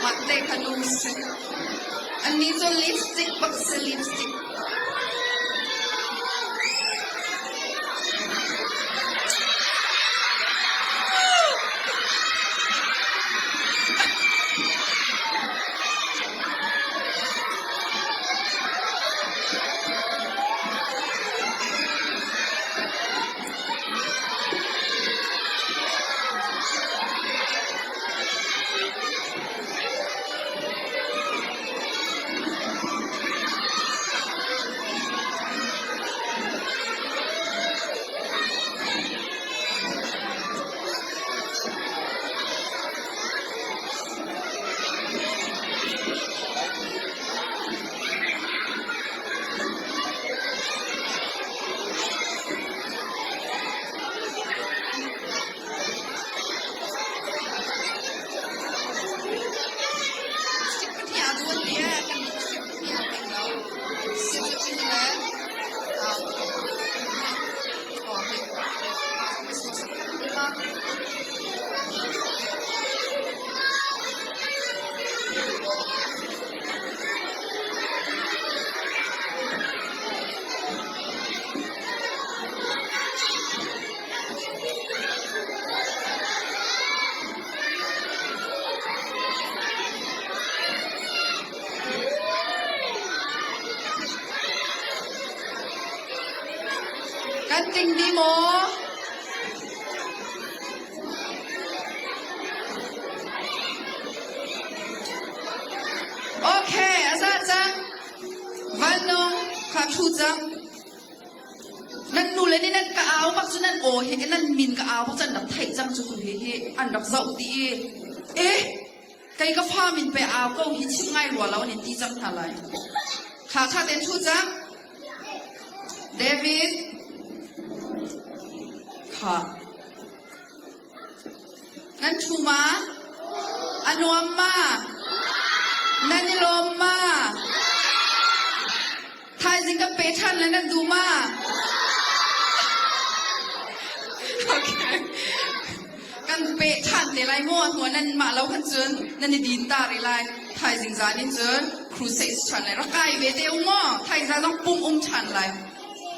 mate kan nu ini tu lipstick box lipstick กันติงดีโมโอเคอาจารย์จังวันนงข้าชูจังนั่นนูเลยนี่นั่นกะเอาปักจุนั่นโอเฮนั่นมินกะเอาปักจันดับไทยจังจุกุเฮเฮอันดับเจ้าตีเอ๊ะไกก็พามินไปเอาก็หิชิง่ายรัวแล้วเนี่ยตีจังทลายข้าข้าเต็นชูจังเดวิดค่ะนั่นชูมาอนุอัมมานั่นนิลมมาไทยสิงกับเปชันแล้วนั่นดูมาโอเคกันเปชันเดี๋ยวไรมั่วหัวนั่นมาแล้วขันเจินนั่นในดินตาอะไรไทยสิงจานี่เจินครูเซสชันเลยรักไก่เบเตอุโม่ไทยจะต้องปุ่มชันเลย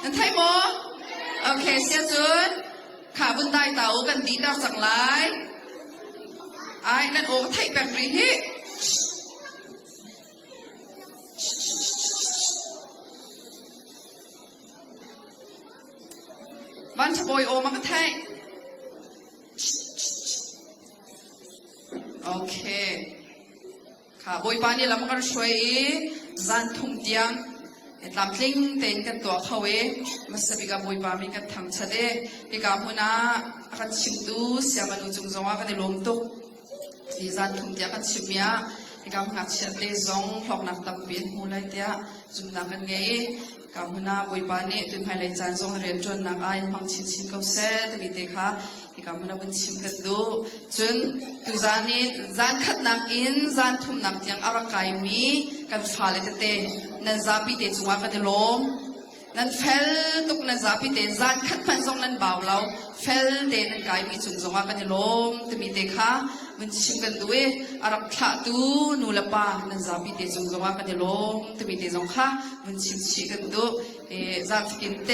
นั่นไทยโมโอเคเสียเจินขาบุญได้เต่ากันดีดาวสังไลไอ้นั่นโอ้ไทยแบบรีฮิบ้านชบอยโอมันก็ไทยโอเคค่ะบอยปานี่เรามันก็ช่วยจันทุ่มเตียงตามทิ้งเต็นกันตัวเขาเองมาสบิกาบอยปามีกันทำชาเดพิกาหัวหน้ากันชิมดูเสียมันจุงจงว่ากันในลมตุกที่จันทุ่มเตียงกันชิมยาพิกาหักเชเดจงหลอกนักตับเปลี่ยนมูลายเตียจุงนักกันไงกามุนาบอยปานี่ตื่นภายในจานจงเรียนจนนักไอ้ฟังชิมชิมเขาเสร็จวิธีค่ะที่กามุนาเป็นชิมกันดูจนตุจานี่จานขัดนักอินจานทุ่มนักยังอารักไก่มีกันฟ้าเลยเตะนั่นซาบิเตจงว่ากันในลมนั่นเฟลตุกนั่นซาบิเตจานขัดพันจงนั่นเบาเราเฟลเตนั่นไก่มีจุงจงว่ากันในลมแต่มีเตะค่ะมันชิมกันดูอารักขาดูนูละปานั่นซาบิเตจงจงว่ากันในลมแต่มีเตจงค่ะมันชิมกันดูจานกินเต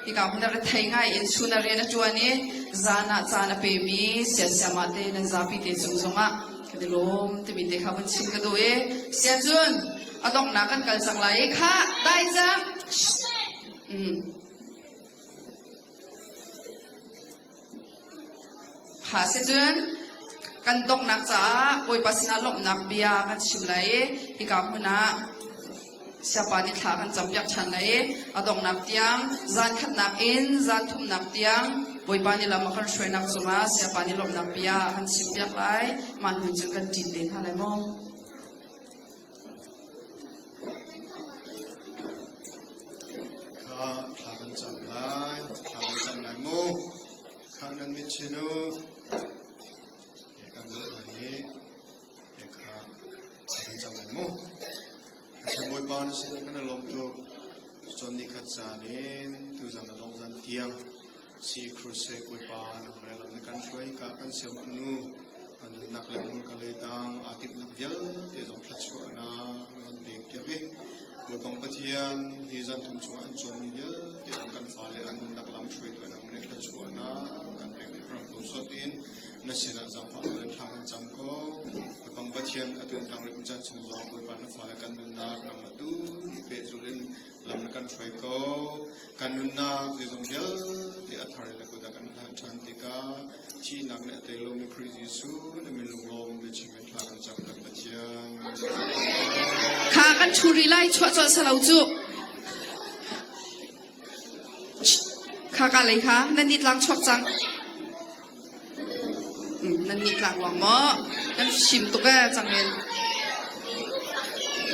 ที่กามุนาเราไทยง่ายอินชูนาเรียนจวนนี้จานาเปมีเสียสมาเตนั่นซาบิเตจงจงว่ากันในลมแต่มีเตะค่ะมันชิมกันดูเสียจวนเอาต้องนักกันกันสังไรค่ะได้จ้ะค่ะเสียจวนกันต้องนักจ้าโอยปัสนาลมนักเบียกันชิมไรที่กับหัวหน้าเสียปานิทากันจำยักฉันไรเอาต้องนักเตียงจานขัดนักอินจานทุ่มนักเตียงโอยปานิลามากันช่วยนักจุมาเสียปานิลมนักเบียกันชิมยักไรมันหุ่นจึงกันจิตเด่นอะไรมั่งทากันจำลายทากันจำลายมูข้างนั้นมิชินุเอกกันเลยนี้เอกข้าทากันจำลายมูขบวนบอลสิ่งนั้นลงตัวจนนิคัดจานินตัวจังลงจันเทียงสีครูเซกุยบอลอะไรเราในการช่วยกันเสียมนูอันนักเล่นมุกเลยตังอาทิตย์นักเยอะเดี๋ยวต้องพลัดชัวนะมันเด็กเก็บไว้บทของปะเทียนที่จันทุ่มชัวอันจนเยอะเดี๋ยวกันฟ้าเลยอันนักล้ำช่วยตัวนักเล่นพลัดชัวนะกันเด็กในพระตัวสดอินนักเสียนักจังฟ้าเลยทางกันจังก็บทของปะเทียนอันเป็นทางเรื่องจันทร์สงฆ์บทบาทนักฟ้าเลยกันนุนนักนำมาดูเปิดจุลินลำนักกันช่วยก็กันนุนนักที่ตรงเยอะที่อัฐาริแล้วก็ดักกันทันติกาที่นักเนี่ยเตลงในคริสต์ยิสูในมิลุงลมในชีวิตทางกันจังกันปะเทียนขากันชูรีไล่ชัวจอสลาวจุขากันเลยค่ะนั่นนิดลังชอบจังนั่นนิดลังหวังมั้งนั่นชิมตุ๊กแกจังเลย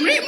รีบ